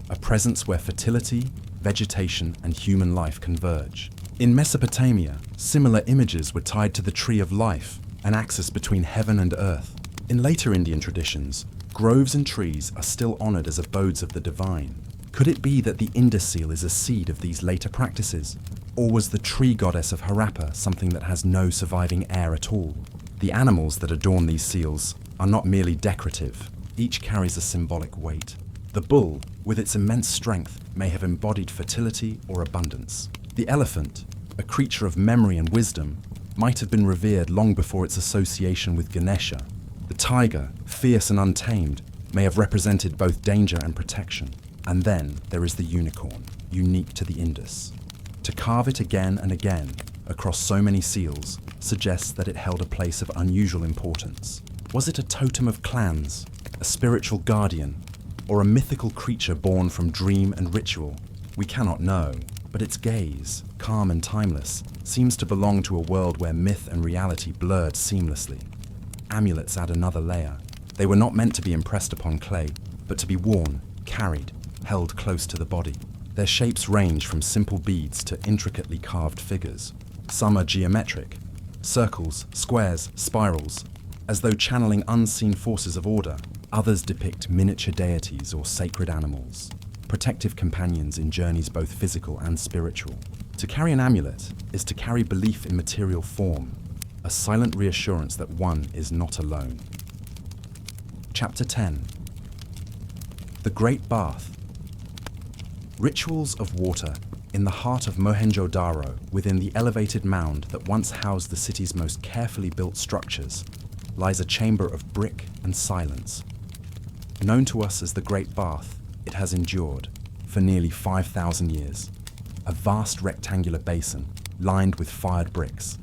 a presence where fertility, vegetation, and human life converge. In Mesopotamia, similar images were tied to the tree of life, an axis between heaven and earth. In later Indian traditions, groves and trees are still honored as abodes of the divine. Could it be that the Indus seal is a seed of these later practices? Or was the tree goddess of Harappa something that has no surviving heir at all? The animals that adorn these seals are not merely decorative. Each carries a symbolic weight. The bull, with its immense strength, may have embodied fertility or abundance. The elephant, a creature of memory and wisdom, might have been revered long before its association with Ganesha. The tiger, fierce and untamed, may have represented both danger and protection. And then there is the unicorn, unique to the Indus. To carve it again and again, across so many seals, suggests that it held a place of unusual importance. Was it a totem of clans, a spiritual guardian, or a mythical creature born from dream and ritual? We cannot know, but its gaze, calm and timeless, seems to belong to a world where myth and reality blurred seamlessly. Amulets add another layer. They were not meant to be impressed upon clay, but to be worn, carried, held close to the body. Their shapes range from simple beads to intricately carved figures. Some are geometric, circles, squares, spirals, as though channeling unseen forces of order. Others depict miniature deities or sacred animals, protective companions in journeys both physical and spiritual. To carry an amulet is to carry belief in material form, a silent reassurance that one is not alone. Chapter 10. The Great Bath. Rituals of water. In the heart of Mohenjo-daro, within the elevated mound that once housed the city's most carefully built structures, lies a chamber of brick and silence. Known to us as the Great Bath, it has endured, for nearly 5,000 years. A vast rectangular basin, lined with fired bricks,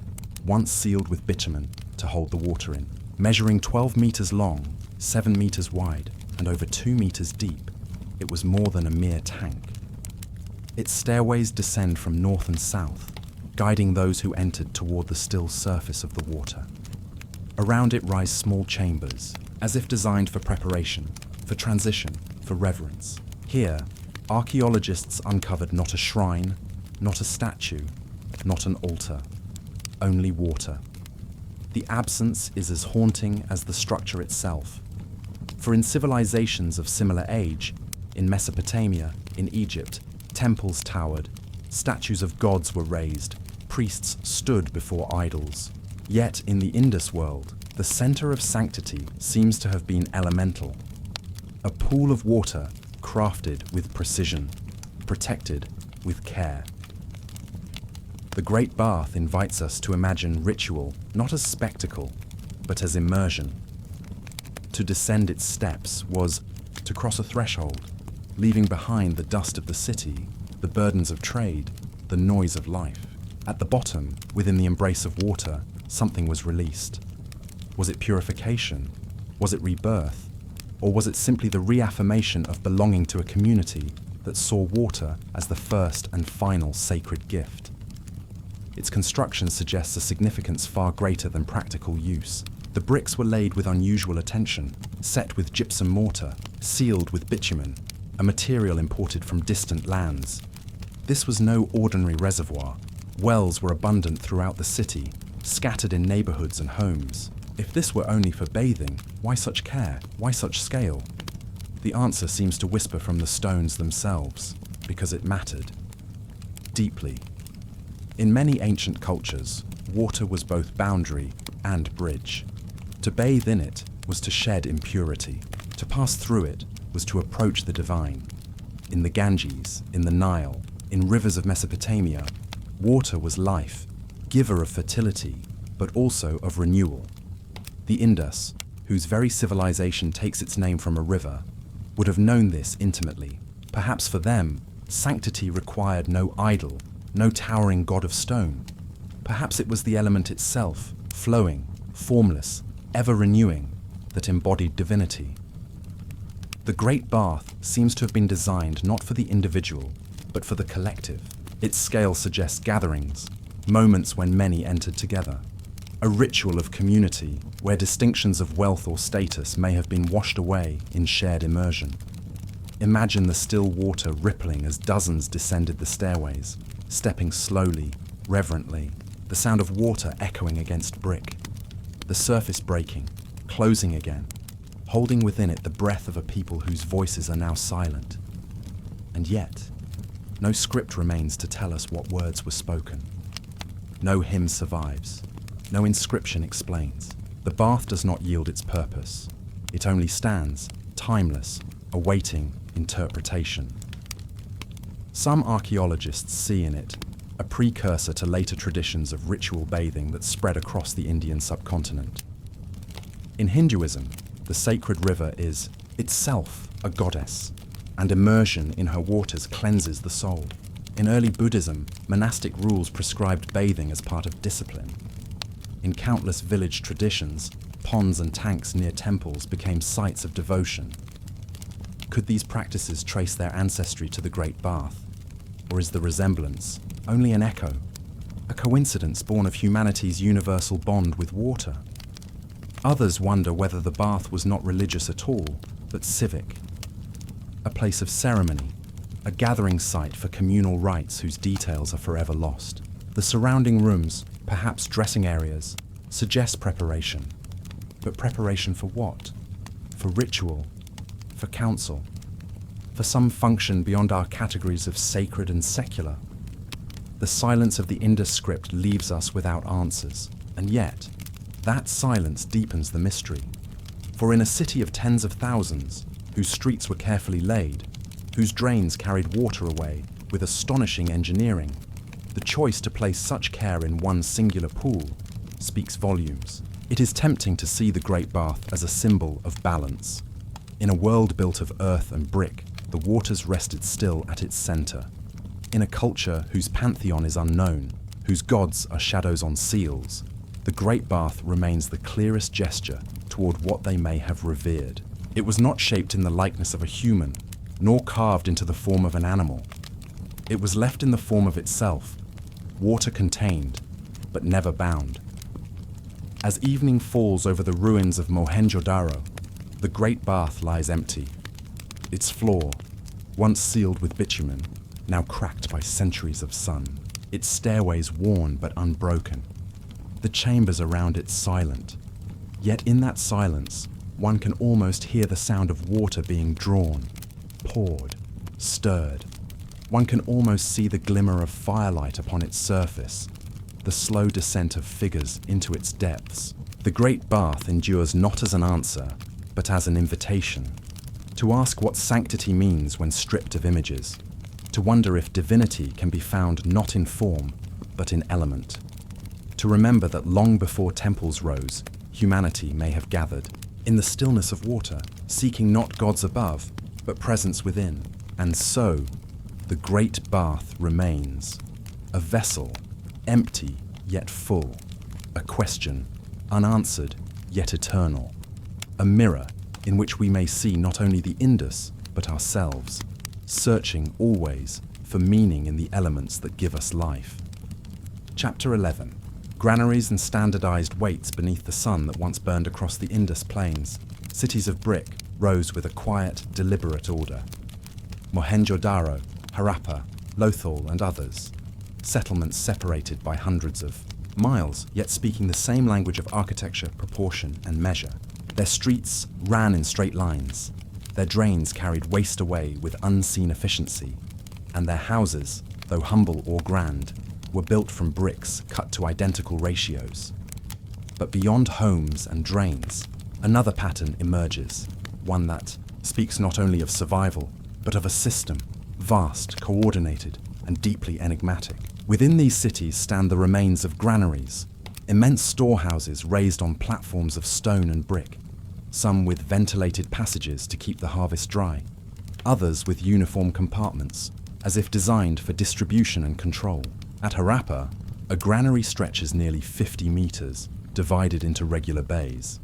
once sealed with bitumen to hold the water in. Measuring 12 meters long, 7 meters wide, and over 2 meters deep, it was more than a mere tank. Its stairways descend from north and south, guiding those who entered toward the still surface of the water. Around it rise small chambers, as if designed for preparation, for transition, for reverence. Here, archaeologists uncovered not a shrine, not a statue, not an altar, only water. The absence is as haunting as the structure itself. For in civilizations of similar age, in Mesopotamia, in Egypt, temples towered, statues of gods were raised, priests stood before idols. Yet in the Indus world, the center of sanctity seems to have been elemental. A pool of water crafted with precision, protected with care. The Great Bath invites us to imagine ritual not as spectacle, but as immersion. To descend its steps was to cross a threshold, leaving behind the dust of the city, the burdens of trade, the noise of life. At the bottom, within the embrace of water, something was released. Was it purification? Was it rebirth? Or was it simply the reaffirmation of belonging to a community that saw water as the first and final sacred gift? Its construction suggests a significance far greater than practical use. The bricks were laid with unusual attention, set with gypsum mortar, sealed with bitumen, a material imported from distant lands. This was no ordinary reservoir. Wells were abundant throughout the city, scattered in neighborhoods and homes. If this were only for bathing, why such care? Why such scale? The answer seems to whisper from the stones themselves, because it mattered. Deeply. In many ancient cultures, water was both boundary and bridge. To bathe in it was to shed impurity. To pass through it was to approach the divine. In the Ganges, in the Nile, in rivers of Mesopotamia, water was life, giver of fertility, but also of renewal. The Indus, whose very civilization takes its name from a river, would have known this intimately. Perhaps for them, sanctity required no idol, no towering god of stone. Perhaps it was the element itself, flowing, formless, ever-renewing, that embodied divinity. The Great Bath seems to have been designed not for the individual, but for the collective. Its scale suggests gatherings, moments when many entered together. A ritual of community where distinctions of wealth or status may have been washed away in shared immersion. Imagine the still water rippling as dozens descended the stairways, stepping slowly, reverently, the sound of water echoing against brick, the surface breaking, closing again, holding within it the breath of a people whose voices are now silent. And yet, no script remains to tell us what words were spoken. No hymn survives. No inscription explains. The bath does not yield its purpose. It only stands, timeless, awaiting interpretation. Some archaeologists see in it a precursor to later traditions of ritual bathing that spread across the Indian subcontinent. In Hinduism, the sacred river is itself a goddess, and immersion in her waters cleanses the soul. In early Buddhism, monastic rules prescribed bathing as part of discipline. In countless village traditions, ponds and tanks near temples became sites of devotion. Could these practices trace their ancestry to the Great Bath? Or is the resemblance only an echo, a coincidence born of humanity's universal bond with water? Others wonder whether the bath was not religious at all, but civic. A place of ceremony, a gathering site for communal rites whose details are forever lost. The surrounding rooms, perhaps dressing areas, suggest preparation. But preparation for what? For ritual? For council? For some function beyond our categories of sacred and secular? The silence of the Indus script leaves us without answers, and yet, that silence deepens the mystery. For in a city of tens of thousands, whose streets were carefully laid, whose drains carried water away with astonishing engineering, the choice to place such care in one singular pool speaks volumes. It is tempting to see the Great Bath as a symbol of balance. In a world built of earth and brick, the waters rested still at its center. In a culture whose pantheon is unknown, whose gods are shadows on seals, the Great Bath remains the clearest gesture toward what they may have revered. It was not shaped in the likeness of a human, nor carved into the form of an animal. It was left in the form of itself, water contained, but never bound. As evening falls over the ruins of Mohenjo-daro, the great bath lies empty. Its floor, once sealed with bitumen, now cracked by centuries of sun. Its stairways worn but unbroken. The chambers around it silent. Yet in that silence, one can almost hear the sound of water being drawn, poured, stirred. One can almost see the glimmer of firelight upon its surface, the slow descent of figures into its depths. The great bath endures not as an answer, but as an invitation. To ask what sanctity means when stripped of images. To wonder if divinity can be found not in form, but in element. To remember that long before temples rose, humanity may have gathered, in the stillness of water, seeking not gods above, but presence within. And so, the great bath remains. A vessel, empty yet full. A question, unanswered yet eternal. A mirror in which we may see not only the Indus, but ourselves, searching always for meaning in the elements that give us life. Chapter 11. Granaries and standardized weights beneath the sun that once burned across the Indus plains. Cities of brick rose with a quiet, deliberate order. Mohenjo-daro, Harappa, Lothal, and others. Settlements separated by hundreds of miles, yet speaking the same language of architecture, proportion, and measure. Their streets ran in straight lines. Their drains carried waste away with unseen efficiency. And their houses, though humble or grand, were built from bricks cut to identical ratios. But beyond homes and drains, another pattern emerges, one that speaks not only of survival, but of a system, vast, coordinated, and deeply enigmatic. Within these cities stand the remains of granaries, immense storehouses raised on platforms of stone and brick, some with ventilated passages to keep the harvest dry, others with uniform compartments, as if designed for distribution and control. At Harappa, a granary stretches nearly 50 meters, divided into regular bays.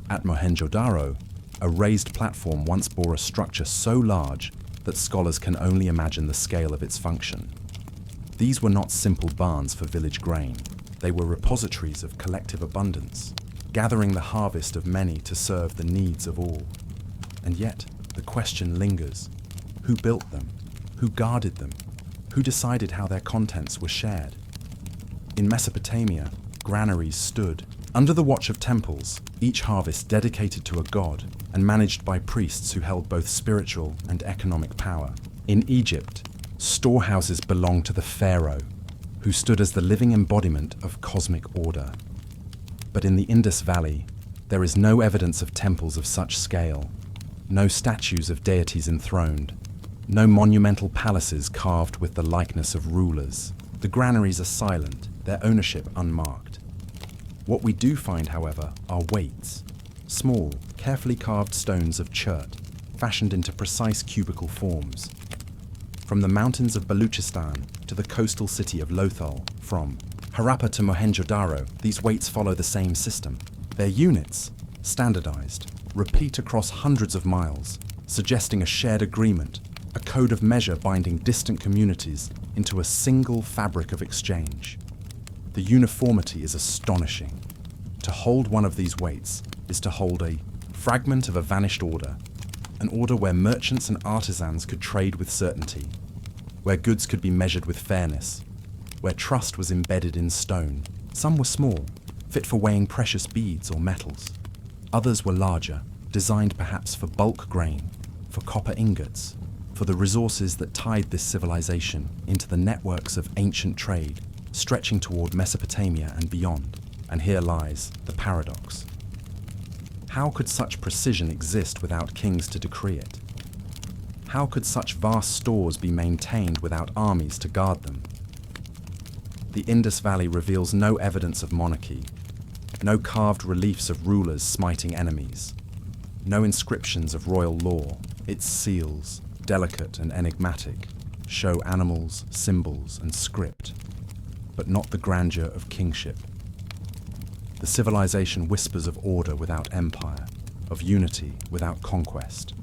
At Mohenjo-daro, a raised platform once bore a structure so large that scholars can only imagine the scale of its function. These were not simple barns for village grain. They were repositories of collective abundance, gathering the harvest of many to serve the needs of all. And yet, the question lingers. Who built them? Who guarded them? Who decided how their contents were shared? In Mesopotamia, granaries stood under the watch of temples, each harvest dedicated to a god and managed by priests who held both spiritual and economic power. In Egypt, storehouses belonged to the pharaoh, who stood as the living embodiment of cosmic order. But in the Indus Valley, there is no evidence of temples of such scale, no statues of deities enthroned, no monumental palaces carved with the likeness of rulers. The granaries are silent, their ownership unmarked. What we do find, however, are weights, small, carefully carved stones of chert, fashioned into precise cubical forms. From the mountains of Baluchistan to the coastal city of Lothal, from Harappa to Mohenjo-daro, these weights follow the same system. Their units, standardized, repeat across hundreds of miles, suggesting a shared agreement, a code of measure binding distant communities into a single fabric of exchange. The uniformity is astonishing. To hold one of these weights is to hold a fragment of a vanished order, an order where merchants and artisans could trade with certainty, where goods could be measured with fairness, where trust was embedded in stone. Some were small, fit for weighing precious beads or metals. Others were larger, designed perhaps for bulk grain, for copper ingots, for the resources that tied this civilization into the networks of ancient trade, stretching toward Mesopotamia and beyond. And here lies the paradox. How could such precision exist without kings to decree it? How could such vast stores be maintained without armies to guard them? The Indus Valley reveals no evidence of monarchy, no carved reliefs of rulers smiting enemies, no inscriptions of royal law. Its seals, delicate and enigmatic, show animals, symbols, and script, but not the grandeur of kingship. The civilization whispers of order without empire, of unity without conquest.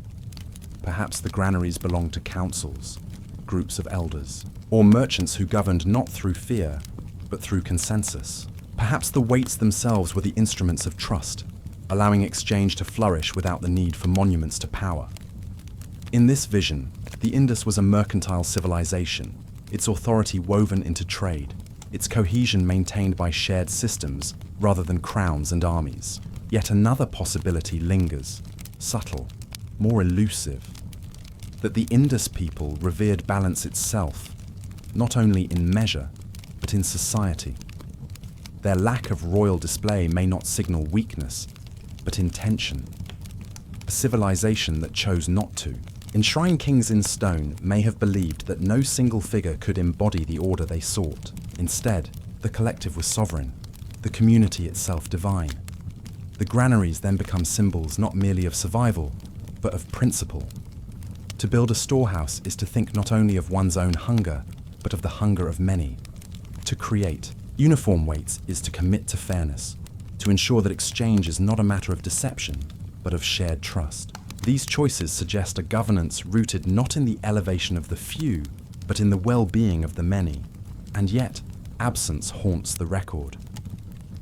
Perhaps the granaries belonged to councils, groups of elders, or merchants who governed not through fear, but through consensus. Perhaps the weights themselves were the instruments of trust, allowing exchange to flourish without the need for monuments to power. In this vision, the Indus was a mercantile civilization, its authority woven into trade, its cohesion maintained by shared systems rather than crowns and armies. Yet another possibility lingers, subtle, more elusive, that the Indus people revered balance itself, not only in measure, but in society. Their lack of royal display may not signal weakness, but intention. A civilization that chose not to. Enshrined kings in stone may have believed that no single figure could embody the order they sought. Instead, the collective was sovereign, the community itself divine. The granaries then become symbols not merely of survival, but of principle. To build a storehouse is to think not only of one's own hunger, but of the hunger of many. To create uniform weights is to commit to fairness, to ensure that exchange is not a matter of deception, but of shared trust. These choices suggest a governance rooted not in the elevation of the few, but in the well-being of the many. And yet, absence haunts the record.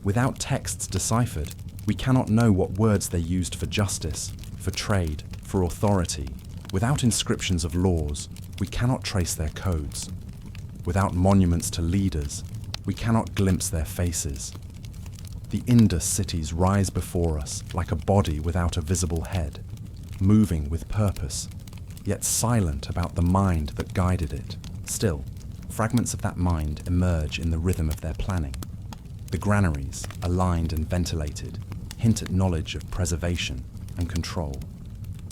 Without texts deciphered, we cannot know what words they used for justice, for trade, for authority. Without inscriptions of laws, we cannot trace their codes. Without monuments to leaders, we cannot glimpse their faces. The Indus cities rise before us like a body without a visible head, moving with purpose, yet silent about the mind that guided it. Still, fragments of that mind emerge in the rhythm of their planning. The granaries, aligned and ventilated, hint at knowledge of preservation and control.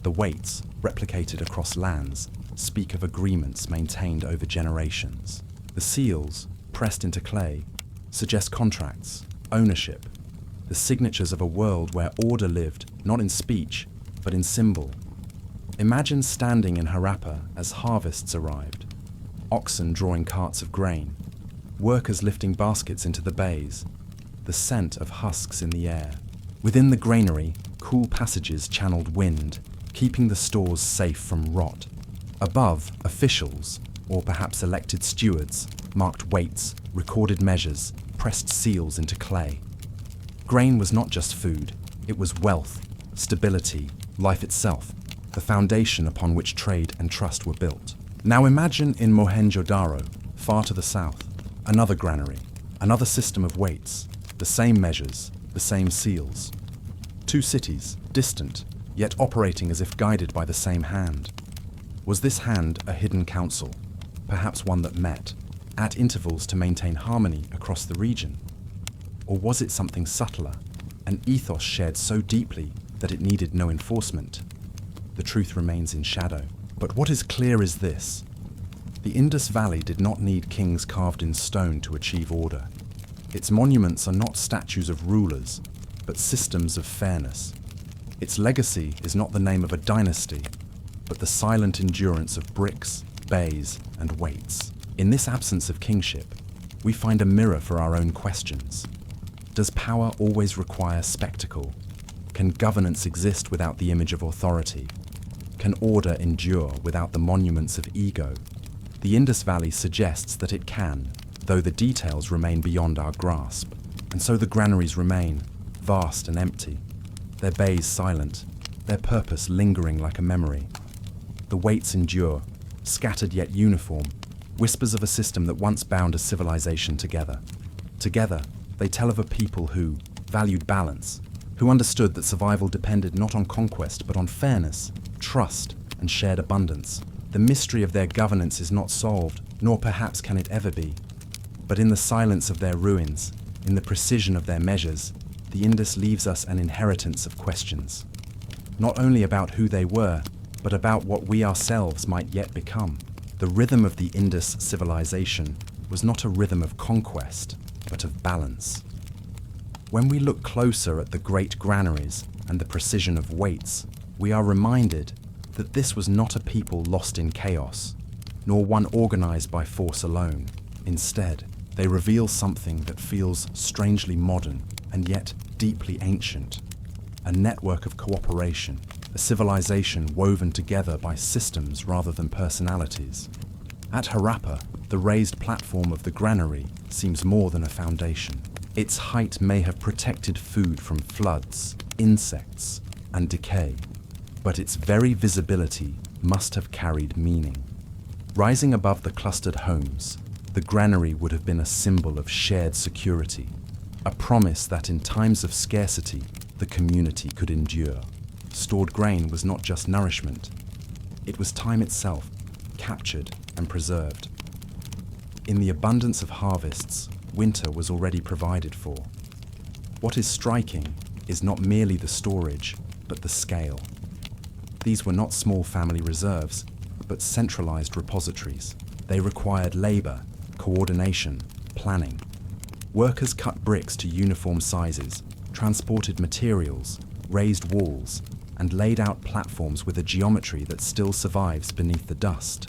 The weights, replicated across lands, speak of agreements maintained over generations. The seals, pressed into clay, suggest contracts, ownership, the signatures of a world where order lived not in speech, but in symbol. Imagine standing in Harappa as harvests arrived, oxen drawing carts of grain, workers lifting baskets into the bays, the scent of husks in the air. Within the granary, cool passages channeled wind, keeping the stores safe from rot. Above, officials, or perhaps elected stewards, marked weights, recorded measures, pressed seals into clay. Grain was not just food, it was wealth, stability, life itself, the foundation upon which trade and trust were built. Now imagine in Mohenjo-daro, far to the south, another granary, another system of weights, the same measures, the same seals. Two cities, distant, yet operating as if guided by the same hand. Was this hand a hidden council, perhaps one that met, at intervals to maintain harmony across the region? Or was it something subtler, an ethos shared so deeply that it needed no enforcement? The truth remains in shadow. But what is clear is this: the Indus Valley did not need kings carved in stone to achieve order. Its monuments are not statues of rulers, but systems of fairness. Its legacy is not the name of a dynasty, but the silent endurance of bricks, bays, and weights. In this absence of kingship, we find a mirror for our own questions. Does power always require spectacle? Can governance exist without the image of authority? Can order endure without the monuments of ego? The Indus Valley suggests that it can, though the details remain beyond our grasp. And so the granaries remain, vast and empty, their bays silent, their purpose lingering like a memory. The weights endure, scattered yet uniform, whispers of a system that once bound a civilization together. Together, they tell of a people who valued balance, who understood that survival depended not on conquest but on fairness, trust, and shared abundance. The mystery of their governance is not solved, nor perhaps can it ever be. But in the silence of their ruins, in the precision of their measures, the Indus leaves us an inheritance of questions. Not only about who they were, but about what we ourselves might yet become. The rhythm of the Indus civilization was not a rhythm of conquest, but of balance. When we look closer at the great granaries and the precision of weights, we are reminded that this was not a people lost in chaos, nor one organized by force alone. Instead, they reveal something that feels strangely modern and yet deeply ancient. A network of cooperation, a civilization woven together by systems rather than personalities. At Harappa, the raised platform of the granary seems more than a foundation. Its height may have protected food from floods, insects, and decay, but its very visibility must have carried meaning. Rising above the clustered homes, the granary would have been a symbol of shared security, a promise that in times of scarcity, the community could endure. Stored grain was not just nourishment, it was time itself, captured and preserved. In the abundance of harvests, winter was already provided for. What is striking is not merely the storage, but the scale. These were not small family reserves, but centralized repositories. They required labor, coordination, planning. Workers cut bricks to uniform sizes, transported materials, raised walls, and laid out platforms with a geometry that still survives beneath the dust.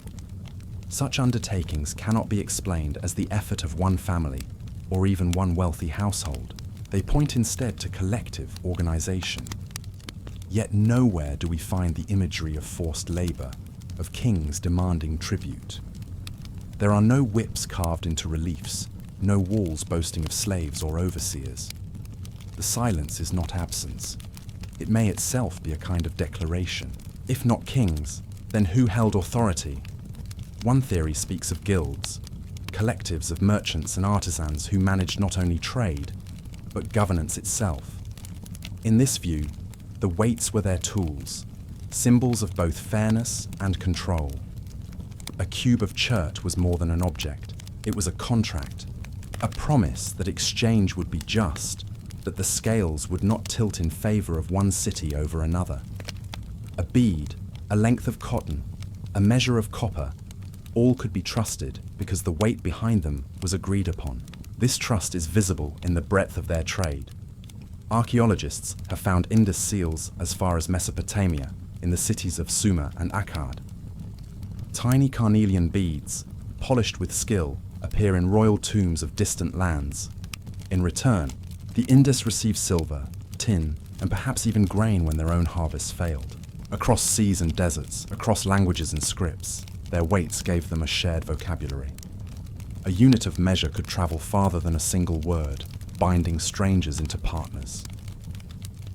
Such undertakings cannot be explained as the effort of one family, or even one wealthy household. They point instead to collective organization. Yet nowhere do we find the imagery of forced labor, of kings demanding tribute. There are no whips carved into reliefs, no walls boasting of slaves or overseers. The silence is not absence. It may itself be a kind of declaration. If not kings, then who held authority? One theory speaks of guilds, collectives of merchants and artisans who managed not only trade, but governance itself. In this view, the weights were their tools, symbols of both fairness and control. A cube of chert was more than an object. It was a contract, a promise that exchange would be just, that the scales would not tilt in favor of one city over another. A bead, a length of cotton, a measure of copper, all could be trusted because the weight behind them was agreed upon. This trust is visible in the breadth of their trade. Archaeologists have found Indus seals as far as Mesopotamia, in the cities of Sumer and Akkad. Tiny carnelian beads, polished with skill, appear in royal tombs of distant lands. In return, the Indus received silver, tin, and perhaps even grain when their own harvests failed. Across seas and deserts, across languages and scripts, their weights gave them a shared vocabulary. A unit of measure could travel farther than a single word, binding strangers into partners.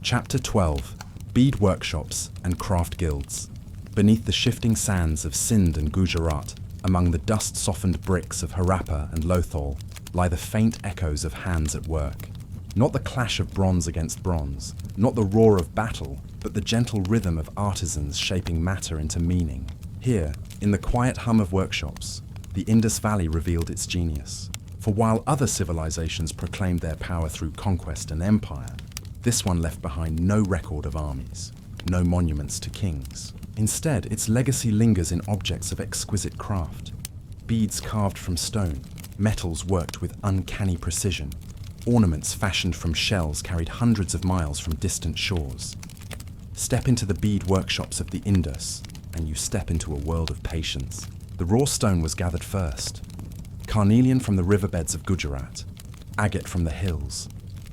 Chapter 12. Bead workshops and craft guilds. Beneath the shifting sands of Sindh and Gujarat, among the dust-softened bricks of Harappa and Lothal, lie the faint echoes of hands at work. Not the clash of bronze against bronze, not the roar of battle, but the gentle rhythm of artisans shaping matter into meaning. Here, in the quiet hum of workshops, the Indus Valley revealed its genius. For while other civilizations proclaimed their power through conquest and empire, this one left behind no record of armies, no monuments to kings. Instead, its legacy lingers in objects of exquisite craft. Beads carved from stone, metals worked with uncanny precision, ornaments fashioned from shells carried hundreds of miles from distant shores. Step into the bead workshops of the Indus, and you step into a world of patience. The raw stone was gathered first. Carnelian from the riverbeds of Gujarat, agate from the hills,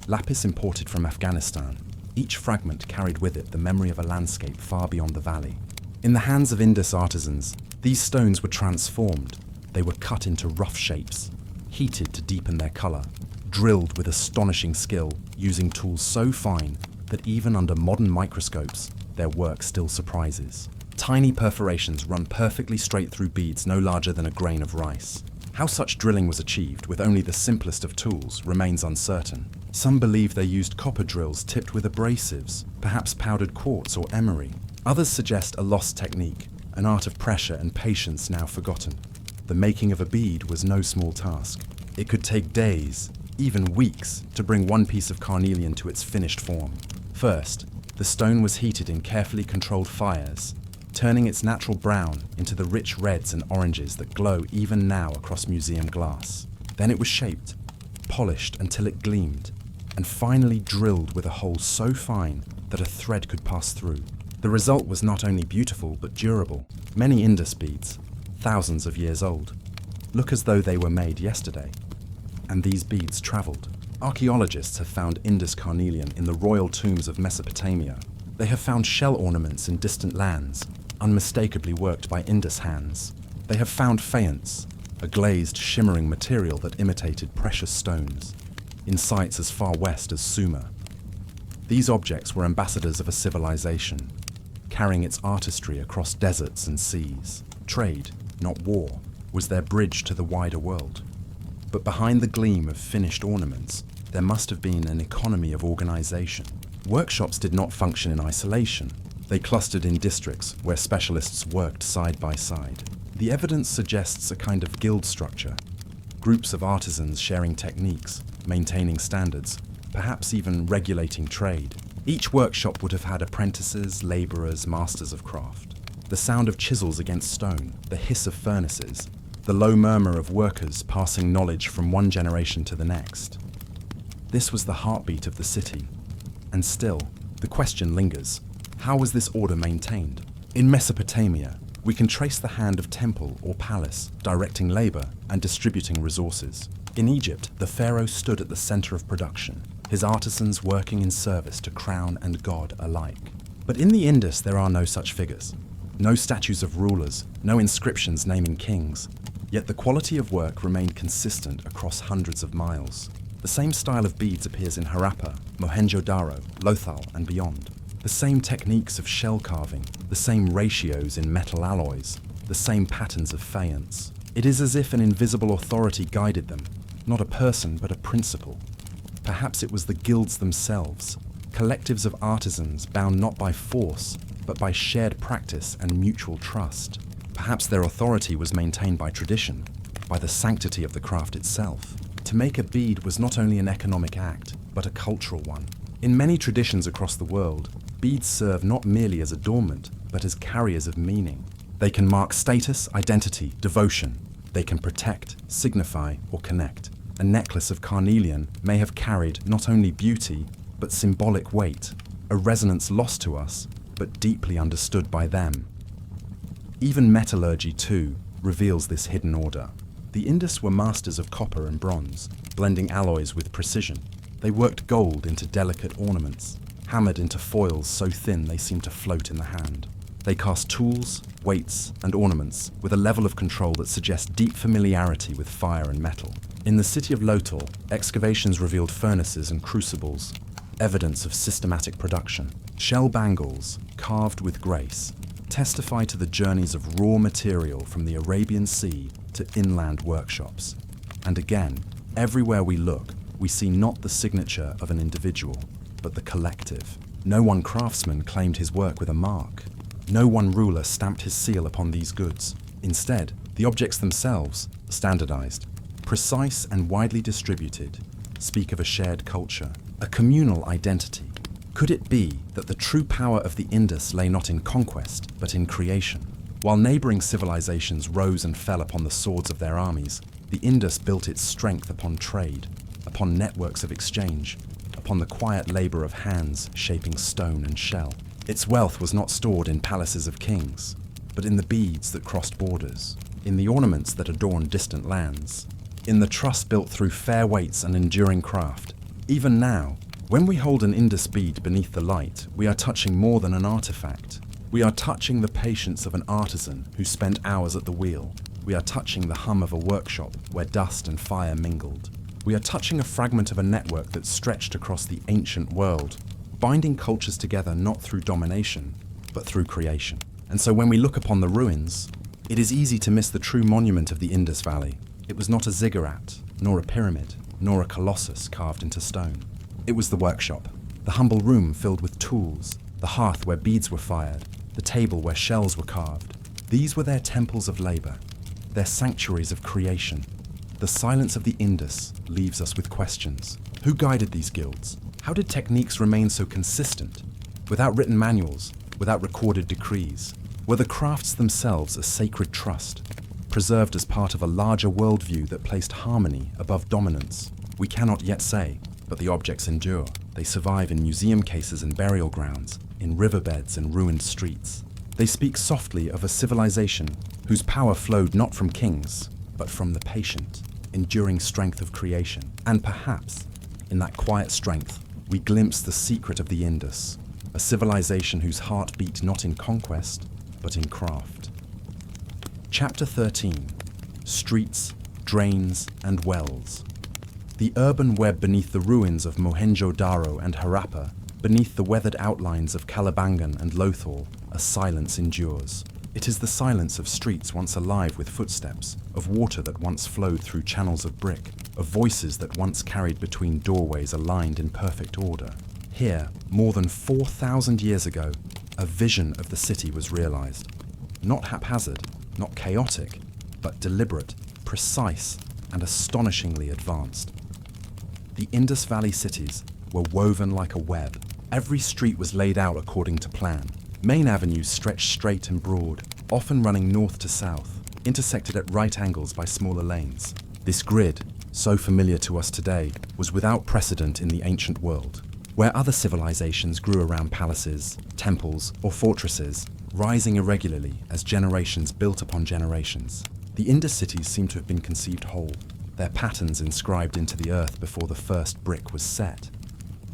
lapis imported from Afghanistan. Each fragment carried with it the memory of a landscape far beyond the valley. In the hands of Indus artisans, these stones were transformed. They were cut into rough shapes, heated to deepen their color, drilled with astonishing skill, using tools so fine that even under modern microscopes, their work still surprises. Tiny perforations run perfectly straight through beads no larger than a grain of rice. How such drilling was achieved with only the simplest of tools remains uncertain. Some believe they used copper drills tipped with abrasives, perhaps powdered quartz or emery. Others suggest a lost technique, an art of pressure and patience now forgotten. The making of a bead was no small task. It could take days, even weeks, to bring one piece of carnelian to its finished form. First, the stone was heated in carefully controlled fires, turning its natural brown into the rich reds and oranges that glow even now across museum glass. Then it was shaped, polished until it gleamed, and finally drilled with a hole so fine that a thread could pass through. The result was not only beautiful but durable. Many Indus beads, thousands of years old, look as though they were made yesterday. And these beads traveled. Archaeologists have found Indus carnelian in the royal tombs of Mesopotamia. They have found shell ornaments in distant lands, unmistakably worked by Indus hands. They have found faience, a glazed, shimmering material that imitated precious stones. in sites as far west as Sumer. These objects were ambassadors of a civilization, carrying its artistry across deserts and seas. Trade, not war, was their bridge to the wider world. But behind the gleam of finished ornaments, there must have been an economy of organization. Workshops did not function in isolation. They clustered in districts where specialists worked side by side. The evidence suggests a kind of guild structure, groups of artisans sharing techniques, maintaining standards, perhaps even regulating trade. Each workshop would have had apprentices, laborers, masters of craft. The sound of chisels against stone, the hiss of furnaces, the low murmur of workers passing knowledge from one generation to the next. This was the heartbeat of the city. And still, the question lingers. How was this order maintained? In Mesopotamia, we can trace the hand of temple or palace directing labor and distributing resources. In Egypt, the pharaoh stood at the center of production, his artisans working in service to crown and god alike. But in the Indus, there are no such figures. No statues of rulers, no inscriptions naming kings. Yet the quality of work remained consistent across hundreds of miles. The same style of beads appears in Harappa, Mohenjo-daro, Lothal, and beyond. The same techniques of shell carving, the same ratios in metal alloys, the same patterns of faience. It is as if an invisible authority guided them, not a person but a principle. Perhaps it was the guilds themselves, collectives of artisans bound not by force, but by shared practice and mutual trust. Perhaps their authority was maintained by tradition, by the sanctity of the craft itself. To make a bead was not only an economic act, but a cultural one. In many traditions across the world, beads serve not merely as adornment, but as carriers of meaning. They can mark status, identity, devotion. They can protect, signify, or connect. A necklace of carnelian may have carried not only beauty, but symbolic weight, a resonance lost to us, but deeply understood by them. Even metallurgy, too, reveals this hidden order. The Indus were masters of copper and bronze, blending alloys with precision. They worked gold into delicate ornaments, hammered into foils so thin they seemed to float in the hand. They cast tools, weights, and ornaments with a level of control that suggests deep familiarity with fire and metal. In the city of Lothal, excavations revealed furnaces and crucibles, evidence of systematic production. Shell bangles, carved with grace, testify to the journeys of raw material from the Arabian Sea to inland workshops. And again, everywhere we look, we see not the signature of an individual, but the collective. No one craftsman claimed his work with a mark. No one ruler stamped his seal upon these goods. Instead, the objects themselves, standardized, precise and widely distributed, speak of a shared culture, a communal identity. Could it be that the true power of the Indus lay not in conquest, but in creation? While neighboring civilizations rose and fell upon the swords of their armies, the Indus built its strength upon trade, upon networks of exchange, upon the quiet labor of hands shaping stone and shell. Its wealth was not stored in palaces of kings, but in the beads that crossed borders, in the ornaments that adorned distant lands, in the trust built through fair weights and enduring craft. Even now, when we hold an Indus bead beneath the light, we are touching more than an artifact. We are touching the patience of an artisan who spent hours at the wheel. We are touching the hum of a workshop where dust and fire mingled. We are touching a fragment of a network that stretched across the ancient world, binding cultures together not through domination, but through creation. And so when we look upon the ruins, it is easy to miss the true monument of the Indus Valley. It was not a ziggurat, nor a pyramid, nor a colossus carved into stone. It was the workshop, the humble room filled with tools, the hearth where beads were fired, the table where shells were carved. These were their temples of labor, their sanctuaries of creation. The silence of the Indus leaves us with questions. Who guided these guilds? How did techniques remain so consistent? Without written manuals, without recorded decrees, were the crafts themselves a sacred trust, preserved as part of a larger worldview that placed harmony above dominance? We cannot yet say, but the objects endure. They survive in museum cases and burial grounds, in riverbeds and ruined streets. They speak softly of a civilization whose power flowed not from kings, but from the patient, enduring strength of creation. And perhaps, in that quiet strength, we glimpse the secret of the Indus, a civilization whose heart beat not in conquest, but in craft. Chapter 13. Streets, Drains, and Wells. The urban web beneath the ruins of Mohenjo-daro and Harappa, beneath the weathered outlines of Kalibangan and Lothal, a silence endures. It is the silence of streets once alive with footsteps, of water that once flowed through channels of brick, of voices that once carried between doorways aligned in perfect order. Here, more than 4,000 years ago, a vision of the city was realized. Not haphazard, not chaotic, but deliberate, precise, and astonishingly advanced. The Indus Valley cities were woven like a web. Every street was laid out according to plan. Main avenues stretched straight and broad, often running north to south, intersected at right angles by smaller lanes. This grid, so familiar to us today, was without precedent in the ancient world. Where other civilizations grew around palaces, temples, or fortresses, rising irregularly as generations built upon generations, the Indus cities seem to have been conceived whole, their patterns inscribed into the earth before the first brick was set.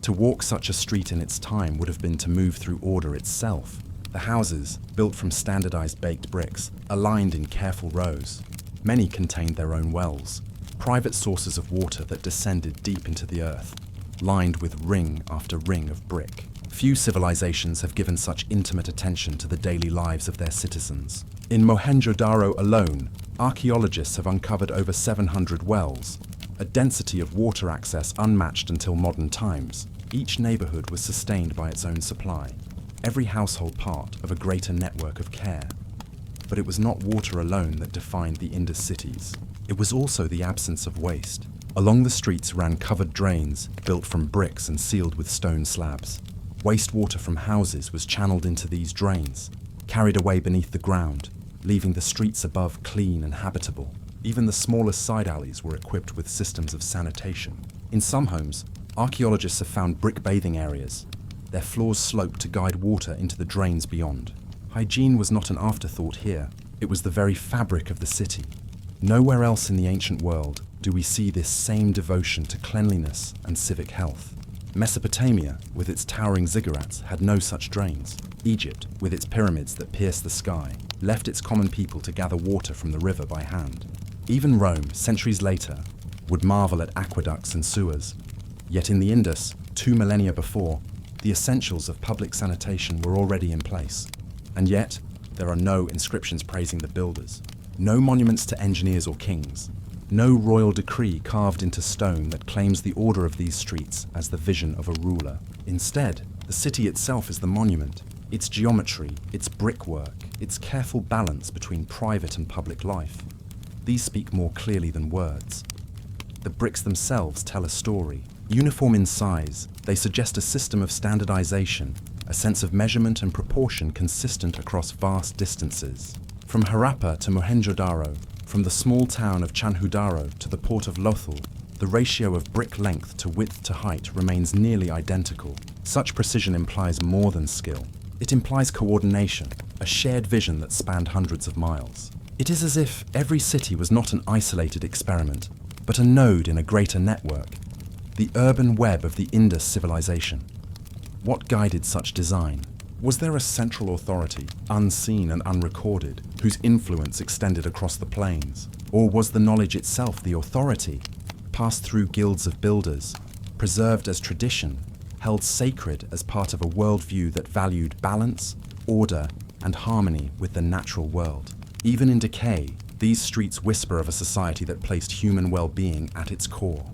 To walk such a street in its time would have been to move through order itself. The houses, built from standardized baked bricks, aligned in careful rows. Many contained their own wells, private sources of water that descended deep into the earth, lined with ring after ring of brick. Few civilizations have given such intimate attention to the daily lives of their citizens. In Mohenjo-daro alone, archaeologists have uncovered over 700 wells, a density of water access unmatched until modern times. Each neighborhood was sustained by its own supply, every household part of a greater network of care. But it was not water alone that defined the Indus cities. It was also the absence of waste. Along the streets ran covered drains, built from bricks and sealed with stone slabs. Wastewater from houses was channeled into these drains, carried away beneath the ground, leaving the streets above clean and habitable. Even the smallest side alleys were equipped with systems of sanitation. In some homes, archaeologists have found brick bathing areas. Their floors sloped to guide water into the drains beyond. Hygiene was not an afterthought here. It was the very fabric of the city. Nowhere else in the ancient world do we see this same devotion to cleanliness and civic health. Mesopotamia, with its towering ziggurats, had no such drains. Egypt, with its pyramids that pierced the sky, left its common people to gather water from the river by hand. Even Rome, centuries later, would marvel at aqueducts and sewers. Yet in the Indus, 2 millennia before, the essentials of public sanitation were already in place. And yet, there are no inscriptions praising the builders, no monuments to engineers or kings, no royal decree carved into stone that claims the order of these streets as the vision of a ruler. Instead, the city itself is the monument, its geometry, its brickwork, its careful balance between private and public life. These speak more clearly than words. The bricks themselves tell a story. Uniform in size, they suggest a system of standardization, a sense of measurement and proportion consistent across vast distances. From Harappa to Mohenjo-daro, from the small town of Chanhudaro to the port of Lothal, the ratio of brick length to width to height remains nearly identical. Such precision implies more than skill. It implies coordination, a shared vision that spanned hundreds of miles. It is as if every city was not an isolated experiment, but a node in a greater network, the urban web of the Indus civilization. What guided such design? Was there a central authority, unseen and unrecorded, whose influence extended across the plains? Or was the knowledge itself the authority, passed through guilds of builders, preserved as tradition, held sacred as part of a worldview that valued balance, order, and harmony with the natural world? Even in decay, these streets whisper of a society that placed human well-being at its core.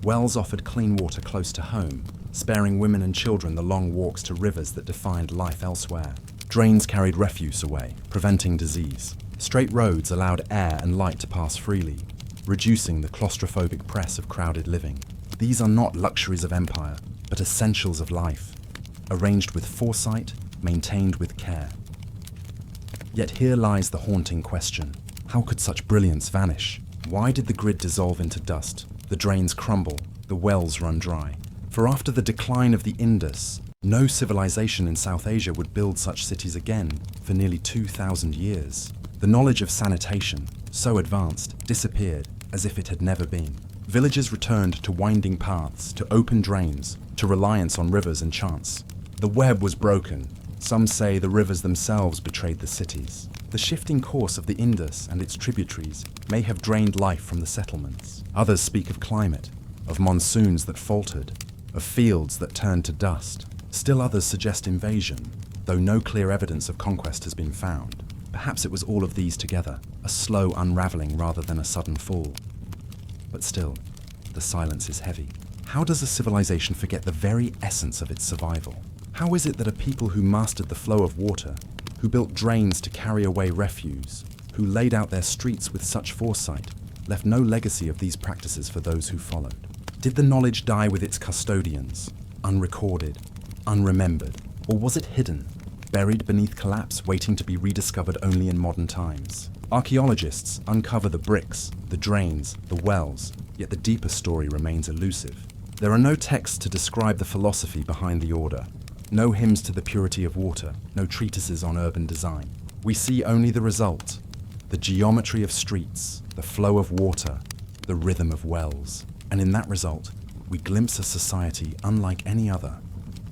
Wells offered clean water close to home, sparing women and children the long walks to rivers that defined life elsewhere. Drains carried refuse away, preventing disease. Straight roads allowed air and light to pass freely, reducing the claustrophobic press of crowded living. These are not luxuries of empire, but essentials of life, arranged with foresight, maintained with care. Yet here lies the haunting question. How could such brilliance vanish? Why did the grid dissolve into dust, the drains crumble, the wells run dry? For after the decline of the Indus, no civilization in South Asia would build such cities again for nearly 2,000 years. The knowledge of sanitation, so advanced, disappeared as if it had never been. Villages returned to winding paths, to open drains, to reliance on rivers and chance. The web was broken. Some say the rivers themselves betrayed the cities. The shifting course of the Indus and its tributaries may have drained life from the settlements. Others speak of climate, of monsoons that faltered, of fields that turned to dust. Still others suggest invasion, though no clear evidence of conquest has been found. Perhaps it was all of these together, a slow unraveling rather than a sudden fall. But still, the silence is heavy. How does a civilization forget the very essence of its survival? How is it that a people who mastered the flow of water, who built drains to carry away refuse, who laid out their streets with such foresight, left no legacy of these practices for those who followed? Did the knowledge die with its custodians, unrecorded, unremembered, or was it hidden, buried beneath collapse, waiting to be rediscovered only in modern times? Archaeologists uncover the bricks, the drains, the wells, yet the deeper story remains elusive. There are no texts to describe the philosophy behind the order, no hymns to the purity of water, no treatises on urban design. We see only the result, the geometry of streets, the flow of water, the rhythm of wells. And in that result, we glimpse a society unlike any other,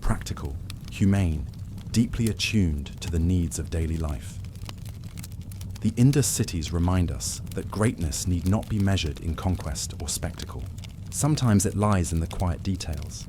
practical, humane, deeply attuned to the needs of daily life. The Indus cities remind us that greatness need not be measured in conquest or spectacle. Sometimes it lies in the quiet details.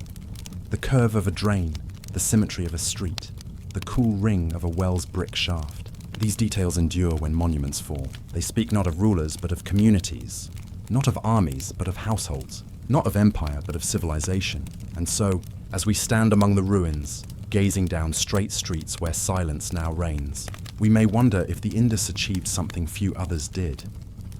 The curve of a drain, the symmetry of a street, the cool ring of a well's brick shaft. These details endure when monuments fall. They speak not of rulers, but of communities. Not of armies, but of households. Not of empire, but of civilization. And so, as we stand among the ruins, gazing down straight streets where silence now reigns, we may wonder if the Indus achieved something few others did.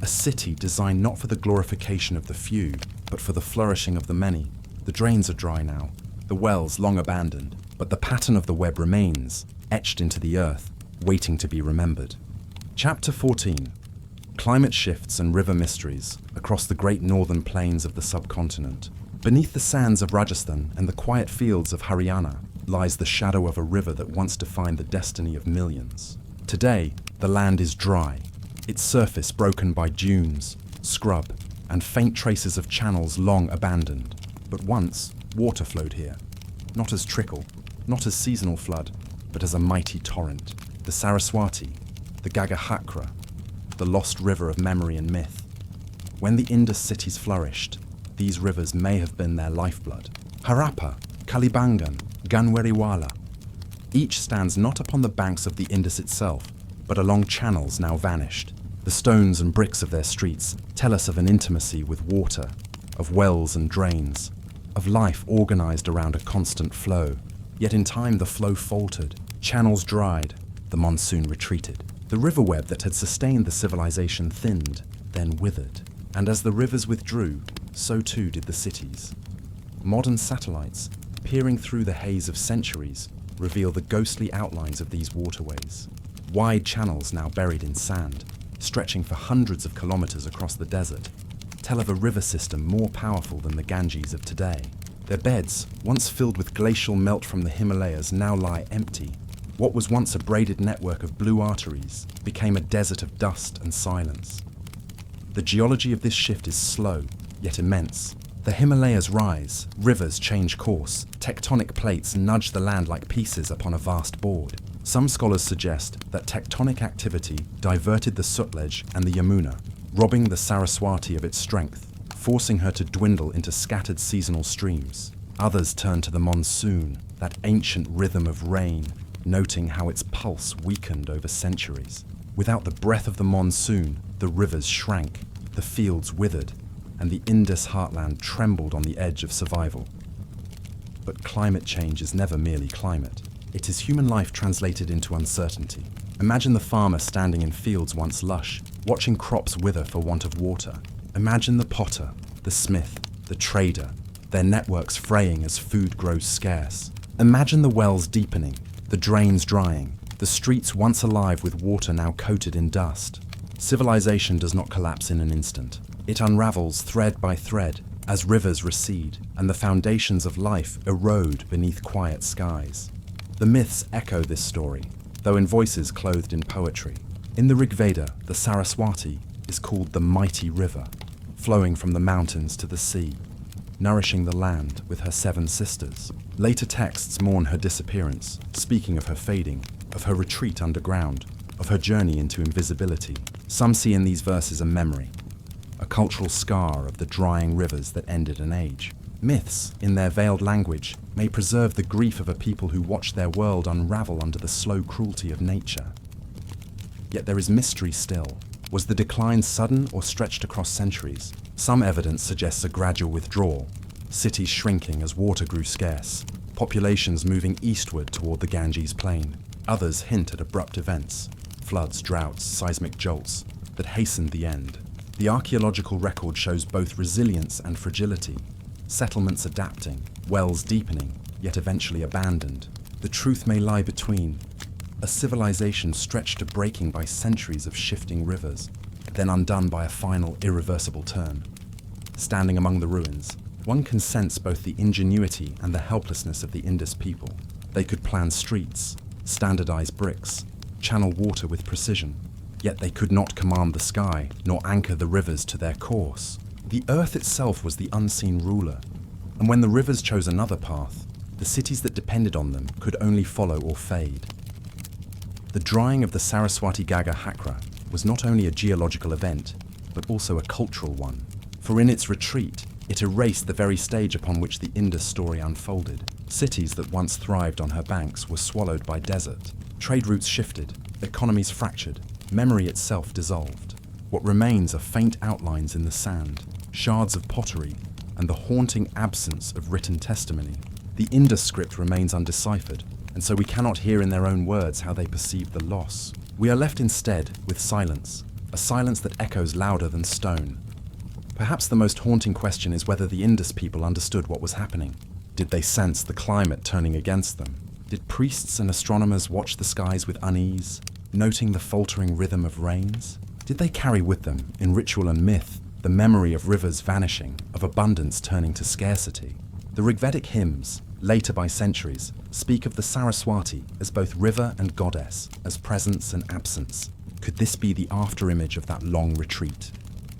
A city designed not for the glorification of the few, but for the flourishing of the many. The drains are dry now, the wells long abandoned, but the pattern of the web remains, etched into the earth, waiting to be remembered. Chapter 14. Climate shifts and river mysteries across the great northern plains of the subcontinent. Beneath the sands of Rajasthan and the quiet fields of Haryana lies the shadow of a river that once defined the destiny of millions. Today, the land is dry, its surface broken by dunes, scrub, and faint traces of channels long abandoned. But once, water flowed here, not as trickle, not as seasonal flood, but as a mighty torrent. The Saraswati, the Gagahakra, the lost river of memory and myth. When the Indus cities flourished, these rivers may have been their lifeblood. Harappa, Kalibangan, Ganweriwala. Each stands not upon the banks of the Indus itself, but along channels now vanished. The stones and bricks of their streets tell us of an intimacy with water, of wells and drains, of life organized around a constant flow. Yet in time the flow faltered, channels dried, the monsoon retreated. The river web that had sustained the civilization thinned, then withered. And as the rivers withdrew, so too did the cities. Modern satellites, peering through the haze of centuries, reveal the ghostly outlines of these waterways. Wide channels now buried in sand, stretching for hundreds of kilometers across the desert, tell of a river system more powerful than the Ganges of today. Their beds, once filled with glacial melt from the Himalayas, now lie empty. What was once a braided network of blue arteries became a desert of dust and silence. The geology of this shift is slow, yet immense. The Himalayas rise, rivers change course, tectonic plates nudge the land like pieces upon a vast board. Some scholars suggest that tectonic activity diverted the Sutlej and the Yamuna, robbing the Saraswati of its strength, forcing her to dwindle into scattered seasonal streams. Others turn to the monsoon, that ancient rhythm of rain, noting how its pulse weakened over centuries. Without the breath of the monsoon, the rivers shrank, the fields withered, and the Indus heartland trembled on the edge of survival. But climate change is never merely climate. It is human life translated into uncertainty. Imagine the farmer standing in fields once lush, watching crops wither for want of water. Imagine the potter, the smith, the trader, their networks fraying as food grows scarce. Imagine the wells deepening, the drains drying, the streets once alive with water now coated in dust. Civilization does not collapse in an instant. It unravels thread by thread as rivers recede and the foundations of life erode beneath quiet skies. The myths echo this story, though in voices clothed in poetry. In the Rig Veda, the Saraswati is called the mighty river, flowing from the mountains to the sea, nourishing the land with her 7 sisters. Later texts mourn her disappearance, speaking of her fading, of her retreat underground, of her journey into invisibility. Some see in these verses a memory, a cultural scar of the drying rivers that ended an age. Myths, in their veiled language, may preserve the grief of a people who watched their world unravel under the slow cruelty of nature. Yet there is mystery still. Was the decline sudden or stretched across centuries? Some evidence suggests a gradual withdrawal, cities shrinking as water grew scarce, populations moving eastward toward the Ganges plain. Others hint at abrupt events, floods, droughts, seismic jolts, that hastened the end. The archaeological record shows both resilience and fragility, settlements adapting, wells deepening, yet eventually abandoned. The truth may lie between a civilization stretched to breaking by centuries of shifting rivers, then undone by a final irreversible turn. Standing among the ruins, one can sense both the ingenuity and the helplessness of the Indus people. They could plan streets, standardize bricks, channel water with precision, yet they could not command the sky nor anchor the rivers to their course. The earth itself was the unseen ruler, and when the rivers chose another path, the cities that depended on them could only follow or fade. The drying of the Saraswati River was not only a geological event, but also a cultural one, for in its retreat, it erased the very stage upon which the Indus story unfolded. Cities that once thrived on her banks were swallowed by desert. Trade routes shifted, economies fractured, memory itself dissolved. What remains are faint outlines in the sand, shards of pottery, and the haunting absence of written testimony. The Indus script remains undeciphered, and so we cannot hear in their own words how they perceived the loss. We are left instead with silence, a silence that echoes louder than stone. Perhaps the most haunting question is whether the Indus people understood what was happening. Did they sense the climate turning against them? Did priests and astronomers watch the skies with unease, noting the faltering rhythm of rains? Did they carry with them, in ritual and myth, the memory of rivers vanishing, of abundance turning to scarcity? The Rigvedic hymns, later by centuries, speak of the Saraswati as both river and goddess, as presence and absence. Could this be the afterimage of that long retreat?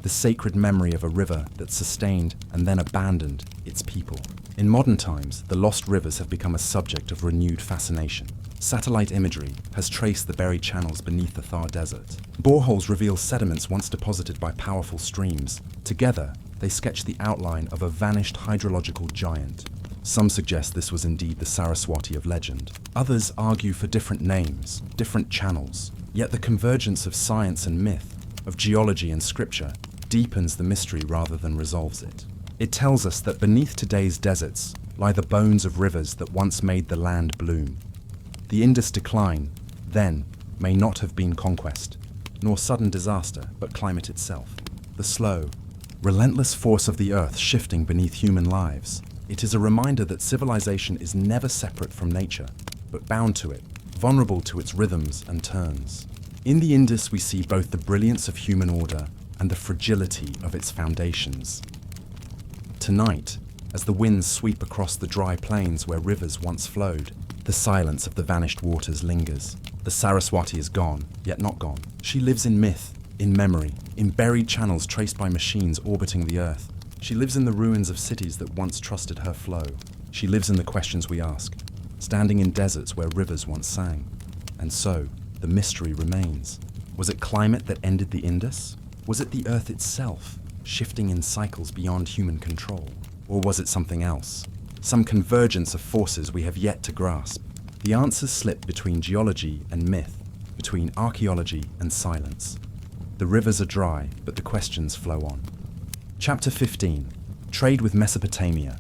The sacred memory of a river that sustained and then abandoned its people. In modern times, the lost rivers have become a subject of renewed fascination. Satellite imagery has traced the buried channels beneath the Thar Desert. Boreholes reveal sediments once deposited by powerful streams. Together, they sketch the outline of a vanished hydrological giant. Some suggest this was indeed the Saraswati of legend. Others argue for different names, different channels. Yet the convergence of science and myth, of geology and scripture, deepens the mystery rather than resolves it. It tells us that beneath today's deserts lie the bones of rivers that once made the land bloom. The Indus decline, then, may not have been conquest, nor sudden disaster, but climate itself. The slow, relentless force of the earth shifting beneath human lives. It is a reminder that civilization is never separate from nature, but bound to it, vulnerable to its rhythms and turns. In the Indus we see both the brilliance of human order and the fragility of its foundations. Tonight, as the winds sweep across the dry plains where rivers once flowed, the silence of the vanished waters lingers. The Saraswati is gone, yet not gone. She lives in myth, in memory, in buried channels traced by machines orbiting the earth. She lives in the ruins of cities that once trusted her flow. She lives in the questions we ask, standing in deserts where rivers once sang. And so, the mystery remains. Was it climate that ended the Indus? Was it the earth itself, shifting in cycles beyond human control? Or was it something else? Some convergence of forces we have yet to grasp. The answers slip between geology and myth, between archaeology and silence. The rivers are dry, but the questions flow on. Chapter 15. Trade with Mesopotamia.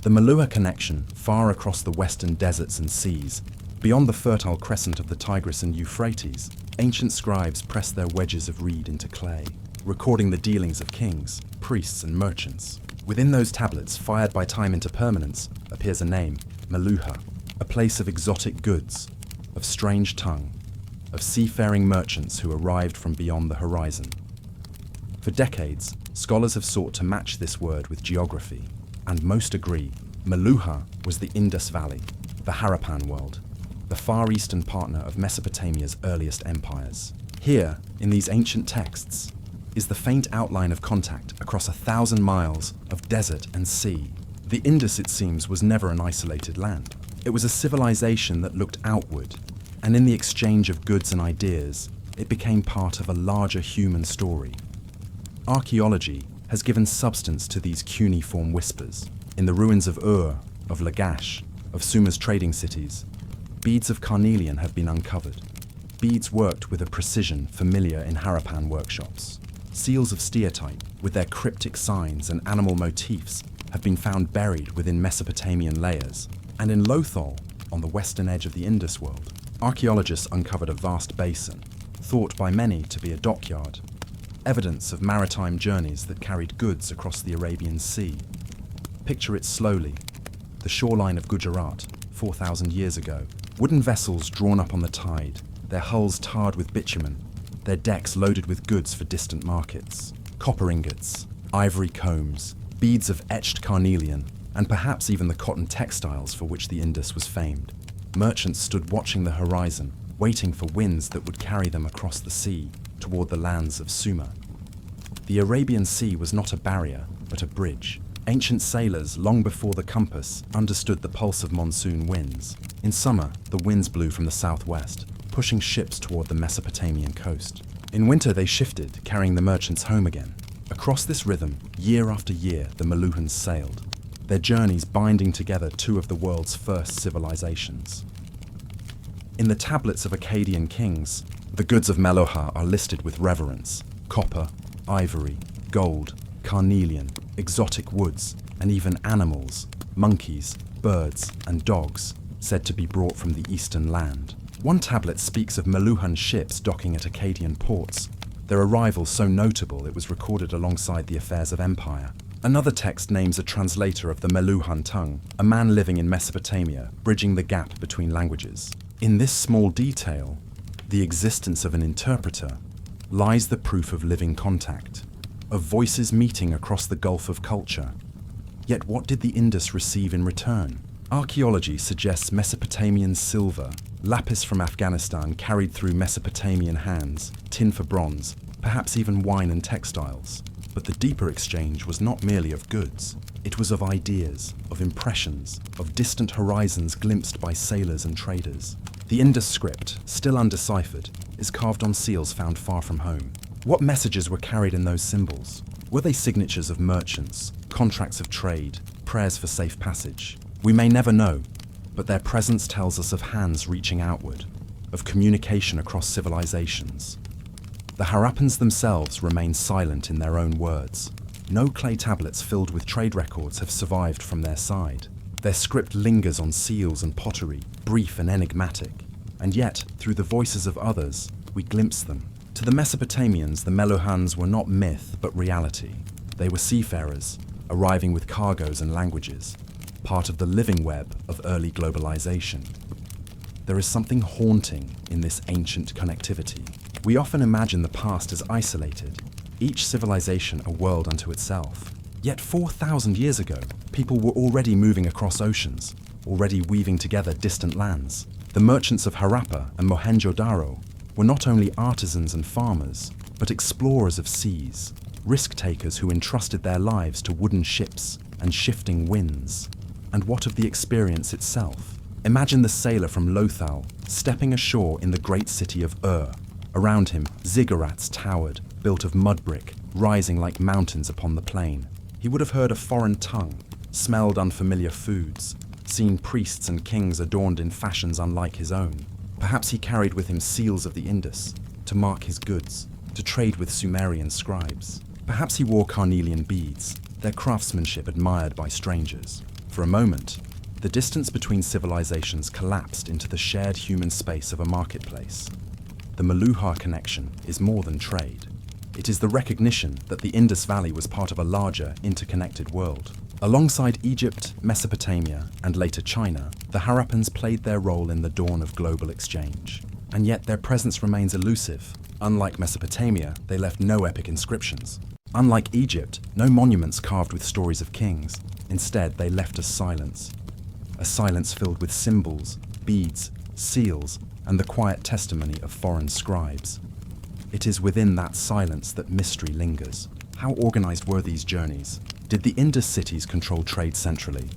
The Meluha connection, far across the western deserts and seas, beyond the fertile crescent of the Tigris and Euphrates, ancient scribes pressed their wedges of reed into clay, recording the dealings of kings, priests, and merchants. Within those tablets, fired by time into permanence, appears a name, Meluha, a place of exotic goods, of strange tongue, of seafaring merchants who arrived from beyond the horizon. For decades, scholars have sought to match this word with geography, and most agree Meluha was the Indus Valley, the Harappan world, the far eastern partner of Mesopotamia's earliest empires. Here, in these ancient texts, is the faint outline of contact across 1,000 miles of desert and sea. The Indus, it seems, was never an isolated land. It was a civilization that looked outward, and in the exchange of goods and ideas, it became part of a larger human story. Archaeology has given substance to these cuneiform whispers. In the ruins of Ur, of Lagash, of Sumer's trading cities, beads of carnelian have been uncovered. Beads worked with a precision familiar in Harappan workshops. Seals of steatite, with their cryptic signs and animal motifs, have been found buried within Mesopotamian layers. And in Lothal, on the western edge of the Indus world, archaeologists uncovered a vast basin, thought by many to be a dockyard, evidence of maritime journeys that carried goods across the Arabian Sea. Picture it slowly. The shoreline of Gujarat, 4,000 years ago. Wooden vessels drawn up on the tide, their hulls tarred with bitumen, their decks loaded with goods for distant markets. Copper ingots, ivory combs, beads of etched carnelian, and perhaps even the cotton textiles for which the Indus was famed. Merchants stood watching the horizon, waiting for winds that would carry them across the sea toward the lands of Sumer. The Arabian Sea was not a barrier, but a bridge. Ancient sailors, long before the compass, understood the pulse of monsoon winds. In summer, the winds blew from the southwest, pushing ships toward the Mesopotamian coast. In winter, they shifted, carrying the merchants home again. Across this rhythm, year after year, the Meluhans sailed, their journeys binding together two of the world's first civilizations. In the tablets of Akkadian kings, the goods of Meluhha are listed with reverence: copper, ivory, gold, carnelian, exotic woods, and even animals, monkeys, birds, and dogs, said to be brought from the eastern land. One tablet speaks of Meluhan ships docking at Akkadian ports, their arrival so notable it was recorded alongside the affairs of empire. Another text names a translator of the Meluhan tongue, a man living in Mesopotamia, bridging the gap between languages. In this small detail, the existence of an interpreter, lies the proof of living contact, of voices meeting across the gulf of culture. Yet what did the Indus receive in return? Archaeology suggests Mesopotamian silver, lapis from Afghanistan carried through Mesopotamian hands, tin for bronze, perhaps even wine and textiles. But the deeper exchange was not merely of goods. It was of ideas, of impressions, of distant horizons glimpsed by sailors and traders. The Indus script, still undeciphered, is carved on seals found far from home. What messages were carried in those symbols? Were they signatures of merchants, contracts of trade, prayers for safe passage? We may never know, but their presence tells us of hands reaching outward, of communication across civilizations. The Harappans themselves remain silent in their own words. No clay tablets filled with trade records have survived from their side. Their script lingers on seals and pottery, brief and enigmatic. And yet, through the voices of others, we glimpse them. To the Mesopotamians, the Meluhans were not myth, but reality. They were seafarers, arriving with cargoes and languages, part of the living web of early globalization. There is something haunting in this ancient connectivity. We often imagine the past as isolated, each civilization a world unto itself. Yet 4,000 years ago, people were already moving across oceans, already weaving together distant lands. The merchants of Harappa and Mohenjo-daro were not only artisans and farmers, but explorers of seas, risk-takers who entrusted their lives to wooden ships and shifting winds. And what of the experience itself? Imagine the sailor from Lothal stepping ashore in the great city of Ur. Around him, ziggurats towered, built of mud brick, rising like mountains upon the plain. He would have heard a foreign tongue, smelled unfamiliar foods, seen priests and kings adorned in fashions unlike his own. Perhaps he carried with him seals of the Indus, to mark his goods, to trade with Sumerian scribes. Perhaps he wore carnelian beads, their craftsmanship admired by strangers. For a moment, the distance between civilizations collapsed into the shared human space of a marketplace. The Meluhha connection is more than trade. It is the recognition that the Indus Valley was part of a larger, interconnected world. Alongside Egypt, Mesopotamia, and later China, the Harappans played their role in the dawn of global exchange. And yet their presence remains elusive. Unlike Mesopotamia, they left no epic inscriptions. Unlike Egypt, no monuments carved with stories of kings. Instead, they left us silence. A silence filled with symbols, beads, seals, and the quiet testimony of foreign scribes. It is within that silence that mystery lingers. How organized were these journeys? Did the Indus cities control trade centrally?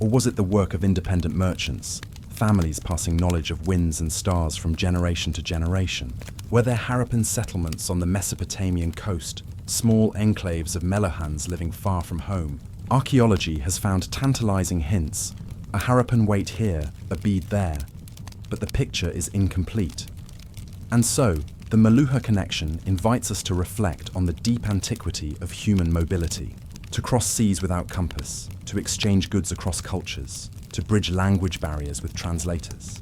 Or was it the work of independent merchants, families passing knowledge of winds and stars from generation to generation? Were there Harappan settlements on the Mesopotamian coast, small enclaves of Melohans living far from home. Archaeology has found tantalizing hints, a Harappan weight here, a bead there, but the picture is incomplete. And so, the Meluha connection invites us to reflect on the deep antiquity of human mobility, to cross seas without compass, to exchange goods across cultures, to bridge language barriers with translators.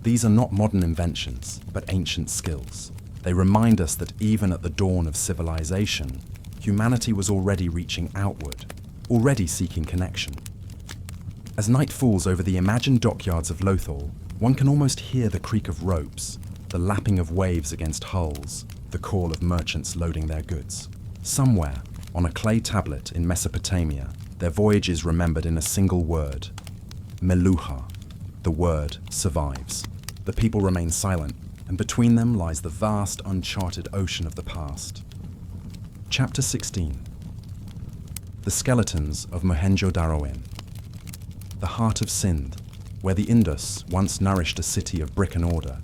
These are not modern inventions, but ancient skills. They remind us that even at the dawn of civilization, humanity was already reaching outward, already seeking connection. As night falls over the imagined dockyards of Lothal, one can almost hear the creak of ropes, the lapping of waves against hulls, the call of merchants loading their goods. Somewhere, on a clay tablet in Mesopotamia, their voyage is remembered in a single word, Meluha. The word survives. The people remain silent, and between them lies the vast, uncharted ocean of the past. Chapter 16. The skeletons of Mohenjo-daro Inn. The heart of Sindh, where the Indus once nourished a city of brick and order.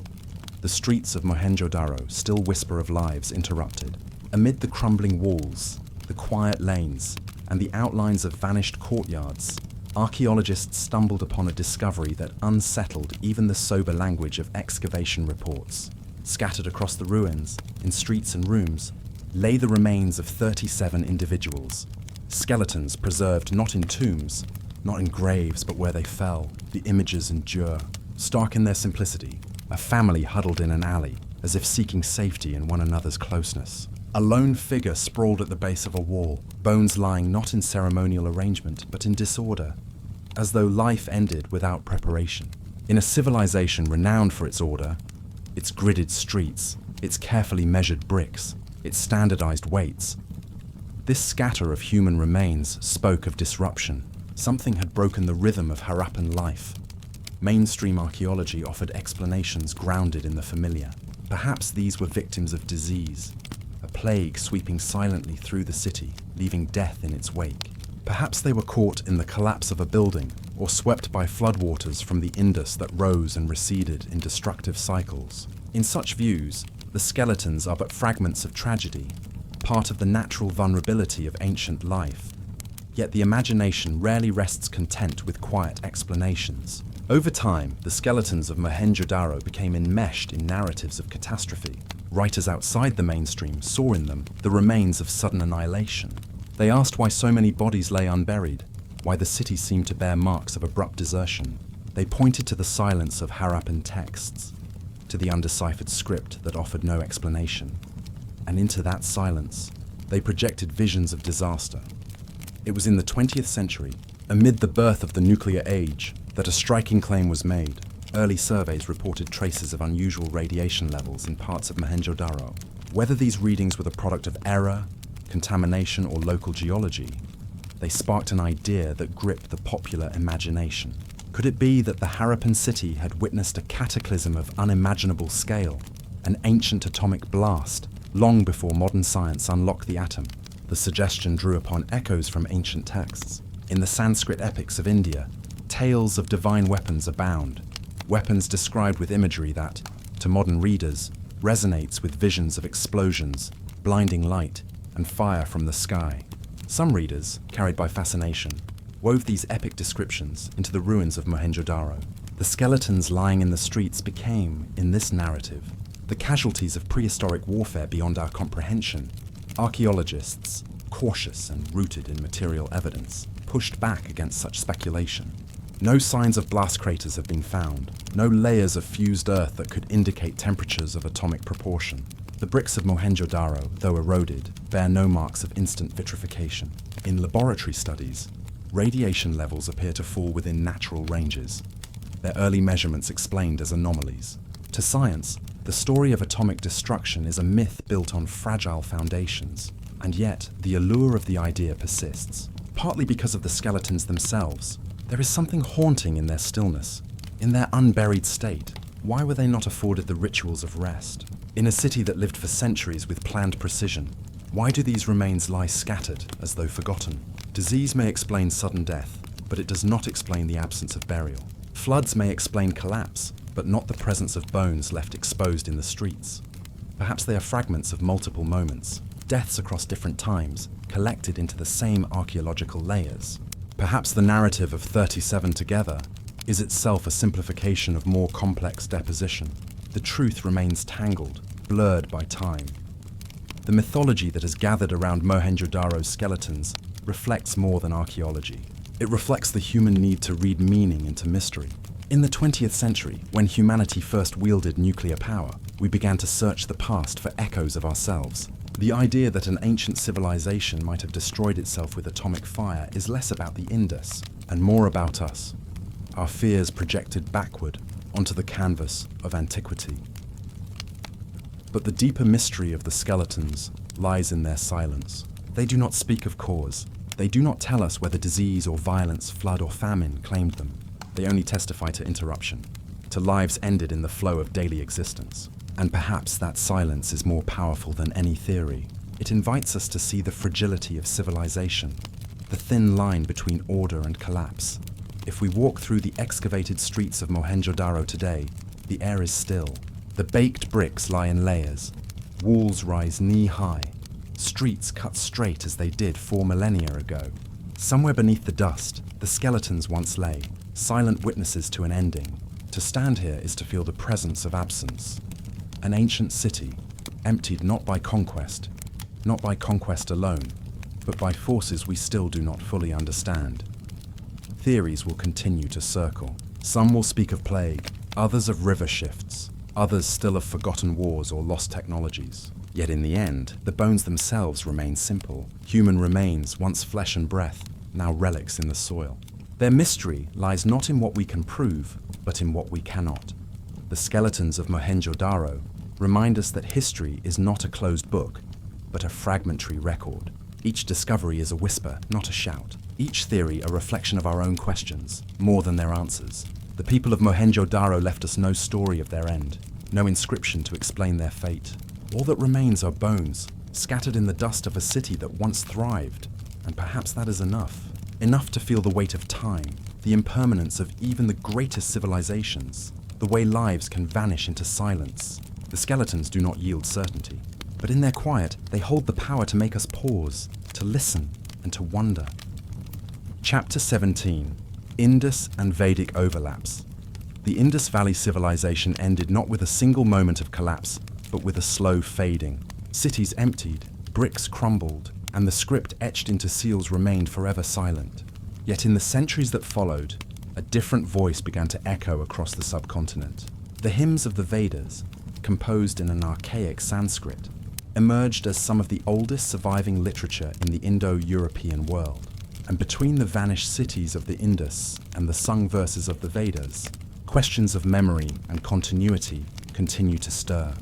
The streets of Mohenjo-daro still whisper of lives interrupted. Amid the crumbling walls, the quiet lanes, and the outlines of vanished courtyards, archaeologists stumbled upon a discovery that unsettled even the sober language of excavation reports. Scattered across the ruins, in streets and rooms, lay the remains of 37 individuals. Skeletons preserved not in tombs, not in graves, but where they fell. The images endure. Stark in their simplicity, a family huddled in an alley, as if seeking safety in one another's closeness. A lone figure sprawled at the base of a wall, bones lying not in ceremonial arrangement, but in disorder, as though life ended without preparation. In a civilization renowned for its order, its gridded streets, its carefully measured bricks, its standardized weights, this scatter of human remains spoke of disruption. Something had broken the rhythm of Harappan life. Mainstream archaeology offered explanations grounded in the familiar. Perhaps these were victims of disease, a plague sweeping silently through the city, leaving death in its wake. Perhaps they were caught in the collapse of a building, or swept by floodwaters from the Indus that rose and receded in destructive cycles. In such views, the skeletons are but fragments of tragedy, part of the natural vulnerability of ancient life. Yet the imagination rarely rests content with quiet explanations. Over time, the skeletons of Mohenjo-daro became enmeshed in narratives of catastrophe. Writers outside the mainstream saw in them the remains of sudden annihilation. They asked why so many bodies lay unburied, why the city seemed to bear marks of abrupt desertion. They pointed to the silence of Harappan texts, to the undeciphered script that offered no explanation. And into that silence, they projected visions of disaster. It was in the 20th century, amid the birth of the nuclear age, that a striking claim was made. Early surveys reported traces of unusual radiation levels in parts of Mohenjo-daro. Whether these readings were the product of error, contamination, or local geology, they sparked an idea that gripped the popular imagination. Could it be that the Harappan city had witnessed a cataclysm of unimaginable scale, an ancient atomic blast, long before modern science unlocked the atom? The suggestion drew upon echoes from ancient texts. In the Sanskrit epics of India, tales of divine weapons abound, weapons described with imagery that, to modern readers, resonates with visions of explosions, blinding light, and fire from the sky. Some readers, carried by fascination, wove these epic descriptions into the ruins of Mohenjo-daro. The skeletons lying in the streets became, in this narrative, the casualties of prehistoric warfare beyond our comprehension. Archaeologists, cautious and rooted in material evidence, pushed back against such speculation. No signs of blast craters have been found, no layers of fused earth that could indicate temperatures of atomic proportion. The bricks of Mohenjo-daro, though eroded, bear no marks of instant vitrification. In laboratory studies, radiation levels appear to fall within natural ranges, their early measurements explained as anomalies. To science, the story of atomic destruction is a myth built on fragile foundations, and yet the allure of the idea persists. Partly because of the skeletons themselves, there is something haunting in their stillness, in their unburied state. Why were they not afforded the rituals of rest? In a city that lived for centuries with planned precision, why do these remains lie scattered as though forgotten? Disease may explain sudden death, but it does not explain the absence of burial. Floods may explain collapse, but not the presence of bones left exposed in the streets. Perhaps they are fragments of multiple moments, deaths across different times, collected into the same archaeological layers. Perhaps the narrative of 37 together is itself a simplification of more complex deposition. The truth remains tangled, blurred by time. The mythology that has gathered around Mohenjo-daro's skeletons reflects more than archaeology. It reflects the human need to read meaning into mystery. In the 20th century, when humanity first wielded nuclear power, we began to search the past for echoes of ourselves. The idea that an ancient civilization might have destroyed itself with atomic fire is less about the Indus and more about us, our fears projected backward onto the canvas of antiquity. But the deeper mystery of the skeletons lies in their silence. They do not speak of cause. They do not tell us whether disease or violence, flood or famine claimed them. They only testify to interruption, to lives ended in the flow of daily existence. And perhaps that silence is more powerful than any theory. It invites us to see the fragility of civilization, the thin line between order and collapse. If we walk through the excavated streets of Mohenjo-daro today, the air is still. The baked bricks lie in layers. Walls rise knee-high. Streets cut straight as they did 4 millennia ago. Somewhere beneath the dust, the skeletons once lay, silent witnesses to an ending. To stand here is to feel the presence of absence. An ancient city, emptied not by conquest alone, but by forces we still do not fully understand. Theories will continue to circle. Some will speak of plague, others of river shifts, others still of forgotten wars or lost technologies. Yet in the end, the bones themselves remain simple. Human remains, once flesh and breath, now relics in the soil. Their mystery lies not in what we can prove, but in what we cannot. The skeletons of Mohenjo-daro remind us that history is not a closed book, but a fragmentary record. Each discovery is a whisper, not a shout. Each theory a reflection of our own questions, more than their answers. The people of Mohenjo-daro left us no story of their end, no inscription to explain their fate. All that remains are bones, scattered in the dust of a city that once thrived, and perhaps that is enough. Enough to feel the weight of time, the impermanence of even the greatest civilizations, the way lives can vanish into silence. The skeletons do not yield certainty, but in their quiet, they hold the power to make us pause, to listen, and to wonder. Chapter 17: Indus and Vedic Overlaps. The Indus Valley Civilization ended not with a single moment of collapse, but with a slow fading. Cities emptied, bricks crumbled, and the script etched into seals remained forever silent. Yet in the centuries that followed, a different voice began to echo across the subcontinent. The hymns of the Vedas, composed in an archaic Sanskrit, emerged as some of the oldest surviving literature in the Indo-European world. And between the vanished cities of the Indus and the sung verses of the Vedas, questions of memory and continuity continue to stir.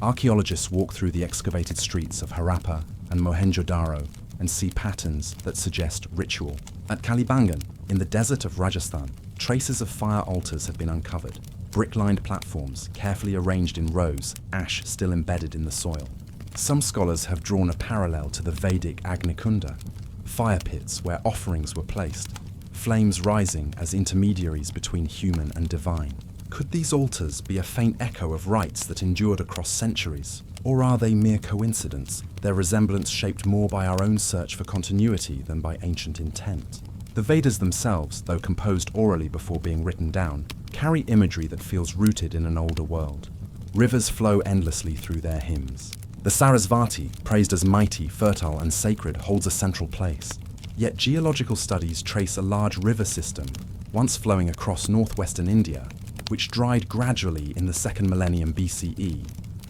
Archaeologists walk through the excavated streets of Harappa and Mohenjo-daro and see patterns that suggest ritual. At Kalibangan, in the desert of Rajasthan, traces of fire altars have been uncovered. Brick-lined platforms, carefully arranged in rows, ash still embedded in the soil. Some scholars have drawn a parallel to the Vedic Agnikunda, fire pits where offerings were placed, flames rising as intermediaries between human and divine. Could these altars be a faint echo of rites that endured across centuries? Or are they mere coincidence, their resemblance shaped more by our own search for continuity than by ancient intent? The Vedas themselves, though composed orally before being written down, carry imagery that feels rooted in an older world. Rivers flow endlessly through their hymns. The Sarasvati, praised as mighty, fertile, and sacred, holds a central place. Yet geological studies trace a large river system, once flowing across northwestern India, which dried gradually in the 2nd millennium BCE,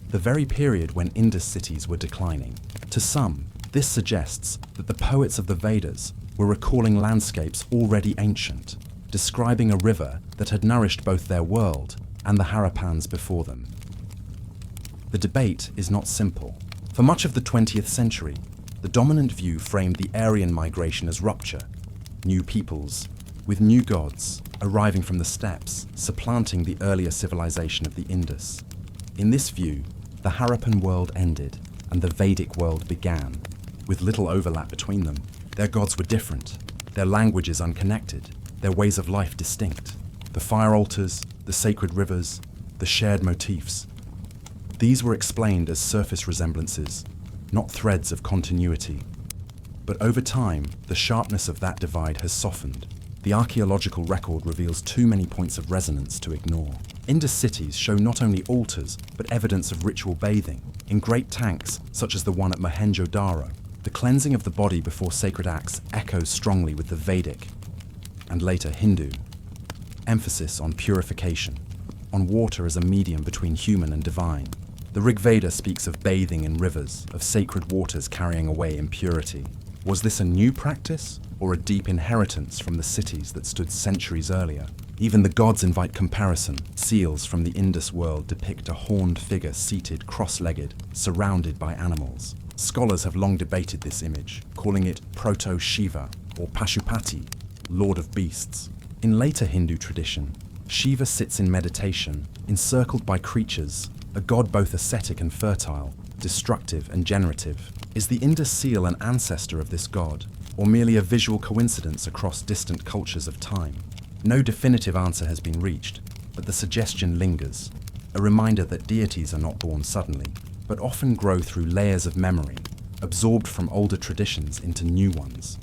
the very period when Indus cities were declining. To some, this suggests that the poets of the Vedas were recalling landscapes already ancient, describing a river that had nourished both their world and the Harappans before them. The debate is not simple. For much of the 20th century, the dominant view framed the Aryan migration as rupture, new peoples, with new gods arriving from the steppes, supplanting the earlier civilization of the Indus. In this view, the Harappan world ended and the Vedic world began, with little overlap between them. Their gods were different, their languages unconnected, their ways of life distinct. The fire altars, the sacred rivers, the shared motifs. These were explained as surface resemblances, not threads of continuity. But over time, the sharpness of that divide has softened. The archaeological record reveals too many points of resonance to ignore. Indus cities show not only altars, but evidence of ritual bathing. In great tanks, such as the one at Mohenjo-daro, the cleansing of the body before sacred acts echoes strongly with the Vedic, and later Hindu, emphasis on purification, on water as a medium between human and divine. The Rig Veda speaks of bathing in rivers, of sacred waters carrying away impurity. Was this a new practice, or a deep inheritance from the cities that stood centuries earlier? Even the gods invite comparison. Seals from the Indus world depict a horned figure seated cross-legged, surrounded by animals. Scholars have long debated this image, calling it Proto-Shiva or Pashupati, Lord of Beasts. In later Hindu tradition, Shiva sits in meditation, encircled by creatures, a god both ascetic and fertile, destructive and generative. Is the Indus seal an ancestor of this god, or merely a visual coincidence across distant cultures of time? No definitive answer has been reached, but the suggestion lingers, a reminder that deities are not born suddenly, but often grow through layers of memory, absorbed from older traditions into new ones.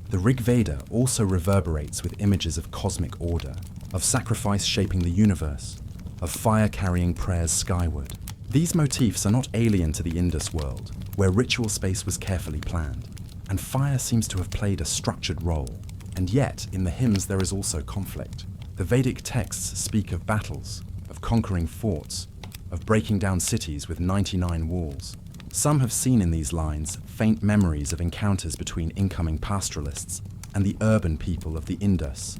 The Rig Veda also reverberates with images of cosmic order, of sacrifice shaping the universe, of fire carrying prayers skyward. These motifs are not alien to the Indus world, where ritual space was carefully planned, and fire seems to have played a structured role. And yet, in the hymns there is also conflict. The Vedic texts speak of battles, of conquering forts, of breaking down cities with 99 walls. Some have seen in these lines faint memories of encounters between incoming pastoralists and the urban people of the Indus.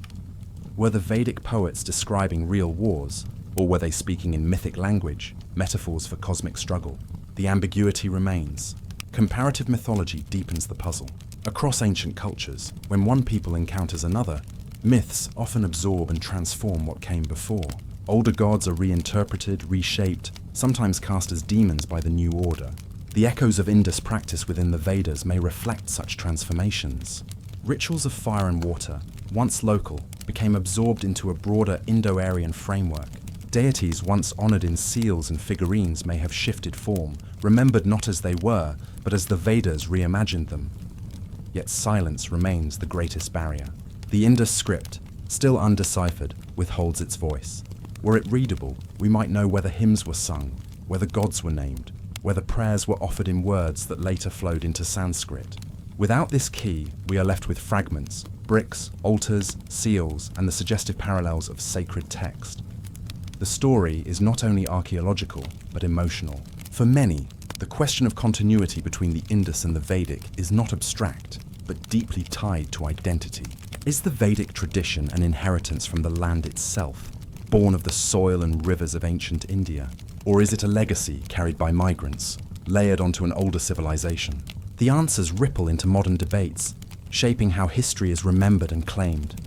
Were the Vedic poets describing real wars, or were they speaking in mythic language, metaphors for cosmic struggle? The ambiguity remains. Comparative mythology deepens the puzzle. Across ancient cultures, when one people encounters another, myths often absorb and transform what came before. Older gods are reinterpreted, reshaped, sometimes cast as demons by the new order. The echoes of Indus practice within the Vedas may reflect such transformations. Rituals of fire and water, once local, became absorbed into a broader Indo-Aryan framework. Deities once honored in seals and figurines may have shifted form, remembered not as they were, but as the Vedas reimagined them. Yet silence remains the greatest barrier. The Indus script, still undeciphered, withholds its voice. Were it readable, we might know whether hymns were sung, whether gods were named, whether prayers were offered in words that later flowed into Sanskrit. Without this key, we are left with fragments, bricks, altars, seals, and the suggestive parallels of sacred text. The story is not only archaeological, but emotional. For many, the question of continuity between the Indus and the Vedic is not abstract, but deeply tied to identity. Is the Vedic tradition an inheritance from the land itself, born of the soil and rivers of ancient India? Or is it a legacy carried by migrants, layered onto an older civilization? The answers ripple into modern debates, shaping how history is remembered and claimed.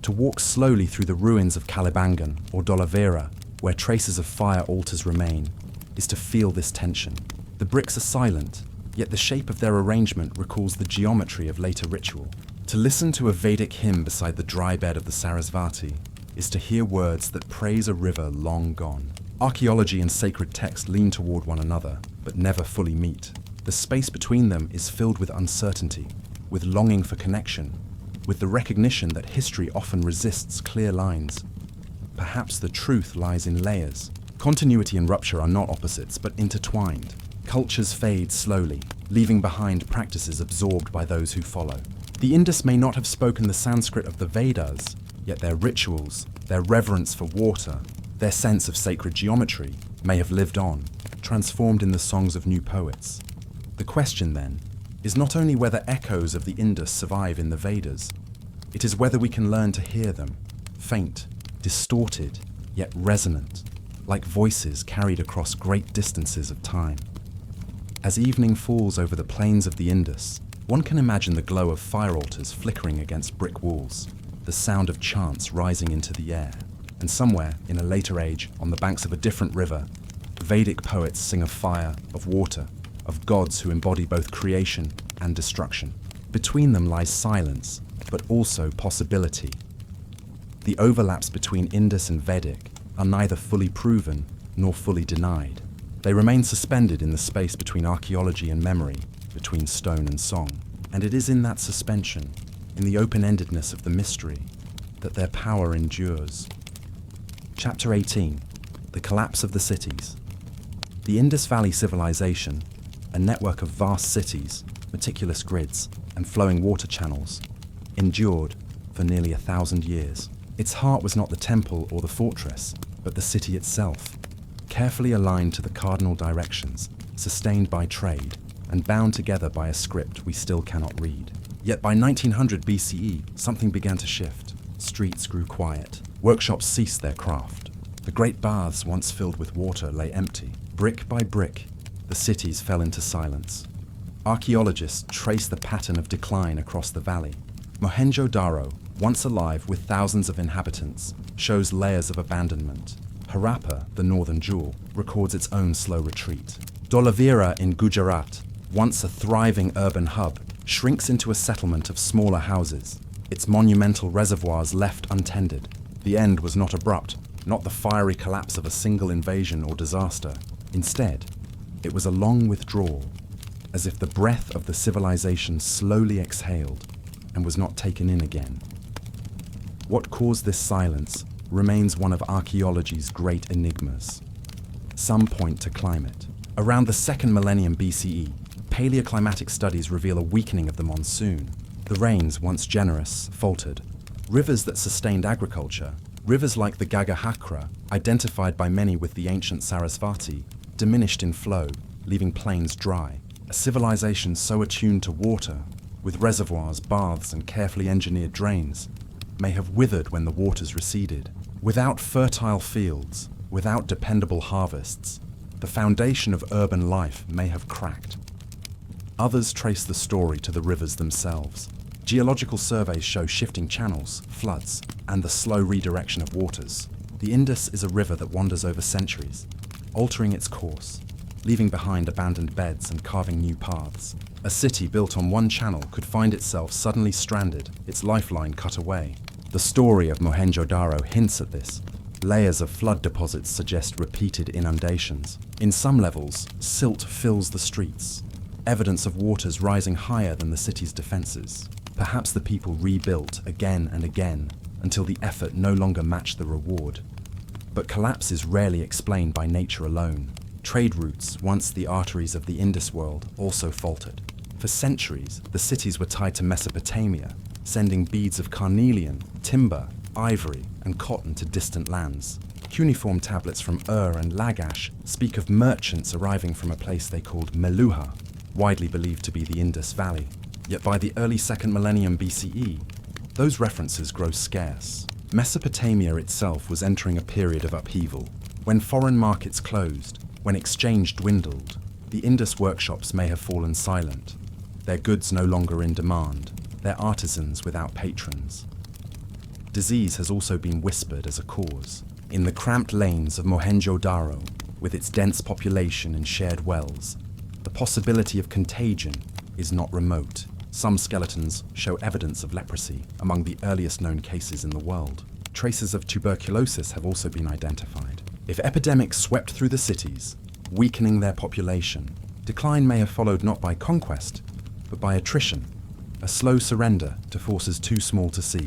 To walk slowly through the ruins of Kalibangan or Dholavira, where traces of fire altars remain, is to feel this tension. The bricks are silent, yet the shape of their arrangement recalls the geometry of later ritual. To listen to a Vedic hymn beside the dry bed of the Saraswati is to hear words that praise a river long gone. Archaeology and sacred text lean toward one another, but never fully meet. The space between them is filled with uncertainty, with longing for connection, with the recognition that history often resists clear lines. Perhaps the truth lies in layers. Continuity and rupture are not opposites, but intertwined. Cultures fade slowly, leaving behind practices absorbed by those who follow. The Indus may not have spoken the Sanskrit of the Vedas, yet their rituals, their reverence for water, their sense of sacred geometry may have lived on, transformed in the songs of new poets. The question, then, is not only whether echoes of the Indus survive in the Vedas, it is whether we can learn to hear them, faint, distorted, yet resonant, like voices carried across great distances of time. As evening falls over the plains of the Indus, one can imagine the glow of fire altars flickering against brick walls, the sound of chants rising into the air, and somewhere, in a later age, on the banks of a different river, Vedic poets sing of fire, of water, of gods who embody both creation and destruction. Between them lies silence, but also possibility. The overlaps between Indus and Vedic are neither fully proven nor fully denied. They remain suspended in the space between archaeology and memory, between stone and song. And it is in that suspension, in the open-endedness of the mystery, that their power endures. Chapter 18. The Collapse of the Cities. The Indus Valley Civilization, a network of vast cities, meticulous grids, and flowing water channels, endured for nearly 1,000 years. Its heart was not the temple or the fortress, but the city itself, carefully aligned to the cardinal directions, sustained by trade, and bound together by a script we still cannot read. Yet by 1900 BCE, something began to shift. Streets grew quiet. Workshops ceased their craft. The great baths once filled with water lay empty. Brick by brick, the cities fell into silence. Archaeologists trace the pattern of decline across the valley. Mohenjo-daro, once alive with thousands of inhabitants, shows layers of abandonment. Harappa, the northern jewel, records its own slow retreat. Dholavira in Gujarat, once a thriving urban hub, shrinks into a settlement of smaller houses, its monumental reservoirs left untended. The end was not abrupt, not the fiery collapse of a single invasion or disaster. Instead, it was a long withdrawal, as if the breath of the civilization slowly exhaled and was not taken in again. What caused this silence remains one of archaeology's great enigmas. Some point to climate. Around the 2nd millennium BCE, paleoclimatic studies reveal a weakening of the monsoon. The rains, once generous, faltered. Rivers that sustained agriculture, rivers like the Gagahakra, identified by many with the ancient Saraswati, diminished in flow, leaving plains dry. A civilization so attuned to water, with reservoirs, baths, and carefully engineered drains, may have withered when the waters receded. Without fertile fields, without dependable harvests, the foundation of urban life may have cracked. Others trace the story to the rivers themselves. Geological surveys show shifting channels, floods, and the slow redirection of waters. The Indus is a river that wanders over centuries, altering its course, leaving behind abandoned beds and carving new paths. A city built on one channel could find itself suddenly stranded, its lifeline cut away. The story of Mohenjo-daro hints at this. Layers of flood deposits suggest repeated inundations. In some levels, silt fills the streets, evidence of waters rising higher than the city's defenses. Perhaps the people rebuilt again and again until the effort no longer matched the reward. But collapse is rarely explained by nature alone. Trade routes, once the arteries of the Indus world, also faltered. For centuries, the cities were tied to Mesopotamia, sending beads of carnelian, timber, ivory, and cotton to distant lands. Cuneiform tablets from Ur and Lagash speak of merchants arriving from a place they called Meluha, widely believed to be the Indus Valley. Yet by the early 2nd millennium BCE, those references grow scarce. Mesopotamia itself was entering a period of upheaval. When foreign markets closed, when exchange dwindled, the Indus workshops may have fallen silent, their goods no longer in demand, their artisans without patrons. Disease has also been whispered as a cause. In the cramped lanes of Mohenjo-daro, with its dense population and shared wells, the possibility of contagion is not remote. Some skeletons show evidence of leprosy, among the earliest known cases in the world. Traces of tuberculosis have also been identified. If epidemics swept through the cities, weakening their population, decline may have followed not by conquest, but by attrition, a slow surrender to forces too small to see.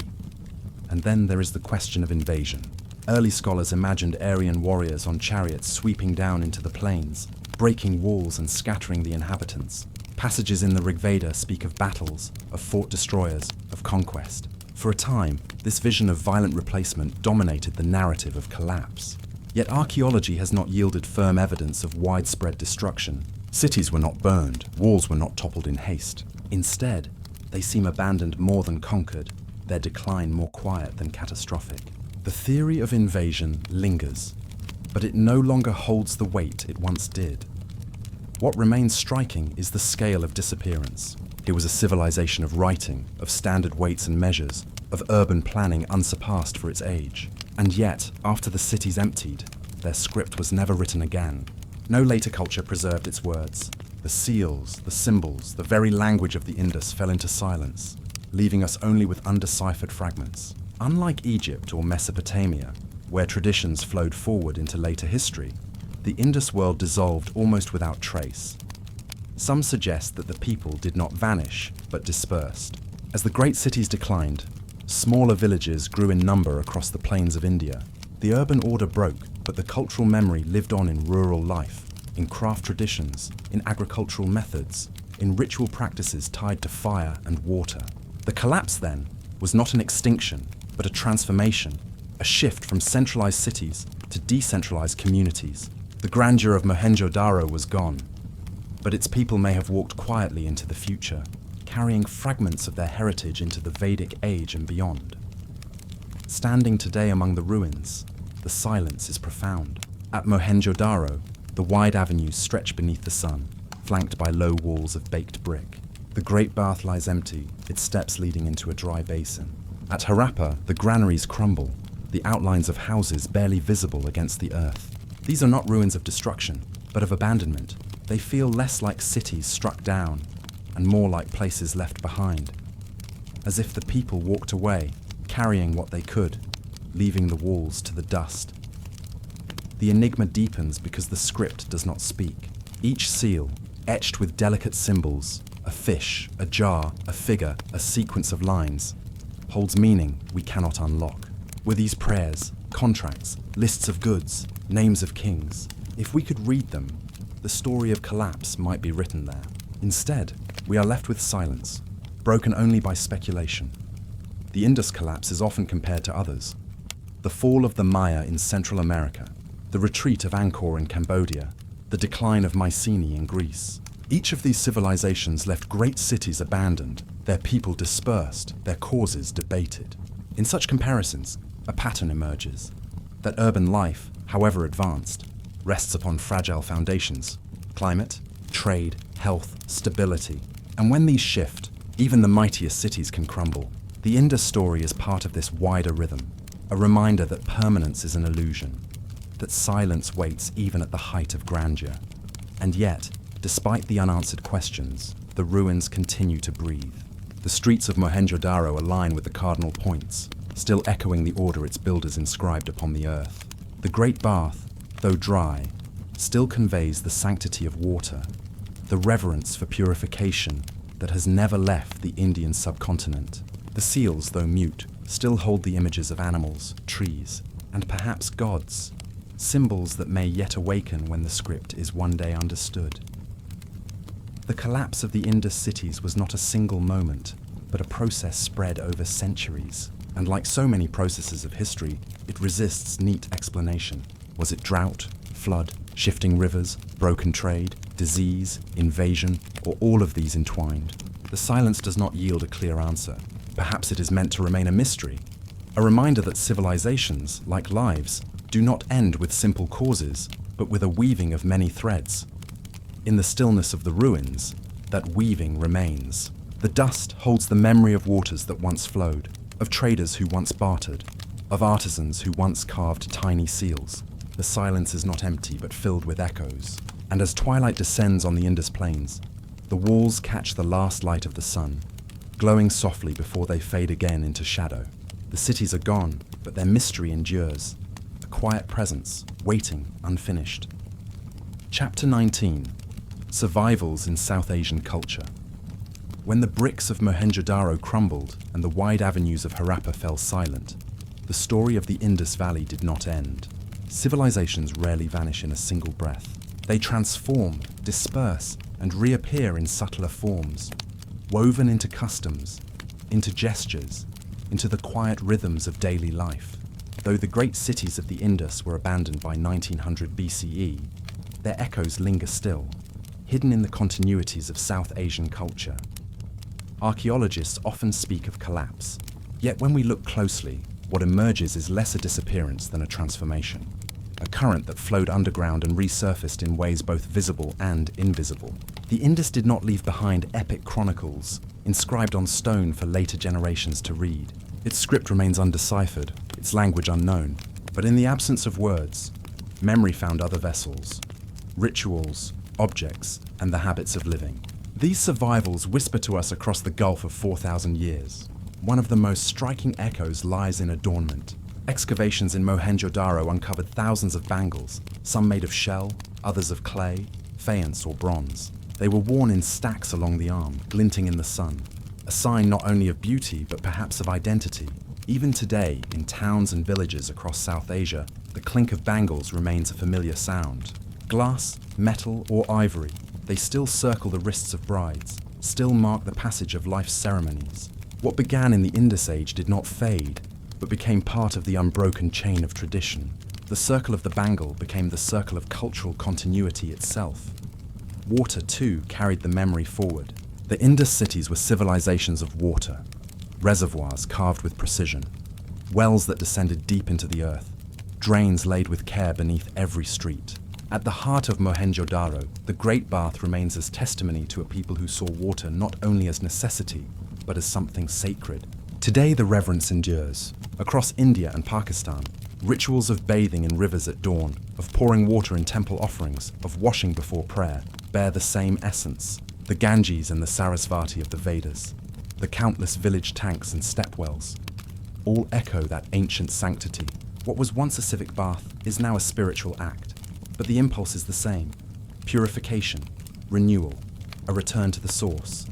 And then there is the question of invasion. Early scholars imagined Aryan warriors on chariots sweeping down into the plains, breaking walls and scattering the inhabitants. Passages in the Rig Veda speak of battles, of fort destroyers, of conquest. For a time, this vision of violent replacement dominated the narrative of collapse. Yet archaeology has not yielded firm evidence of widespread destruction. Cities were not burned, walls were not toppled in haste. Instead, they seem abandoned more than conquered, their decline more quiet than catastrophic. The theory of invasion lingers, but it no longer holds the weight it once did. What remains striking is the scale of disappearance. It was a civilization of writing, of standard weights and measures, of urban planning unsurpassed for its age. And yet, after the cities emptied, their script was never written again. No later culture preserved its words. The seals, the symbols, the very language of the Indus fell into silence, leaving us only with undeciphered fragments. Unlike Egypt or Mesopotamia, where traditions flowed forward into later history, the Indus world dissolved almost without trace. Some suggest that the people did not vanish, but dispersed. As the great cities declined, smaller villages grew in number across the plains of India. The urban order broke, but the cultural memory lived on in rural life, in craft traditions, in agricultural methods, in ritual practices tied to fire and water. The collapse, then, was not an extinction, but a transformation, a shift from centralized cities to decentralized communities. The grandeur of Mohenjo-daro was gone, but its people may have walked quietly into the future, carrying fragments of their heritage into the Vedic age and beyond. Standing today among the ruins, the silence is profound. At Mohenjo-daro, the wide avenues stretch beneath the sun, flanked by low walls of baked brick. The great bath lies empty, its steps leading into a dry basin. At Harappa, the granaries crumble, the outlines of houses barely visible against the earth. These are not ruins of destruction, but of abandonment. They feel less like cities struck down, and more like places left behind, as if the people walked away, carrying what they could, leaving the walls to the dust. The enigma deepens because the script does not speak. Each seal, etched with delicate symbols, a fish, a jar, a figure, a sequence of lines, holds meaning we cannot unlock. Were these prayers, contracts, lists of goods, names of kings? If we could read them, the story of collapse might be written there. Instead, we are left with silence, broken only by speculation. The Indus collapse is often compared to others. The fall of the Maya in Central America, the retreat of Angkor in Cambodia, the decline of Mycenae in Greece. Each of these civilizations left great cities abandoned, their people dispersed, their causes debated. In such comparisons, a pattern emerges, that urban life, however advanced, rests upon fragile foundations: climate, trade, health, stability. And when these shift, even the mightiest cities can crumble. The Indus story is part of this wider rhythm, a reminder that permanence is an illusion, that silence waits even at the height of grandeur. And yet, despite the unanswered questions, the ruins continue to breathe. The streets of Mohenjo-daro align with the cardinal points, still echoing the order its builders inscribed upon the earth. The great bath, though dry, still conveys the sanctity of water, the reverence for purification that has never left the Indian subcontinent. The seals, though mute, still hold the images of animals, trees, and perhaps gods, symbols that may yet awaken when the script is one day understood. The collapse of the Indus cities was not a single moment, but a process spread over centuries. And like so many processes of history, it resists neat explanation. Was it drought, flood, shifting rivers, broken trade, disease, invasion, or all of these entwined? The silence does not yield a clear answer. Perhaps it is meant to remain a mystery, a reminder that civilizations, like lives, do not end with simple causes, but with a weaving of many threads. In the stillness of the ruins, that weaving remains. The dust holds the memory of waters that once flowed, of traders who once bartered, of artisans who once carved tiny seals. The silence is not empty, but filled with echoes. And as twilight descends on the Indus plains, the walls catch the last light of the sun, glowing softly before they fade again into shadow. The cities are gone, but their mystery endures, a quiet presence, waiting, unfinished. Chapter 19. Survivals in South Asian Culture. When the bricks of Mohenjo-daro crumbled and the wide avenues of Harappa fell silent, the story of the Indus Valley did not end. Civilizations rarely vanish in a single breath. They transform, disperse, and reappear in subtler forms, woven into customs, into gestures, into the quiet rhythms of daily life. Though the great cities of the Indus were abandoned by 1900 BCE, their echoes linger still, hidden in the continuities of South Asian culture. Archaeologists often speak of collapse, yet when we look closely, what emerges is less a disappearance than a transformation, a current that flowed underground and resurfaced in ways both visible and invisible. The Indus did not leave behind epic chronicles, inscribed on stone for later generations to read. Its script remains undeciphered, its language unknown, but in the absence of words, memory found other vessels, rituals, objects, and the habits of living. These survivals whisper to us across the gulf of 4,000 years. One of the most striking echoes lies in adornment. Excavations in Mohenjo-daro uncovered thousands of bangles, some made of shell, others of clay, faience or bronze. They were worn in stacks along the arm, glinting in the sun, a sign not only of beauty but perhaps of identity. Even today, in towns and villages across South Asia, the clink of bangles remains a familiar sound. Glass, metal or ivory, they still circle the wrists of brides, still mark the passage of life's ceremonies. What began in the Indus Age did not fade, but became part of the unbroken chain of tradition. The circle of the bangle became the circle of cultural continuity itself. Water, too, carried the memory forward. The Indus cities were civilizations of water, reservoirs carved with precision, wells that descended deep into the earth, drains laid with care beneath every street. At the heart of Mohenjo-daro, the Great Bath remains as testimony to a people who saw water not only as necessity, but as something sacred. Today the reverence endures. Across India and Pakistan, rituals of bathing in rivers at dawn, of pouring water in temple offerings, of washing before prayer, bear the same essence. The Ganges and the Saraswati of the Vedas, the countless village tanks and stepwells, all echo that ancient sanctity. What was once a civic bath is now a spiritual act, but the impulse is the same: purification, renewal, a return to the source.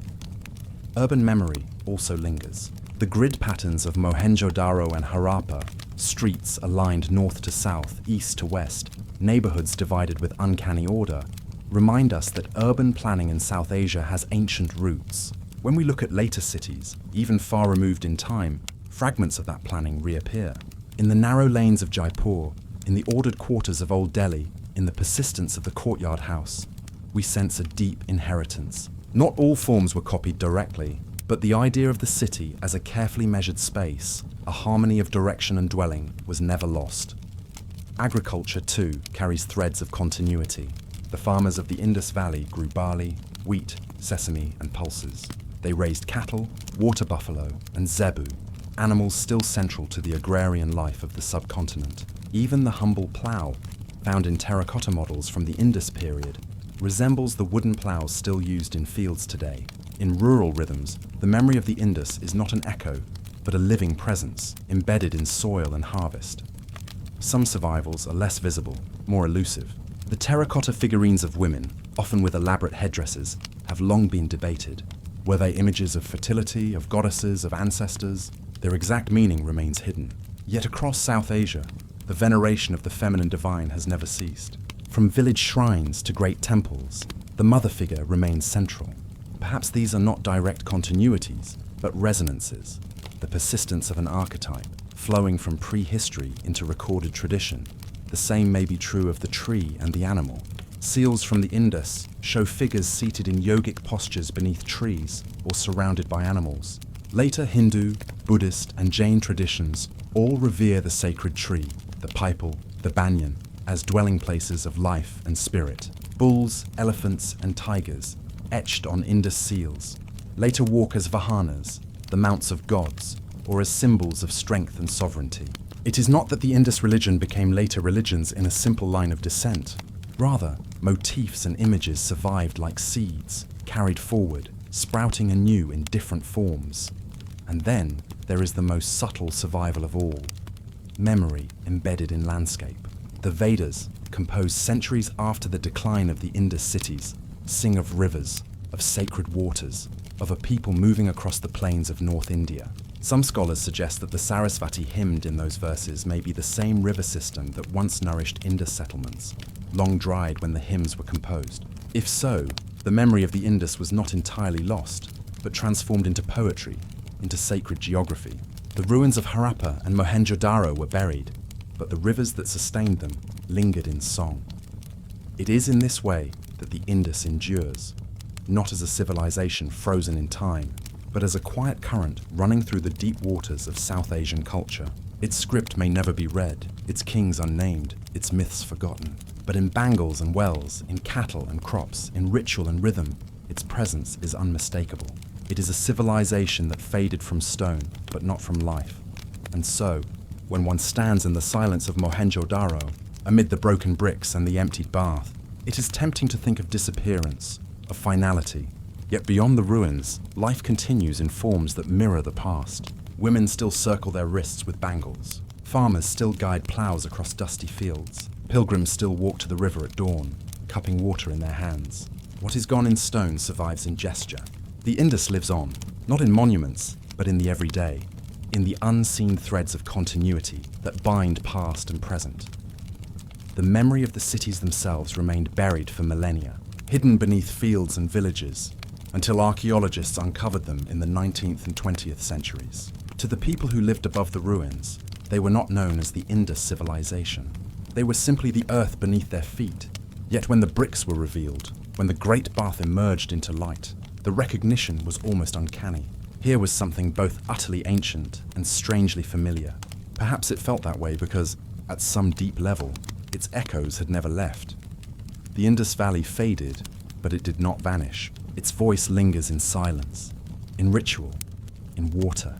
Urban memory also lingers. The grid patterns of Mohenjo-daro and Harappa, streets aligned north to south, east to west, neighborhoods divided with uncanny order, remind us that urban planning in South Asia has ancient roots. When we look at later cities, even far removed in time, fragments of that planning reappear. In the narrow lanes of Jaipur, in the ordered quarters of Old Delhi, in the persistence of the courtyard house, we sense a deep inheritance. Not all forms were copied directly, but the idea of the city as a carefully measured space, a harmony of direction and dwelling, was never lost. Agriculture, too, carries threads of continuity. The farmers of the Indus Valley grew barley, wheat, sesame, and pulses. They raised cattle, water buffalo, and zebu, animals still central to the agrarian life of the subcontinent. Even the humble plough, found in terracotta models from the Indus period, resembles the wooden ploughs still used in fields today. In rural rhythms, the memory of the Indus is not an echo, but a living presence, embedded in soil and harvest. Some survivals are less visible, more elusive. The terracotta figurines of women, often with elaborate headdresses, have long been debated. Were they images of fertility, of goddesses, of ancestors? Their exact meaning remains hidden. Yet across South Asia, the veneration of the feminine divine has never ceased. From village shrines to great temples, the mother figure remains central. Perhaps these are not direct continuities, but resonances, the persistence of an archetype, flowing from prehistory into recorded tradition. The same may be true of the tree and the animal. Seals from the Indus show figures seated in yogic postures beneath trees or surrounded by animals. Later Hindu, Buddhist, and Jain traditions all revere the sacred tree, the pipal, the banyan, as dwelling places of life and spirit. Bulls, elephants, and tigers, etched on Indus seals, later walk as vahanas, the mounts of gods, or as symbols of strength and sovereignty. It is not that the Indus religion became later religions in a simple line of descent. Rather, motifs and images survived like seeds, carried forward, sprouting anew in different forms. And then there is the most subtle survival of all: memory embedded in landscape. The Vedas, composed centuries after the decline of the Indus cities, sing of rivers, of sacred waters, of a people moving across the plains of North India. Some scholars suggest that the Saraswati hymned in those verses may be the same river system that once nourished Indus settlements, long dried when the hymns were composed. If so, the memory of the Indus was not entirely lost, but transformed into poetry, into sacred geography. The ruins of Harappa and Mohenjo-daro were buried, but the rivers that sustained them lingered in song. It is in this way that the Indus endures, not as a civilization frozen in time, but as a quiet current running through the deep waters of South Asian culture. Its script may never be read, its kings unnamed, its myths forgotten. But in bangles and wells, in cattle and crops, in ritual and rhythm, its presence is unmistakable. It is a civilization that faded from stone, but not from life. And so, when one stands in the silence of Mohenjo-daro, amid the broken bricks and the emptied bath, it is tempting to think of disappearance, of finality. Yet beyond the ruins, life continues in forms that mirror the past. Women still circle their wrists with bangles. Farmers still guide ploughs across dusty fields. Pilgrims still walk to the river at dawn, cupping water in their hands. What is gone in stone survives in gesture. The Indus lives on, not in monuments, but in the everyday, in the unseen threads of continuity that bind past and present. The memory of the cities themselves remained buried for millennia, hidden beneath fields and villages, until archaeologists uncovered them in the 19th and 20th centuries. To the people who lived above the ruins, they were not known as the Indus Civilization. They were simply the earth beneath their feet. Yet when the bricks were revealed, when the great bath emerged into light, the recognition was almost uncanny. Here was something both utterly ancient and strangely familiar. Perhaps it felt that way because, at some deep level, its echoes had never left. The Indus Valley faded, but it did not vanish. Its voice lingers in silence, in ritual, in water,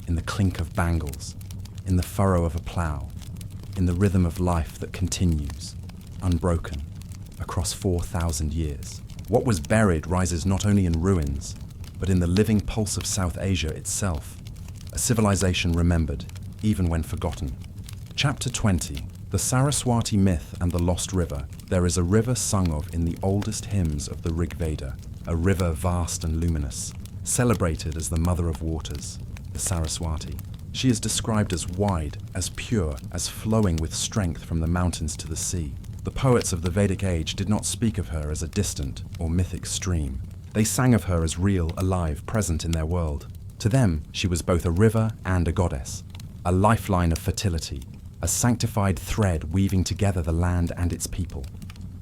in the clink of bangles, in the furrow of a plough, in the rhythm of life that continues, unbroken, across 4,000 years. What was buried rises not only in ruins, but in the living pulse of South Asia itself, a civilization remembered, even when forgotten. Chapter 20. The Saraswati Myth and the Lost River. There is a river sung of in the oldest hymns of the Rig Veda, a river vast and luminous, celebrated as the mother of waters, the Saraswati. She is described as wide, as pure, as flowing with strength from the mountains to the sea. The poets of the Vedic age did not speak of her as a distant or mythic stream. They sang of her as real, alive, present in their world. To them, she was both a river and a goddess, a lifeline of fertility, a sanctified thread weaving together the land and its people.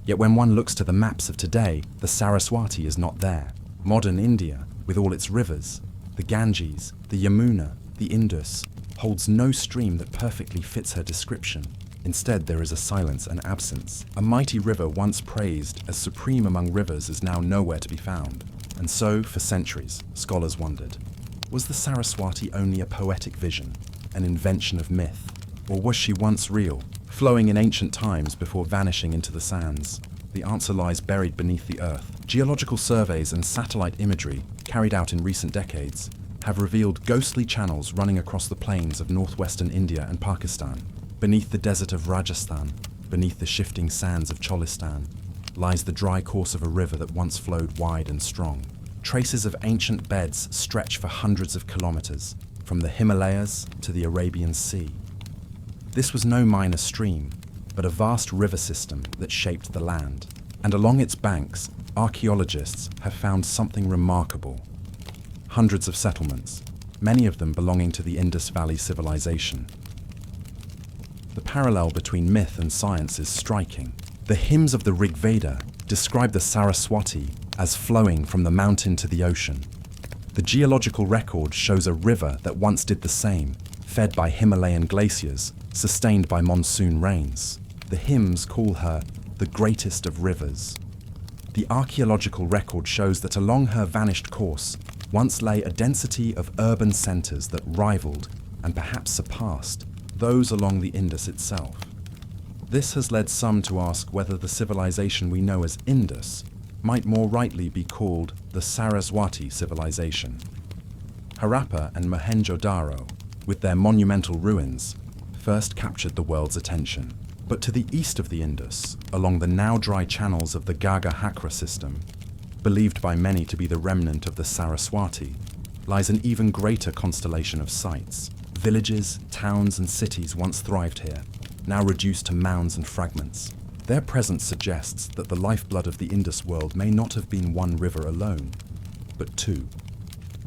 Yet when one looks to the maps of today, the Saraswati is not there. Modern India, with all its rivers, the Ganges, the Yamuna, the Indus, holds no stream that perfectly fits her description. Instead, there is a silence and absence. A mighty river once praised as supreme among rivers is now nowhere to be found. And so, for centuries, scholars wondered, was the Saraswati only a poetic vision, an invention of myth? Or was she once real, flowing in ancient times before vanishing into the sands? The answer lies buried beneath the earth. Geological surveys and satellite imagery, carried out in recent decades, have revealed ghostly channels running across the plains of northwestern India and Pakistan. Beneath the desert of Rajasthan, beneath the shifting sands of Cholistan, lies the dry course of a river that once flowed wide and strong. Traces of ancient beds stretch for hundreds of kilometers, from the Himalayas to the Arabian Sea. This was no minor stream, but a vast river system that shaped the land. And along its banks, archaeologists have found something remarkable. Hundreds of settlements, many of them belonging to the Indus Valley Civilization. The parallel between myth and science is striking. The hymns of the Rig Veda describe the Saraswati as flowing from the mountain to the ocean. The geological record shows a river that once did the same, fed by Himalayan glaciers, sustained by monsoon rains. The hymns call her the greatest of rivers. The archaeological record shows that along her vanished course once lay a density of urban centers that rivaled, and perhaps surpassed, those along the Indus itself. This has led some to ask whether the civilization we know as Indus might more rightly be called the Saraswati civilization. Harappa and Mohenjo-daro, with their monumental ruins, first captured the world's attention. But to the east of the Indus, along the now dry channels of the Ghaggar-Hakra system, believed by many to be the remnant of the Saraswati, lies an even greater constellation of sites. Villages, towns and cities once thrived here, now reduced to mounds and fragments. Their presence suggests that the lifeblood of the Indus world may not have been one river alone, but two.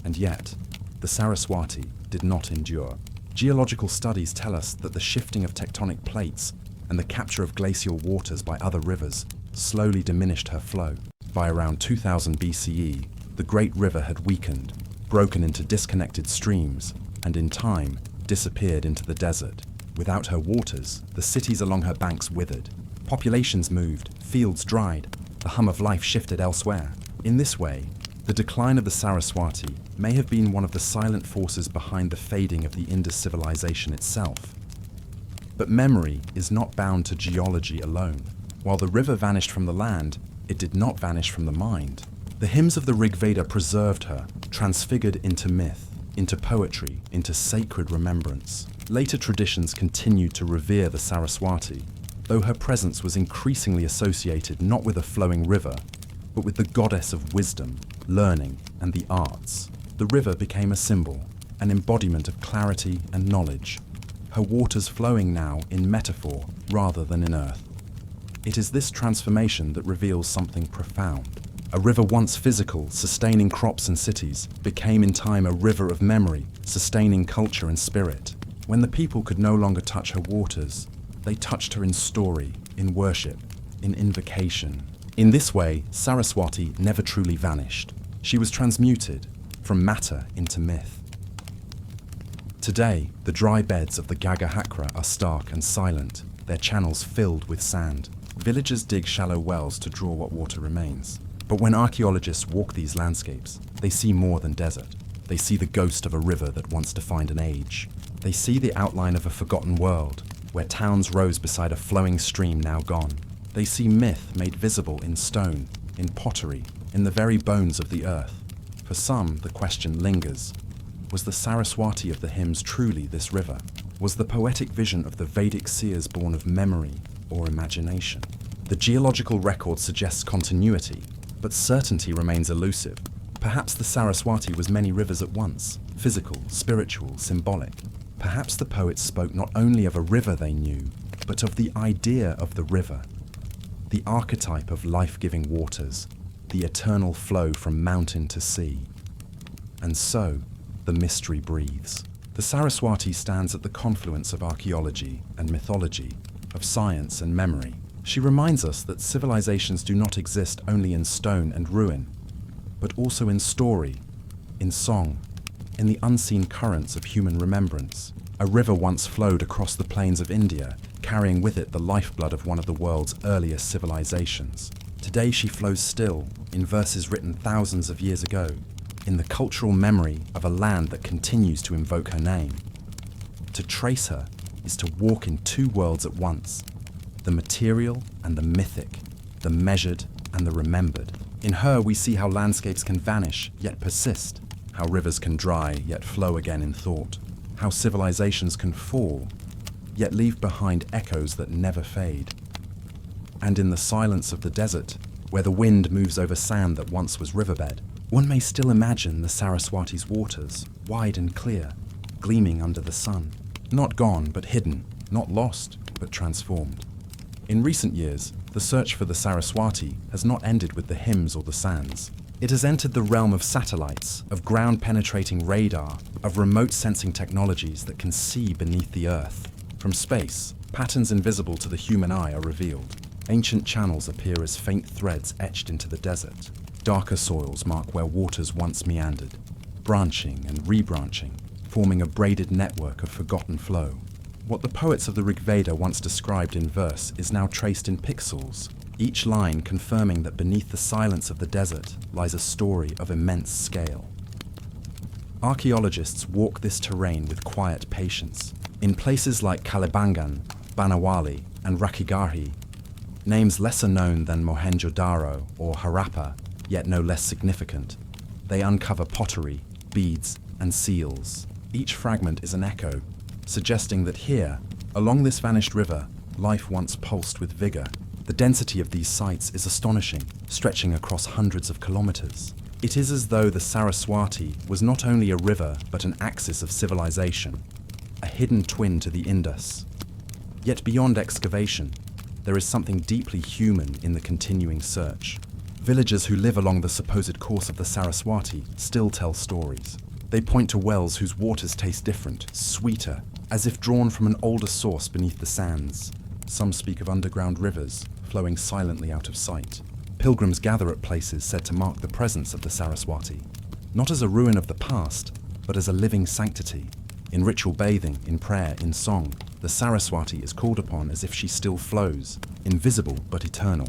And yet, the Saraswati did not endure. Geological studies tell us that the shifting of tectonic plates and the capture of glacial waters by other rivers slowly diminished her flow. By around 2000 BCE, the great river had weakened, broken into disconnected streams, and in time, disappeared into the desert. Without her waters, the cities along her banks withered. Populations moved, fields dried, the hum of life shifted elsewhere. In this way, the decline of the Saraswati may have been one of the silent forces behind the fading of the Indus civilization itself. But memory is not bound to geology alone. While the river vanished from the land, it did not vanish from the mind. The hymns of the Rig Veda preserved her, transfigured into myth. into poetry, into sacred remembrance. Later traditions continued to revere the Saraswati, though her presence was increasingly associated not with a flowing river, but with the goddess of wisdom, learning, and the arts. The river became a symbol, an embodiment of clarity and knowledge, her waters flowing now in metaphor rather than in earth. It is this transformation that reveals something profound. A river once physical, sustaining crops and cities, became in time a river of memory, sustaining culture and spirit. When the people could no longer touch her waters, they touched her in story, in worship, in invocation. In this way, Saraswati never truly vanished. She was transmuted from matter into myth. Today, the dry beds of the Gagahakra are stark and silent, their channels filled with sand. Villagers dig shallow wells to draw what water remains. But when archaeologists walk these landscapes, they see more than desert. They see the ghost of a river that once defined an age. They see the outline of a forgotten world, where towns rose beside a flowing stream now gone. They see myth made visible in stone, in pottery, in the very bones of the earth. For some, the question lingers. Was the Saraswati of the hymns truly this river? Was the poetic vision of the Vedic seers born of memory or imagination? The geological record suggests continuity, but certainty remains elusive. Perhaps the Saraswati was many rivers at once, physical, spiritual, symbolic. Perhaps the poets spoke not only of a river they knew, but of the idea of the river, the archetype of life-giving waters, the eternal flow from mountain to sea. And so, the mystery breathes. The Saraswati stands at the confluence of archaeology and mythology, of science and memory. She reminds us that civilizations do not exist only in stone and ruin, but also in story, in song, in the unseen currents of human remembrance. A river once flowed across the plains of India, carrying with it the lifeblood of one of the world's earliest civilizations. Today she flows still, in verses written thousands of years ago, in the cultural memory of a land that continues to invoke her name. To trace her is to walk in two worlds at once, the material and the mythic, the measured and the remembered. In her we see how landscapes can vanish yet persist, how rivers can dry yet flow again in thought, how civilizations can fall yet leave behind echoes that never fade. And in the silence of the desert, where the wind moves over sand that once was riverbed, one may still imagine the Saraswati's waters, wide and clear, gleaming under the sun. Not gone, but hidden, not lost, but transformed. In recent years, the search for the Saraswati has not ended with the hymns or the sands. It has entered the realm of satellites, of ground-penetrating radar, of remote sensing technologies that can see beneath the earth. From space, patterns invisible to the human eye are revealed. Ancient channels appear as faint threads etched into the desert. Darker soils mark where waters once meandered, branching and rebranching, forming a braided network of forgotten flow. What the poets of the Rig Veda once described in verse is now traced in pixels, each line confirming that beneath the silence of the desert lies a story of immense scale. Archaeologists walk this terrain with quiet patience. In places like Kalibangan, Banawali, and Rakhigarhi, names lesser known than Mohenjo-daro or Harappa, yet no less significant, they uncover pottery, beads, and seals. Each fragment is an echo, suggesting that here, along this vanished river, life once pulsed with vigor. The density of these sites is astonishing, stretching across hundreds of kilometers. It is as though the Saraswati was not only a river, but an axis of civilization, a hidden twin to the Indus. Yet beyond excavation, there is something deeply human in the continuing search. Villagers who live along the supposed course of the Saraswati still tell stories. They point to wells whose waters taste different, sweeter, as if drawn from an older source beneath the sands. Some speak of underground rivers, flowing silently out of sight. Pilgrims gather at places said to mark the presence of the Saraswati, not as a ruin of the past, but as a living sanctity. In ritual bathing, in prayer, in song, the Saraswati is called upon as if she still flows, invisible but eternal.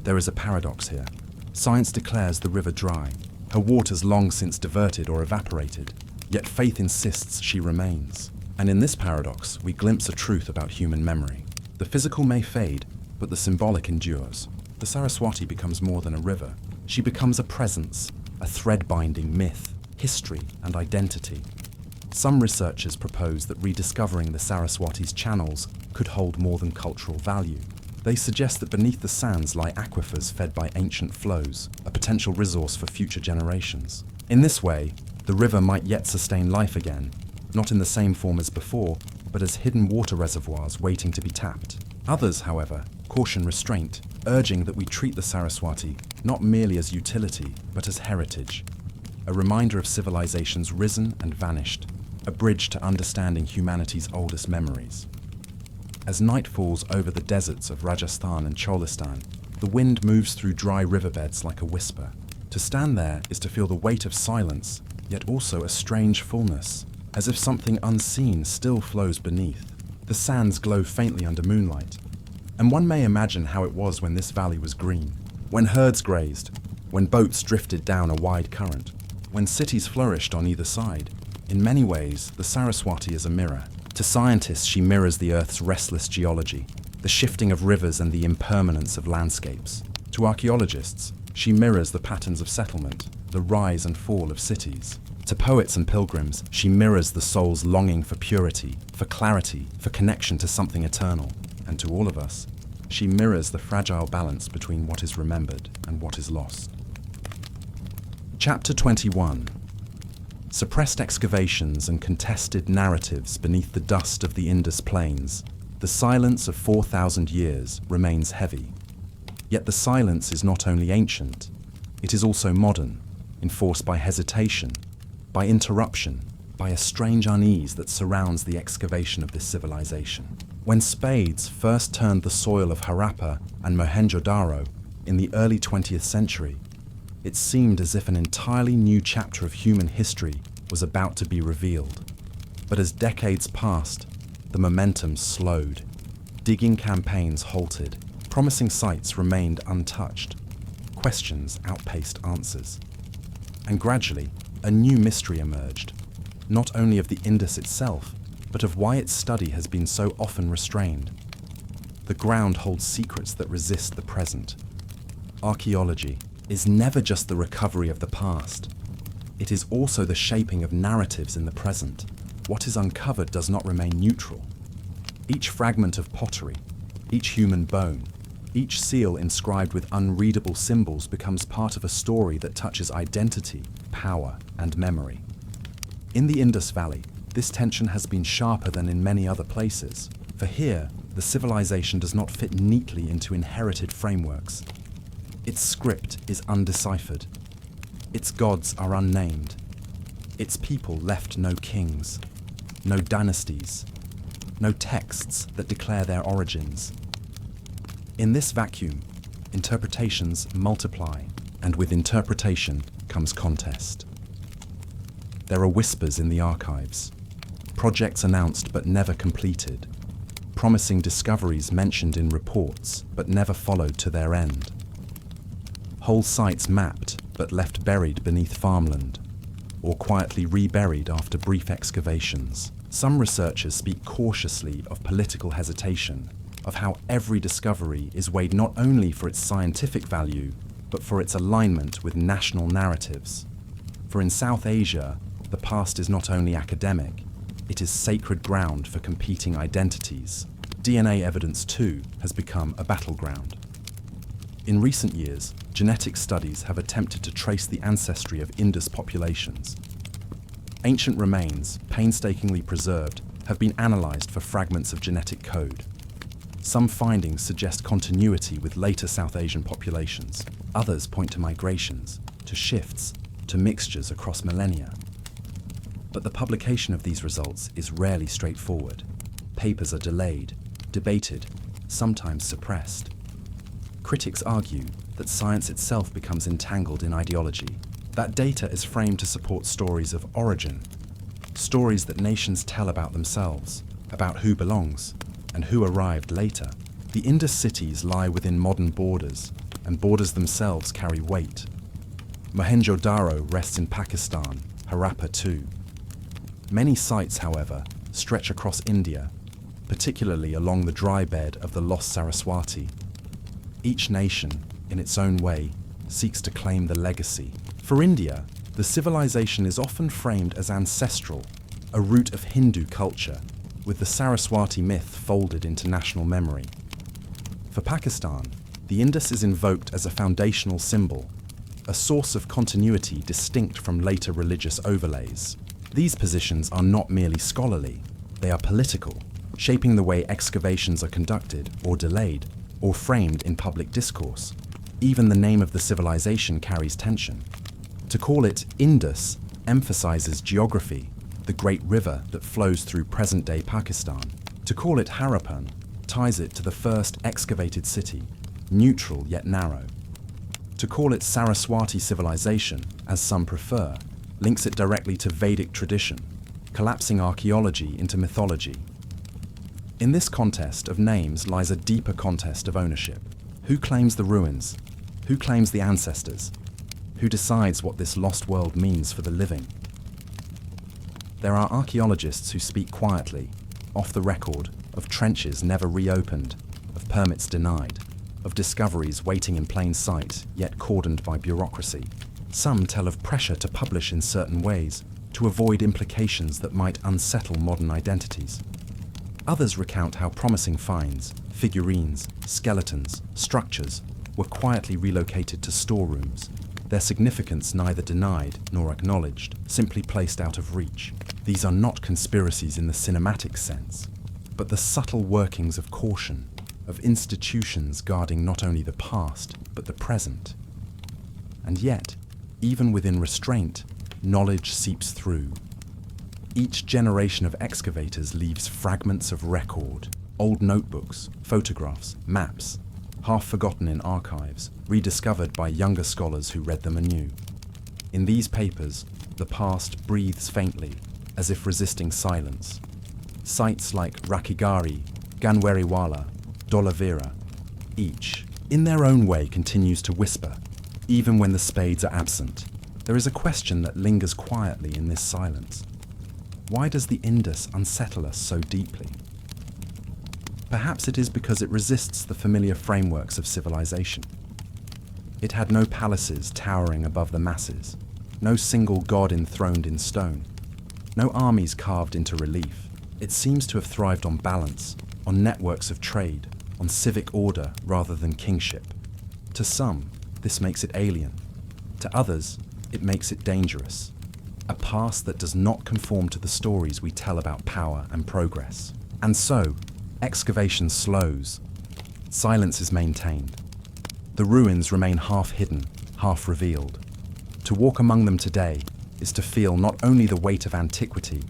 There is a paradox here. Science declares the river dry, her waters long since diverted or evaporated, yet faith insists she remains. And in this paradox, we glimpse a truth about human memory. The physical may fade, but the symbolic endures. The Saraswati becomes more than a river. She becomes a presence, a thread-binding myth, history, and identity. Some researchers propose that rediscovering the Saraswati's channels could hold more than cultural value. They suggest that beneath the sands lie aquifers fed by ancient flows, a potential resource for future generations. In this way, the river might yet sustain life again, not in the same form as before, but as hidden water reservoirs waiting to be tapped. Others, however, caution restraint, urging that we treat the Saraswati not merely as utility, but as heritage, a reminder of civilizations risen and vanished, a bridge to understanding humanity's oldest memories. As night falls over the deserts of Rajasthan and Cholistan, the wind moves through dry riverbeds like a whisper. To stand there is to feel the weight of silence, yet also a strange fullness, as if something unseen still flows beneath. The sands glow faintly under moonlight, and one may imagine how it was when this valley was green, when herds grazed, when boats drifted down a wide current, when cities flourished on either side. In many ways, the Saraswati is a mirror. To scientists, she mirrors the Earth's restless geology, the shifting of rivers and the impermanence of landscapes. To archaeologists, she mirrors the patterns of settlement, the rise and fall of cities. To poets and pilgrims, she mirrors the soul's longing for purity, for clarity, for connection to something eternal. And to all of us, she mirrors the fragile balance between what is remembered and what is lost. Chapter 21. Suppressed excavations and contested narratives beneath the dust of the Indus plains, the silence of 4,000 years remains heavy. Yet the silence is not only ancient, it is also modern, enforced by hesitation, by interruption, by a strange unease that surrounds the excavation of this civilization. When spades first turned the soil of Harappa and Mohenjo-daro in the early 20th century, it seemed as if an entirely new chapter of human history was about to be revealed. But as decades passed, the momentum slowed. Digging campaigns halted. Promising sites remained untouched. Questions outpaced answers. And gradually, a new mystery emerged, not only of the Indus itself, but of why its study has been so often restrained. The ground holds secrets that resist the present. Archaeology is never just the recovery of the past. It is also the shaping of narratives in the present. What is uncovered does not remain neutral. Each fragment of pottery, each human bone, each seal inscribed with unreadable symbols becomes part of a story that touches identity, power, and memory. In the Indus Valley, this tension has been sharper than in many other places, for here, the civilization does not fit neatly into inherited frameworks. Its script is undeciphered. Its gods are unnamed. Its people left no kings, no dynasties, no texts that declare their origins. In this vacuum, interpretations multiply, and with interpretation comes contest. There are whispers in the archives, projects announced but never completed, promising discoveries mentioned in reports but never followed to their end. Whole sites mapped but left buried beneath farmland, or quietly reburied after brief excavations. Some researchers speak cautiously of political hesitation, of how every discovery is weighed not only for its scientific value, but for its alignment with national narratives. For in South Asia, the past is not only academic, it is sacred ground for competing identities. DNA evidence, too, has become a battleground. In recent years, genetic studies have attempted to trace the ancestry of Indus populations. Ancient remains, painstakingly preserved, have been analysed for fragments of genetic code. Some findings suggest continuity with later South Asian populations. Others point to migrations, to shifts, to mixtures across millennia. But the publication of these results is rarely straightforward. Papers are delayed, debated, sometimes suppressed. Critics argue that science itself becomes entangled in ideology. That data is framed to support stories of origin, stories that nations tell about themselves, about who belongs, and who arrived later. The Indus cities lie within modern borders, and borders themselves carry weight. Mohenjo-daro rests in Pakistan, Harappa too. Many sites, however, stretch across India, particularly along the dry bed of the lost Saraswati. Each nation, in its own way, seeks to claim the legacy. For India, the The civilization is often framed as ancestral, a root of Hindu culture, with the Saraswati myth folded into national memory. For Pakistan, the Indus is invoked as a foundational symbol, a source of continuity distinct from later religious overlays. These positions are not merely scholarly, they are political, shaping the way excavations are conducted or delayed or framed in public discourse. Even the name of the civilization carries tension. To call it Indus emphasizes geography, the great river that flows through present-day Pakistan. To call it Harappan ties it to the first excavated city, neutral yet narrow. To call it Saraswati civilization, as some prefer, links it directly to Vedic tradition, collapsing archaeology into mythology. In this contest of names lies a deeper contest of ownership. Who claims the ruins? Who claims the ancestors? Who decides what this lost world means for the living? There are archaeologists who speak quietly, off the record, of trenches never reopened, of permits denied, of discoveries waiting in plain sight, yet cordoned by bureaucracy. Some tell of pressure to publish in certain ways, to avoid implications that might unsettle modern identities. Others recount how promising finds, figurines, skeletons, structures, were quietly relocated to storerooms, their significance neither denied nor acknowledged, simply placed out of reach. These are not conspiracies in the cinematic sense, but the subtle workings of caution, of institutions guarding not only the past, but the present. And yet, even within restraint, knowledge seeps through. Each generation of excavators leaves fragments of record, old notebooks, photographs, maps, half forgotten in archives, rediscovered by younger scholars who read them anew. In these papers, the past breathes faintly, as if resisting silence. Sites like Rakhigarhi, Ganweriwala, Dholavira, each, in their own way, continues to whisper, even when the spades are absent. There is a question that lingers quietly in this silence. Why does the Indus unsettle us so deeply? Perhaps it is because it resists the familiar frameworks of civilization. It had no palaces towering above the masses, no single god enthroned in stone, no armies carved into relief. It seems to have thrived on balance, on networks of trade, on civic order rather than kingship. To some, this makes it alien. To others, it makes it dangerous. A past that does not conform to the stories we tell about power and progress. And so, excavation slows. Silence is maintained. The ruins remain half hidden, half revealed. To walk among them today is to feel not only the weight of antiquity,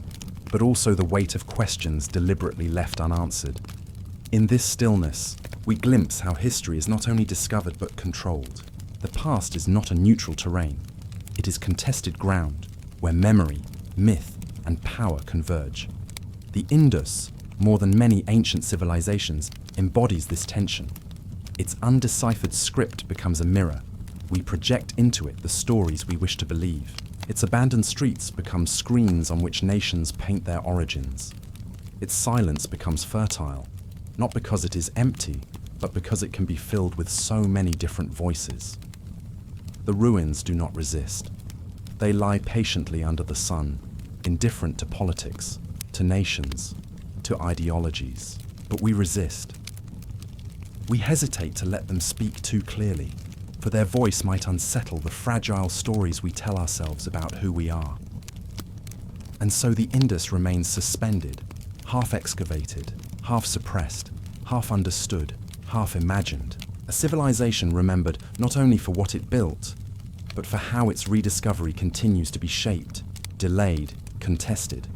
but also the weight of questions deliberately left unanswered. In this stillness, we glimpse how history is not only discovered but controlled. The past is not a neutral terrain. It is contested ground, where memory, myth, and power converge. The Indus, more than many ancient civilizations, embodies this tension. Its undeciphered script becomes a mirror. We project into it the stories we wish to believe. Its abandoned streets become screens on which nations paint their origins. Its silence becomes fertile, not because it is empty, but because it can be filled with so many different voices. The ruins do not resist. They lie patiently under the sun, indifferent to politics, to nations, to ideologies. But we resist. We hesitate to let them speak too clearly, for their voice might unsettle the fragile stories we tell ourselves about who we are. And so the Indus remains suspended, half excavated, half suppressed, half understood, half imagined. A civilization remembered not only for what it built, but for how its rediscovery continues to be shaped, delayed, contested.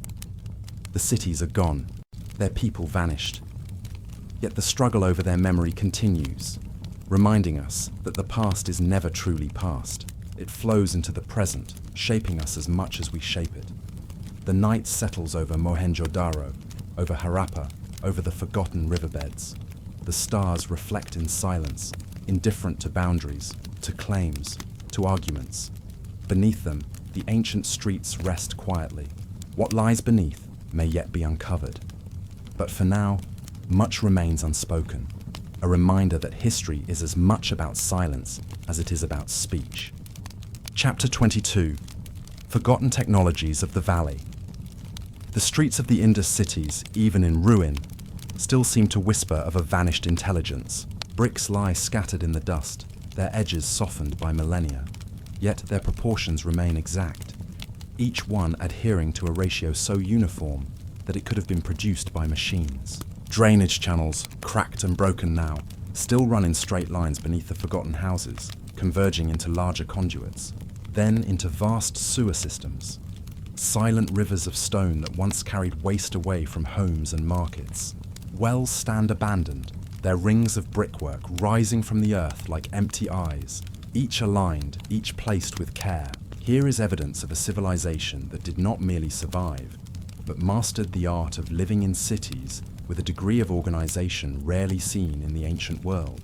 The cities are gone, their people vanished. Yet the struggle over their memory continues, reminding us that the past is never truly past. It flows into the present, shaping us as much as we shape it. The night settles over Mohenjo-daro, over Harappa, over the forgotten riverbeds. The stars reflect in silence, indifferent to boundaries, to claims, to arguments. Beneath them, the ancient streets rest quietly. What lies beneath may yet be uncovered. But for now, much remains unspoken, a reminder that history is as much about silence as it is about speech. Chapter 22. Forgotten technologies of the valley. The streets of the Indus cities, even in ruin, still seem to whisper of a vanished intelligence. Bricks lie scattered in the dust, their edges softened by millennia, yet their proportions remain exact, each one adhering to a ratio so uniform that it could have been produced by machines. Drainage channels, cracked and broken now, still run in straight lines beneath the forgotten houses, converging into larger conduits, then into vast sewer systems. Silent rivers of stone that once carried waste away from homes and markets. Wells stand abandoned, their rings of brickwork rising from the earth like empty eyes, each aligned, each placed with care. Here is evidence of a civilization that did not merely survive, but mastered the art of living in cities with a degree of organization rarely seen in the ancient world.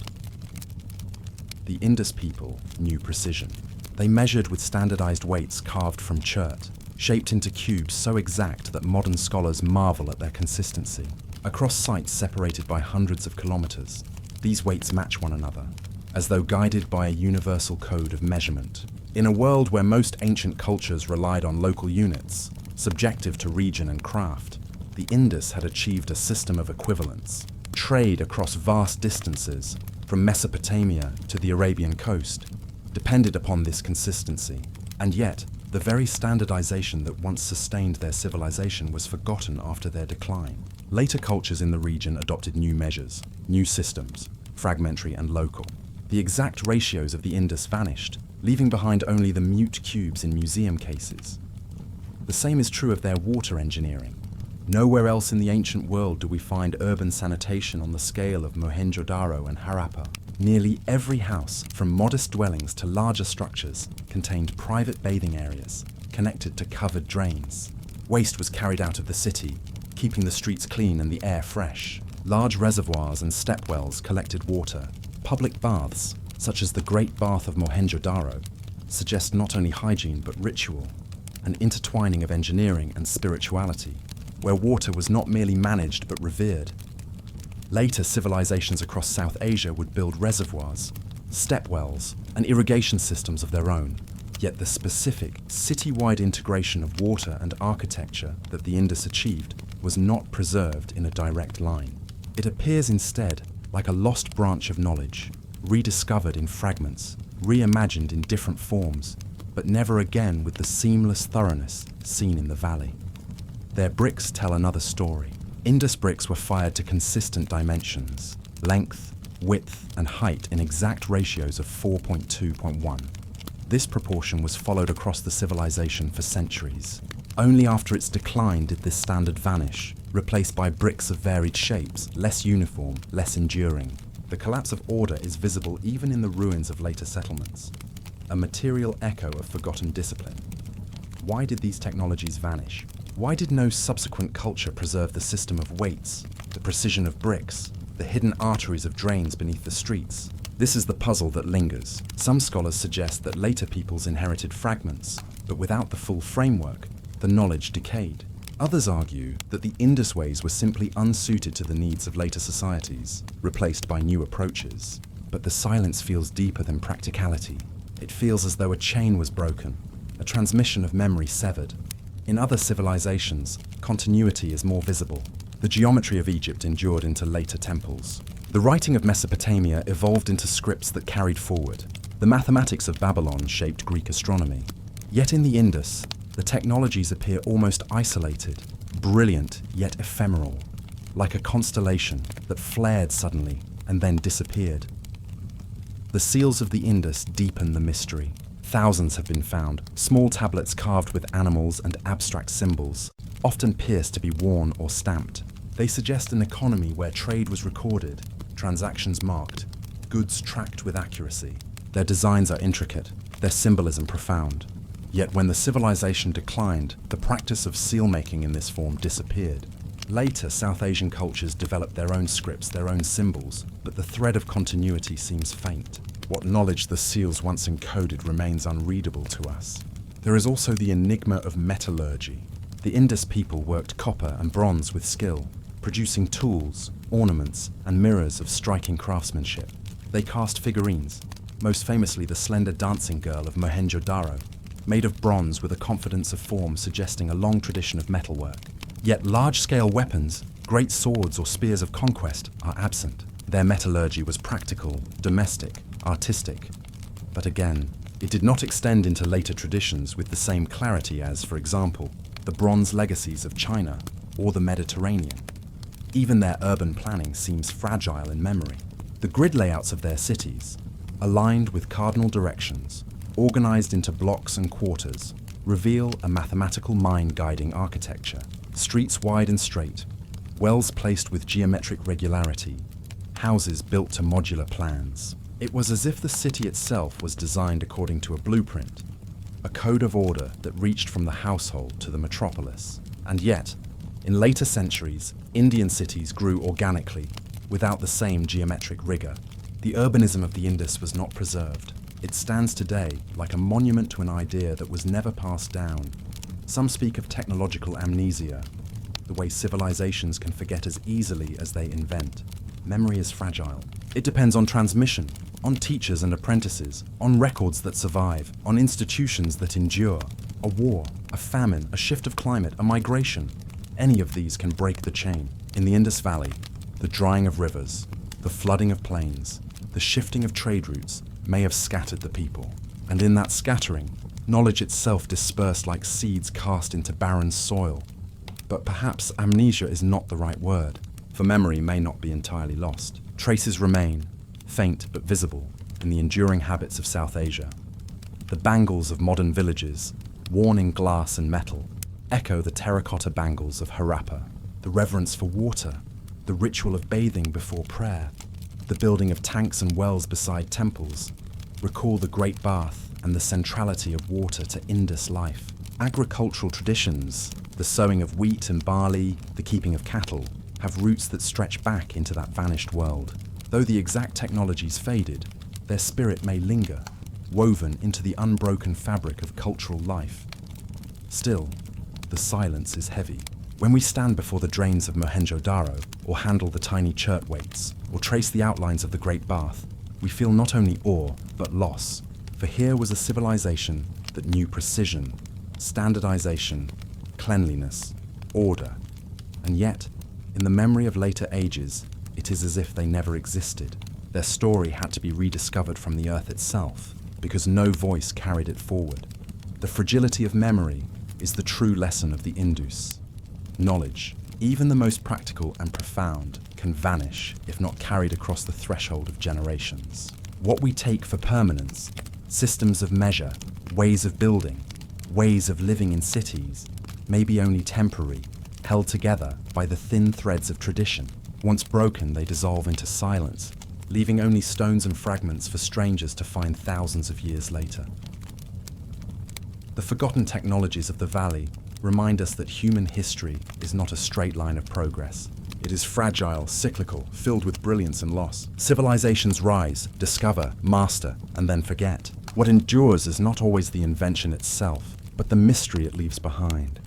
The Indus people knew precision. They measured with standardized weights carved from chert, shaped into cubes so exact that modern scholars marvel at their consistency. Across sites separated by hundreds of kilometers, these weights match one another, as though guided by a universal code of measurement. In a world where most ancient cultures relied on local units, subjective to region and craft, the Indus had achieved a system of equivalence. Trade across vast distances, from Mesopotamia to the Arabian coast, depended upon this consistency, and yet the very standardization that once sustained their civilization was forgotten after their decline. Later cultures in the region adopted new measures, new systems, fragmentary and local. The exact ratios of the Indus vanished, leaving behind only the mute cubes in museum cases. The same is true of their water engineering. Nowhere else in the ancient world do we find urban sanitation on the scale of Mohenjo-daro and Harappa. Nearly every house, from modest dwellings to larger structures, contained private bathing areas, connected to covered drains. Waste was carried out of the city, keeping the streets clean and the air fresh. Large reservoirs and step wells collected water. Public baths, such as the Great Bath of Mohenjo-daro, suggest not only hygiene but ritual, an intertwining of engineering and spirituality, where water was not merely managed but revered. Later civilizations across South Asia would build reservoirs, step wells, and irrigation systems of their own. Yet the specific, city-wide integration of water and architecture that the Indus achieved was not preserved in a direct line. It appears instead like a lost branch of knowledge, rediscovered in fragments, reimagined in different forms, but never again with the seamless thoroughness seen in the valley. Their bricks tell another story. Indus bricks were fired to consistent dimensions, length, width, and height in exact ratios of 4.2.1. This proportion was followed across the civilization for centuries. Only after its decline did this standard vanish, replaced by bricks of varied shapes, less uniform, less enduring. The collapse of order is visible even in the ruins of later settlements, a material echo of forgotten discipline. Why did these technologies vanish? Why did no subsequent culture preserve the system of weights, the precision of bricks, the hidden arteries of drains beneath the streets? This is the puzzle that lingers. Some scholars suggest that later peoples inherited fragments, but without the full framework, the knowledge decayed. Others argue that the Indus ways were simply unsuited to the needs of later societies, replaced by new approaches. But the silence feels deeper than practicality. It feels as though a chain was broken, a transmission of memory severed. In other civilizations, continuity is more visible. The geometry of Egypt endured into later temples. The writing of Mesopotamia evolved into scripts that carried forward. The mathematics of Babylon shaped Greek astronomy. Yet in the Indus, the technologies appear almost isolated, brilliant yet ephemeral, like a constellation that flared suddenly and then disappeared. The seals of the Indus deepen the mystery. Thousands have been found, small tablets carved with animals and abstract symbols, often pierced to be worn or stamped. They suggest an economy where trade was recorded, transactions marked, goods tracked with accuracy. Their designs are intricate, their symbolism profound. Yet when the civilization declined, the practice of seal-making in this form disappeared. Later, South Asian cultures developed their own scripts, their own symbols, but the thread of continuity seems faint. What knowledge the seals once encoded remains unreadable to us. There is also the enigma of metallurgy. The Indus people worked copper and bronze with skill, producing tools, ornaments, and mirrors of striking craftsmanship. They cast figurines, most famously the slender dancing girl of Mohenjo-daro, made of bronze with a confidence of form suggesting a long tradition of metalwork. Yet large-scale weapons, great swords or spears of conquest, are absent. Their metallurgy was practical, domestic, artistic. But again, it did not extend into later traditions with the same clarity as, for example, the bronze legacies of China or the Mediterranean. Even their urban planning seems fragile in memory. The grid layouts of their cities, aligned with cardinal directions, organized into blocks and quarters, reveal a mathematical mind-guiding architecture. Streets wide and straight, wells placed with geometric regularity, houses built to modular plans. It was as if the city itself was designed according to a blueprint, a code of order that reached from the household to the metropolis. And yet, in later centuries, Indian cities grew organically, without the same geometric rigor. The urbanism of the Indus was not preserved. It stands today like a monument to an idea that was never passed down. Some speak of technological amnesia, the way civilizations can forget as easily as they invent. Memory is fragile. It depends on transmission, on teachers and apprentices, on records that survive, on institutions that endure. A war, a famine, a shift of climate, a migration. Any of these can break the chain. In the Indus Valley, the drying of rivers, the flooding of plains, the shifting of trade routes may have scattered the people. And in that scattering, knowledge itself dispersed like seeds cast into barren soil. But perhaps amnesia is not the right word, for memory may not be entirely lost. Traces remain, faint but visible, in the enduring habits of South Asia. The bangles of modern villages, worn in glass and metal, echo the terracotta bangles of Harappa. The reverence for water, the ritual of bathing before prayer, the building of tanks and wells beside temples, recall the Great Bath and the centrality of water to Indus life. Agricultural traditions, the sowing of wheat and barley, the keeping of cattle, have roots that stretch back into that vanished world. Though the exact technologies faded, their spirit may linger, woven into the unbroken fabric of cultural life. Still, the silence is heavy. When we stand before the drains of Mohenjo-daro, or handle the tiny chert weights, or trace the outlines of the Great Bath, we feel not only awe, but loss. For here was a civilization that knew precision, standardization, cleanliness, order. And yet, in the memory of later ages, it is as if they never existed. Their story had to be rediscovered from the earth itself, because no voice carried it forward. The fragility of memory is the true lesson of the Indus. Knowledge, even the most practical and profound, can vanish if not carried across the threshold of generations. What we take for permanence, systems of measure, ways of building, ways of living in cities, may be only temporary, held together by the thin threads of tradition. Once broken, they dissolve into silence, leaving only stones and fragments for strangers to find thousands of years later. The forgotten technologies of the valley remind us that human history is not a straight line of progress. It is fragile, cyclical, filled with brilliance and loss. Civilizations rise, discover, master, and then forget. What endures is not always the invention itself, but the mystery it leaves behind.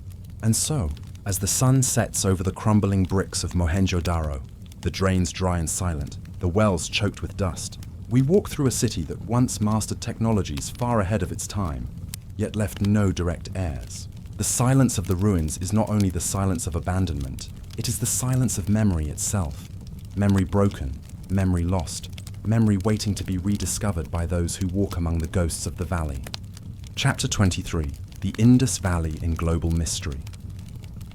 And so, as the sun sets over the crumbling bricks of Mohenjo-daro, the drains dry and silent, the wells choked with dust, we walk through a city that once mastered technologies far ahead of its time, yet left no direct heirs. The silence of the ruins is not only the silence of abandonment, it is the silence of memory itself. Memory broken, memory lost, memory waiting to be rediscovered by those who walk among the ghosts of the valley. Chapter 23, The Indus Valley in Global Mystery.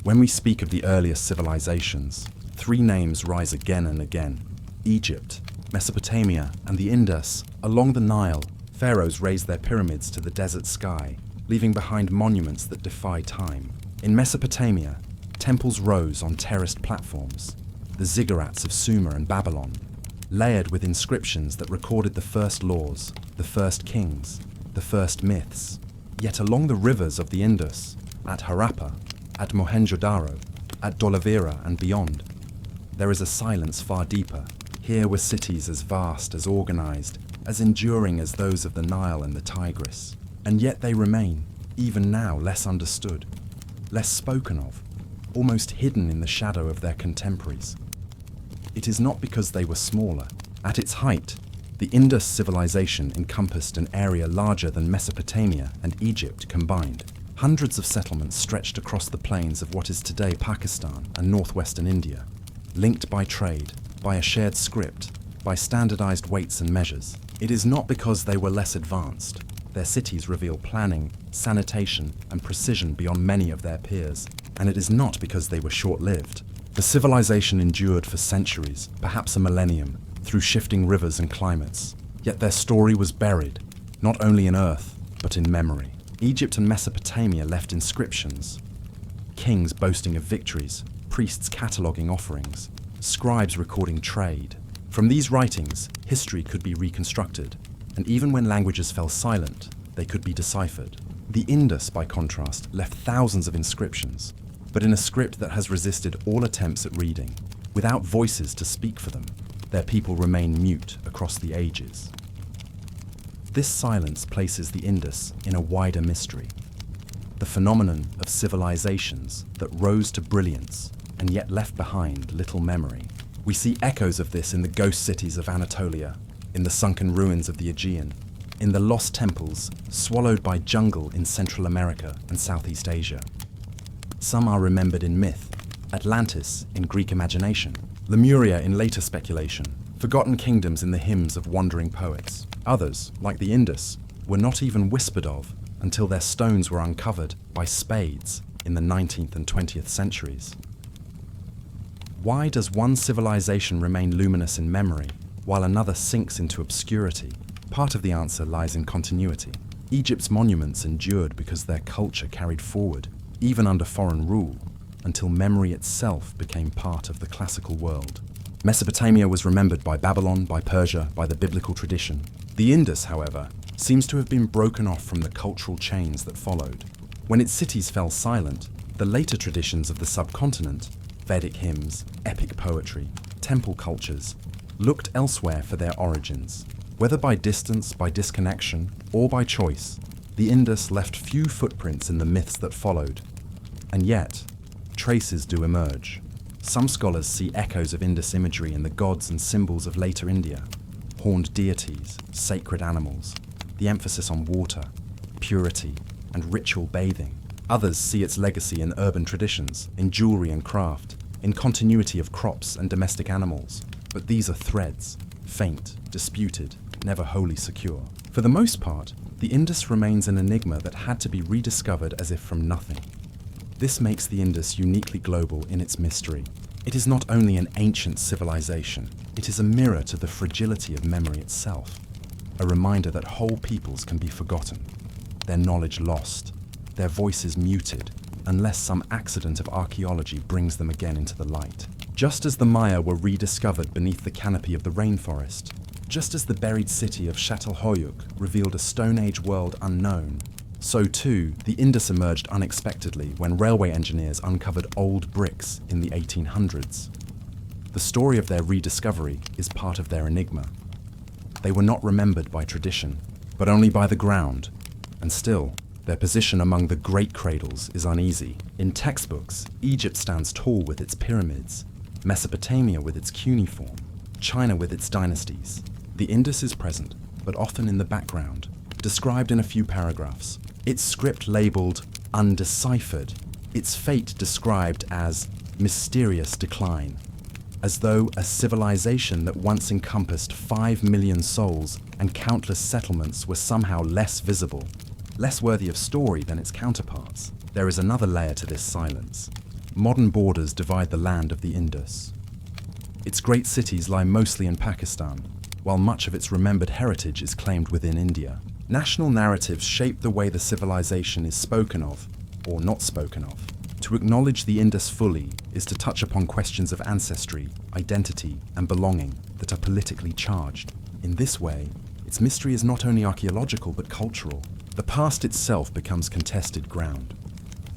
When we speak of the earliest civilizations, three names rise again and again: Egypt, Mesopotamia, and the Indus. Along the Nile, pharaohs raised their pyramids to the desert sky, leaving behind monuments that defy time. In Mesopotamia, temples rose on terraced platforms, the ziggurats of Sumer and Babylon, layered with inscriptions that recorded the first laws, the first kings, the first myths. Yet along the rivers of the Indus, at Harappa, at Mohenjo-daro, at Dholavira and beyond, there is a silence far deeper. Here were cities as vast, as organized, as enduring as those of the Nile and the Tigris. And yet they remain, even now, less understood, less spoken of, almost hidden in the shadow of their contemporaries. It is not because they were smaller. At its height, The Indus civilization encompassed an area larger than Mesopotamia and Egypt combined. Hundreds of settlements stretched across the plains of what is today Pakistan and northwestern India, linked by trade, by a shared script, by standardized weights and measures. It is not because they were less advanced. Their cities reveal planning, sanitation, and precision beyond many of their peers. And it is not because they were short-lived. The civilization endured for centuries, perhaps a millennium, through shifting rivers and climates. Yet their story was buried, not only in earth, but in memory. Egypt and Mesopotamia left inscriptions, kings boasting of victories, priests cataloguing offerings, scribes recording trade. From these writings, history could be reconstructed, and even when languages fell silent, they could be deciphered. The Indus, by contrast, left thousands of inscriptions, but in a script that has resisted all attempts at reading. Without voices to speak for them, their people remain mute across the ages. This silence places the Indus in a wider mystery, the phenomenon of civilizations that rose to brilliance and yet left behind little memory. We see echoes of this in the ghost cities of Anatolia, in the sunken ruins of the Aegean, in the lost temples swallowed by jungle in Central America and Southeast Asia. Some are remembered in myth, Atlantis in Greek imagination, Lemuria in later speculation, forgotten kingdoms in the hymns of wandering poets. Others, like the Indus, were not even whispered of until their stones were uncovered by spades in the 19th and 20th centuries. Why does one civilization remain luminous in memory, while another sinks into obscurity? Part of the answer lies in continuity. Egypt's monuments endured because their culture carried forward, even under foreign rule, until memory itself became part of the classical world. Mesopotamia was remembered by Babylon, by Persia, by the biblical tradition. The Indus, however, seems to have been broken off from the cultural chains that followed. When its cities fell silent, the later traditions of the subcontinent, Vedic hymns, epic poetry, temple cultures, looked elsewhere for their origins. Whether by distance, by disconnection, or by choice, the Indus left few footprints in the myths that followed. And yet, traces do emerge. Some scholars see echoes of Indus imagery in the gods and symbols of later India: horned deities, sacred animals, the emphasis on water, purity, and ritual bathing. Others see its legacy in urban traditions, in jewelry and craft, in continuity of crops and domestic animals. But these are threads, faint, disputed, never wholly secure. For the most part, the Indus remains an enigma that had to be rediscovered as if from nothing. This makes the Indus uniquely global in its mystery. It is not only an ancient civilization, it is a mirror to the fragility of memory itself, a reminder that whole peoples can be forgotten, their knowledge lost, their voices muted, unless some accident of archaeology brings them again into the light. Just as the Maya were rediscovered beneath the canopy of the rainforest, just as the buried city of Çatalhöyük revealed a Stone Age world unknown, so too the Indus emerged unexpectedly when railway engineers uncovered old bricks in the 1800s. The story of their rediscovery is part of their enigma. They were not remembered by tradition, but only by the ground, and still, their position among the great cradles is uneasy. In textbooks, Egypt stands tall with its pyramids, Mesopotamia with its cuneiform, China with its dynasties. The Indus is present, but often in the background, described in a few paragraphs. Its script labeled undeciphered, its fate described as mysterious decline, as though a civilization that once encompassed 5 million souls and countless settlements were somehow less visible, less worthy of story than its counterparts. There is another layer to this silence. Modern borders divide the land of the Indus. Its great cities lie mostly in Pakistan, while much of its remembered heritage is claimed within India. National narratives shape the way the civilization is spoken of, or not spoken of. To acknowledge the Indus fully is to touch upon questions of ancestry, identity, and belonging that are politically charged. In this way, its mystery is not only archaeological but cultural. The past itself becomes contested ground.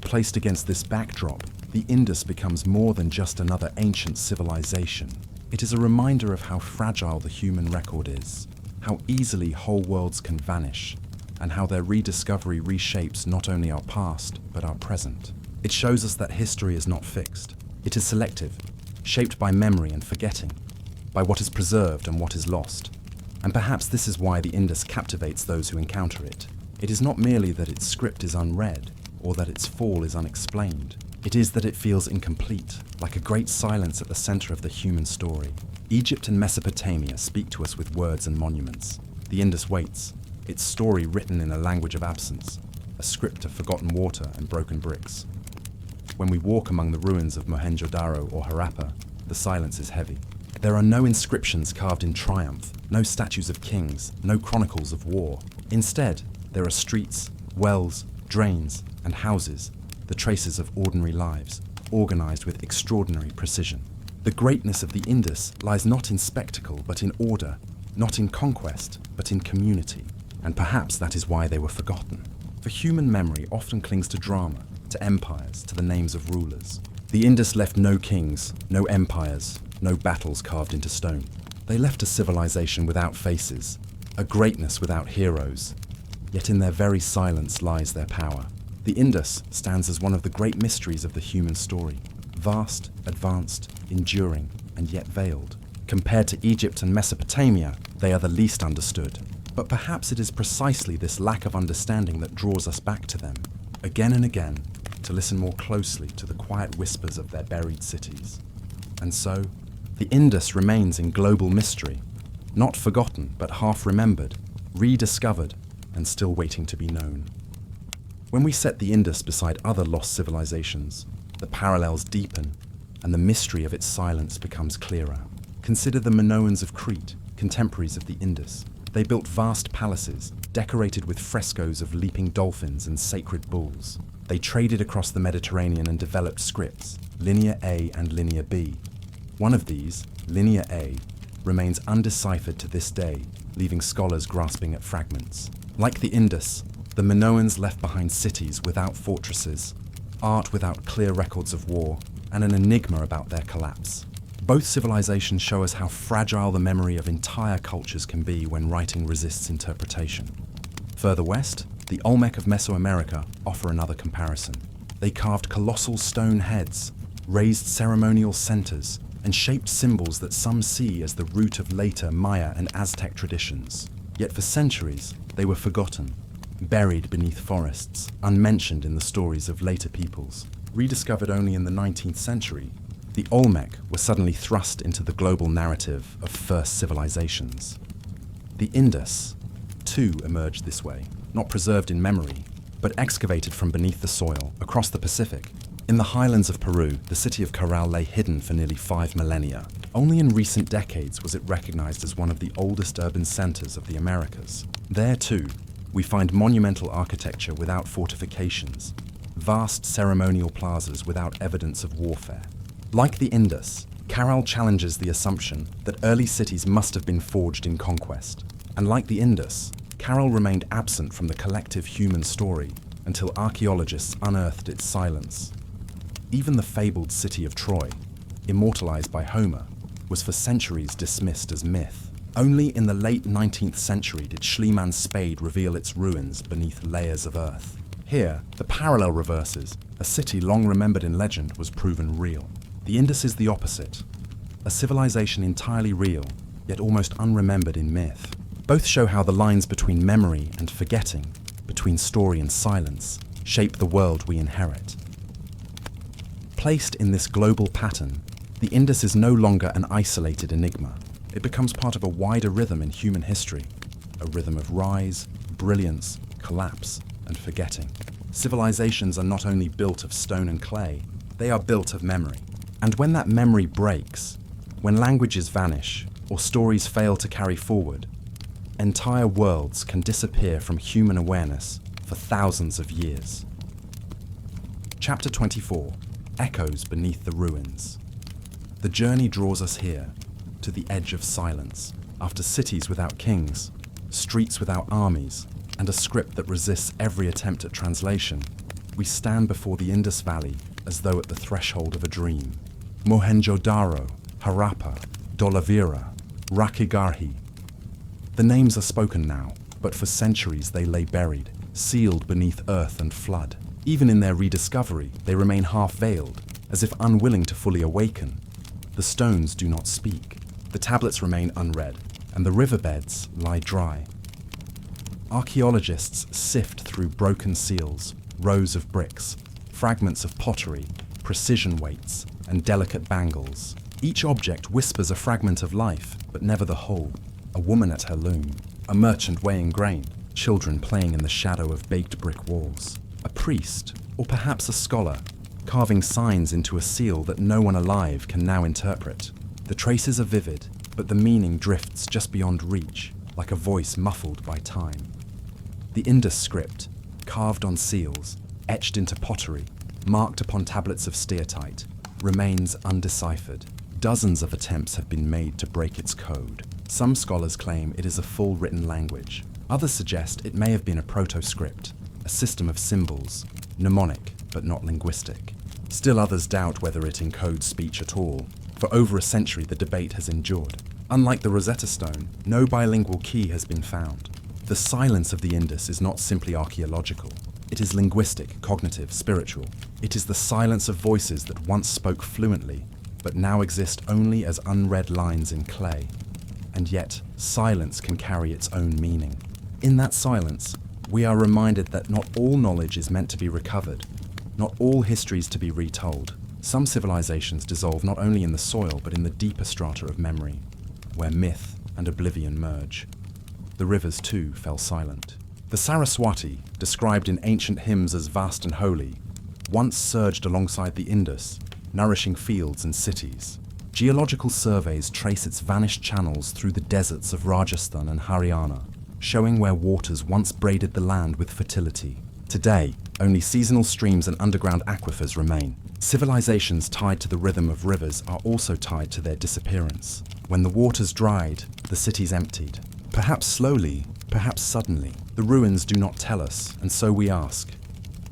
Placed against this backdrop, the Indus becomes more than just another ancient civilization. It is a reminder of how fragile the human record is, how easily whole worlds can vanish, and how their rediscovery reshapes not only our past, but our present. It shows us that history is not fixed. It is selective, shaped by memory and forgetting, by what is preserved and what is lost. And perhaps this is why the Indus captivates those who encounter it. It is not merely that its script is unread, or that its fall is unexplained. It is that it feels incomplete, like a great silence at the center of the human story. Egypt and Mesopotamia speak to us with words and monuments. The Indus waits, its story written in a language of absence, a script of forgotten water and broken bricks. When we walk among the ruins of Mohenjo-daro or Harappa, the silence is heavy. There are no inscriptions carved in triumph, no statues of kings, no chronicles of war. Instead, there are streets, wells, drains, and houses, the traces of ordinary lives, organized with extraordinary precision. The greatness of the Indus lies not in spectacle, but in order, not in conquest, but in community. And perhaps that is why they were forgotten. For human memory often clings to drama, to empires, to the names of rulers. The Indus left no kings, no empires, no battles carved into stone. They left a civilization without faces, a greatness without heroes. Yet in their very silence lies their power. The Indus stands as one of the great mysteries of the human story. Vast, advanced, enduring, and yet veiled. Compared to Egypt and Mesopotamia, they are the least understood. But perhaps it is precisely this lack of understanding that draws us back to them, again and again, to listen more closely to the quiet whispers of their buried cities. And so, the Indus remains in global mystery, not forgotten but half remembered, rediscovered, and still waiting to be known. When we set the Indus beside other lost civilizations, the parallels deepen, and the mystery of its silence becomes clearer. Consider the Minoans of Crete, contemporaries of the Indus. They built vast palaces, decorated with frescoes of leaping dolphins and sacred bulls. They traded across the Mediterranean and developed scripts, Linear A and Linear B. One of these, Linear A, remains undeciphered to this day, leaving scholars grasping at fragments. Like the Indus, the Minoans left behind cities without fortresses, art without clear records of war, and an enigma about their collapse. Both civilizations show us how fragile the memory of entire cultures can be when writing resists interpretation. Further west, the Olmec of Mesoamerica offer another comparison. They carved colossal stone heads, raised ceremonial centers, and shaped symbols that some see as the root of later Maya and Aztec traditions. Yet for centuries, they were forgotten, buried beneath forests, unmentioned in the stories of later peoples. Rediscovered only in the 19th century, the Olmec were suddenly thrust into the global narrative of first civilizations. The Indus, too, emerged this way, not preserved in memory, but excavated from beneath the soil across the Pacific. In the highlands of Peru, the city of Caral lay hidden for nearly 5 millennia. Only in recent decades was it recognized as one of the oldest urban centers of the Americas. There, too, we find monumental architecture without fortifications, vast ceremonial plazas without evidence of warfare. Like the Indus, Caral challenges the assumption that early cities must have been forged in conquest. And like the Indus, Caral remained absent from the collective human story until archaeologists unearthed its silence. Even the fabled city of Troy, immortalized by Homer, was for centuries dismissed as myth. Only in the late 19th century did Schliemann Spade reveal its ruins beneath layers of earth. Here, the parallel reverses. A city long remembered in legend was proven real. The Indus is the opposite, a civilization entirely real, yet almost unremembered in myth. Both show how the lines between memory and forgetting, between story and silence, shape the world we inherit. Placed in this global pattern, the Indus is no longer an isolated enigma. It becomes part of a wider rhythm in human history, a rhythm of rise, brilliance, collapse, and forgetting. Civilizations are not only built of stone and clay, they are built of memory. And when that memory breaks, when languages vanish or stories fail to carry forward, entire worlds can disappear from human awareness for thousands of years. Chapter 24, Echoes Beneath the Ruins. The journey draws us here, to the edge of silence, after cities without kings, streets without armies, and a script that resists every attempt at translation. We stand before the Indus Valley as though at the threshold of a dream. Mohenjo-daro, Harappa, Dholavira, Rakhigarhi. The names are spoken now, but for centuries they lay buried, sealed beneath earth and flood. Even in their rediscovery, they remain half-veiled, as if unwilling to fully awaken. The stones do not speak. The tablets remain unread, and the riverbeds lie dry. Archaeologists sift through broken seals, rows of bricks, fragments of pottery, precision weights, and delicate bangles. Each object whispers a fragment of life, but never the whole. A woman at her loom, a merchant weighing grain, children playing in the shadow of baked brick walls, a priest, or perhaps a scholar, carving signs into a seal that no one alive can now interpret. The traces are vivid, but the meaning drifts just beyond reach, like a voice muffled by time. The Indus script, carved on seals, etched into pottery, marked upon tablets of steatite, remains undeciphered. Dozens of attempts have been made to break its code. Some scholars claim it is a full written language. Others suggest it may have been a proto-script, a system of symbols, mnemonic but not linguistic. Still others doubt whether it encodes speech at all. For over a century the debate has endured. Unlike the Rosetta Stone, no bilingual key has been found. The silence of the Indus is not simply archaeological. It is linguistic, cognitive, spiritual. It is the silence of voices that once spoke fluently, but now exist only as unread lines in clay. And yet, silence can carry its own meaning. In that silence, we are reminded that not all knowledge is meant to be recovered, not all histories to be retold. Some civilizations dissolve not only in the soil, but in the deeper strata of memory, where myth and oblivion merge. The rivers, too, fell silent. The Saraswati, described in ancient hymns as vast and holy, once surged alongside the Indus, nourishing fields and cities. Geological surveys trace its vanished channels through the deserts of Rajasthan and Haryana, showing where waters once braided the land with fertility. Today, only seasonal streams and underground aquifers remain. Civilizations tied to the rhythm of rivers are also tied to their disappearance. When the waters dried, the cities emptied. Perhaps slowly, perhaps suddenly. The ruins do not tell us, and so we ask,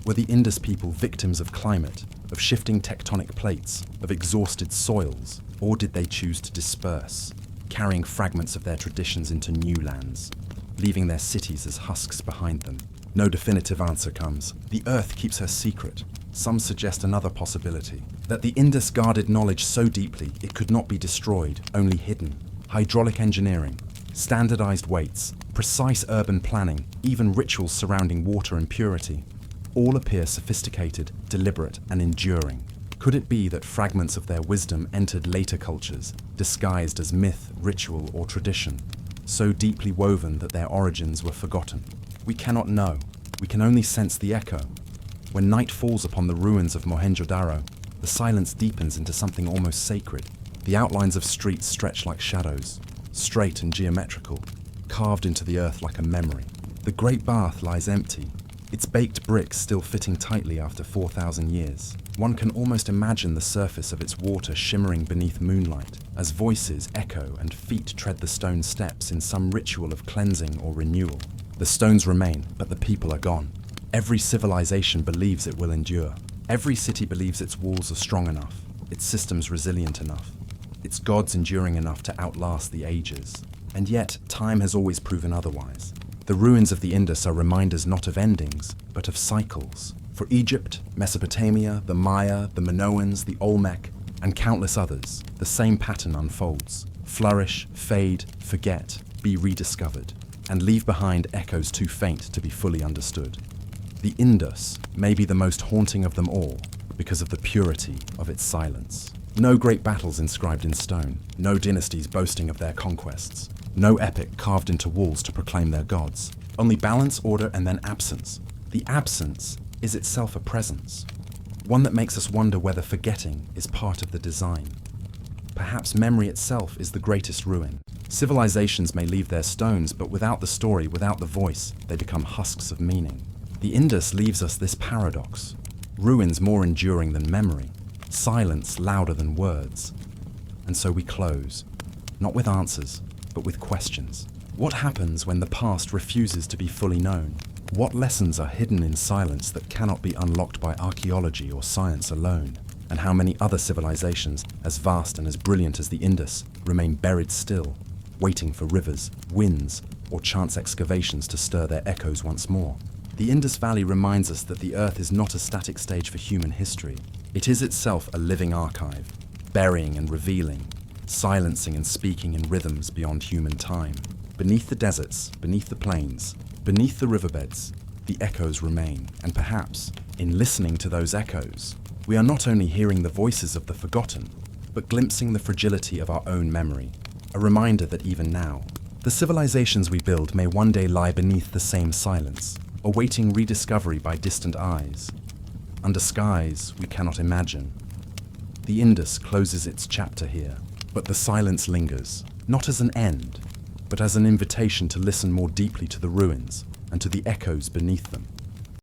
were the Indus people victims of climate, of shifting tectonic plates, of exhausted soils, or did they choose to disperse, carrying fragments of their traditions into new lands, leaving their cities as husks behind them? No definitive answer comes. The earth keeps her secret. Some suggest another possibility, that the Indus guarded knowledge so deeply it could not be destroyed, only hidden. Hydraulic engineering, standardized weights, precise urban planning, even rituals surrounding water and purity, all appear sophisticated, deliberate, and enduring. Could it be that fragments of their wisdom entered later cultures, disguised as myth, ritual, or tradition, so deeply woven that their origins were forgotten? We cannot know. We can only sense the echo. When night falls upon the ruins of Mohenjo-daro, the silence deepens into something almost sacred. The outlines of streets stretch like shadows, straight and geometrical, carved into the earth like a memory. The great bath lies empty, its baked bricks still fitting tightly after 4,000 years. One can almost imagine the surface of its water shimmering beneath moonlight, as voices echo and feet tread the stone steps in some ritual of cleansing or renewal. The stones remain, but the people are gone. Every civilization believes it will endure. Every city believes its walls are strong enough, its systems resilient enough, its gods enduring enough to outlast the ages. And yet, time has always proven otherwise. The ruins of the Indus are reminders not of endings, but of cycles. For Egypt, Mesopotamia, the Maya, the Minoans, the Olmec, and countless others, the same pattern unfolds. Flourish, fade, forget, be rediscovered, and leave behind echoes too faint to be fully understood. The Indus may be the most haunting of them all because of the purity of its silence. No great battles inscribed in stone, no dynasties boasting of their conquests, no epic carved into walls to proclaim their gods. Only balance, order, and then absence. The absence is itself a presence, one that makes us wonder whether forgetting is part of the design. Perhaps memory itself is the greatest ruin. Civilizations may leave their stones, but without the story, without the voice, they become husks of meaning. The Indus leaves us this paradox: ruins more enduring than memory, silence louder than words. And so we close, not with answers, but with questions. What happens when the past refuses to be fully known? What lessons are hidden in silence that cannot be unlocked by archaeology or science alone? And how many other civilizations, as vast and as brilliant as the Indus, remain buried still, waiting for rivers, winds, or chance excavations to stir their echoes once more? The Indus Valley reminds us that the Earth is not a static stage for human history. It is itself a living archive, burying and revealing, silencing and speaking in rhythms beyond human time. Beneath the deserts, beneath the plains, beneath the riverbeds, the echoes remain, and perhaps, in listening to those echoes, we are not only hearing the voices of the forgotten, but glimpsing the fragility of our own memory, a reminder that even now, the civilizations we build may one day lie beneath the same silence, awaiting rediscovery by distant eyes, under skies we cannot imagine. The Indus closes its chapter here, but the silence lingers, not as an end, but as an invitation to listen more deeply to the ruins and to the echoes beneath them.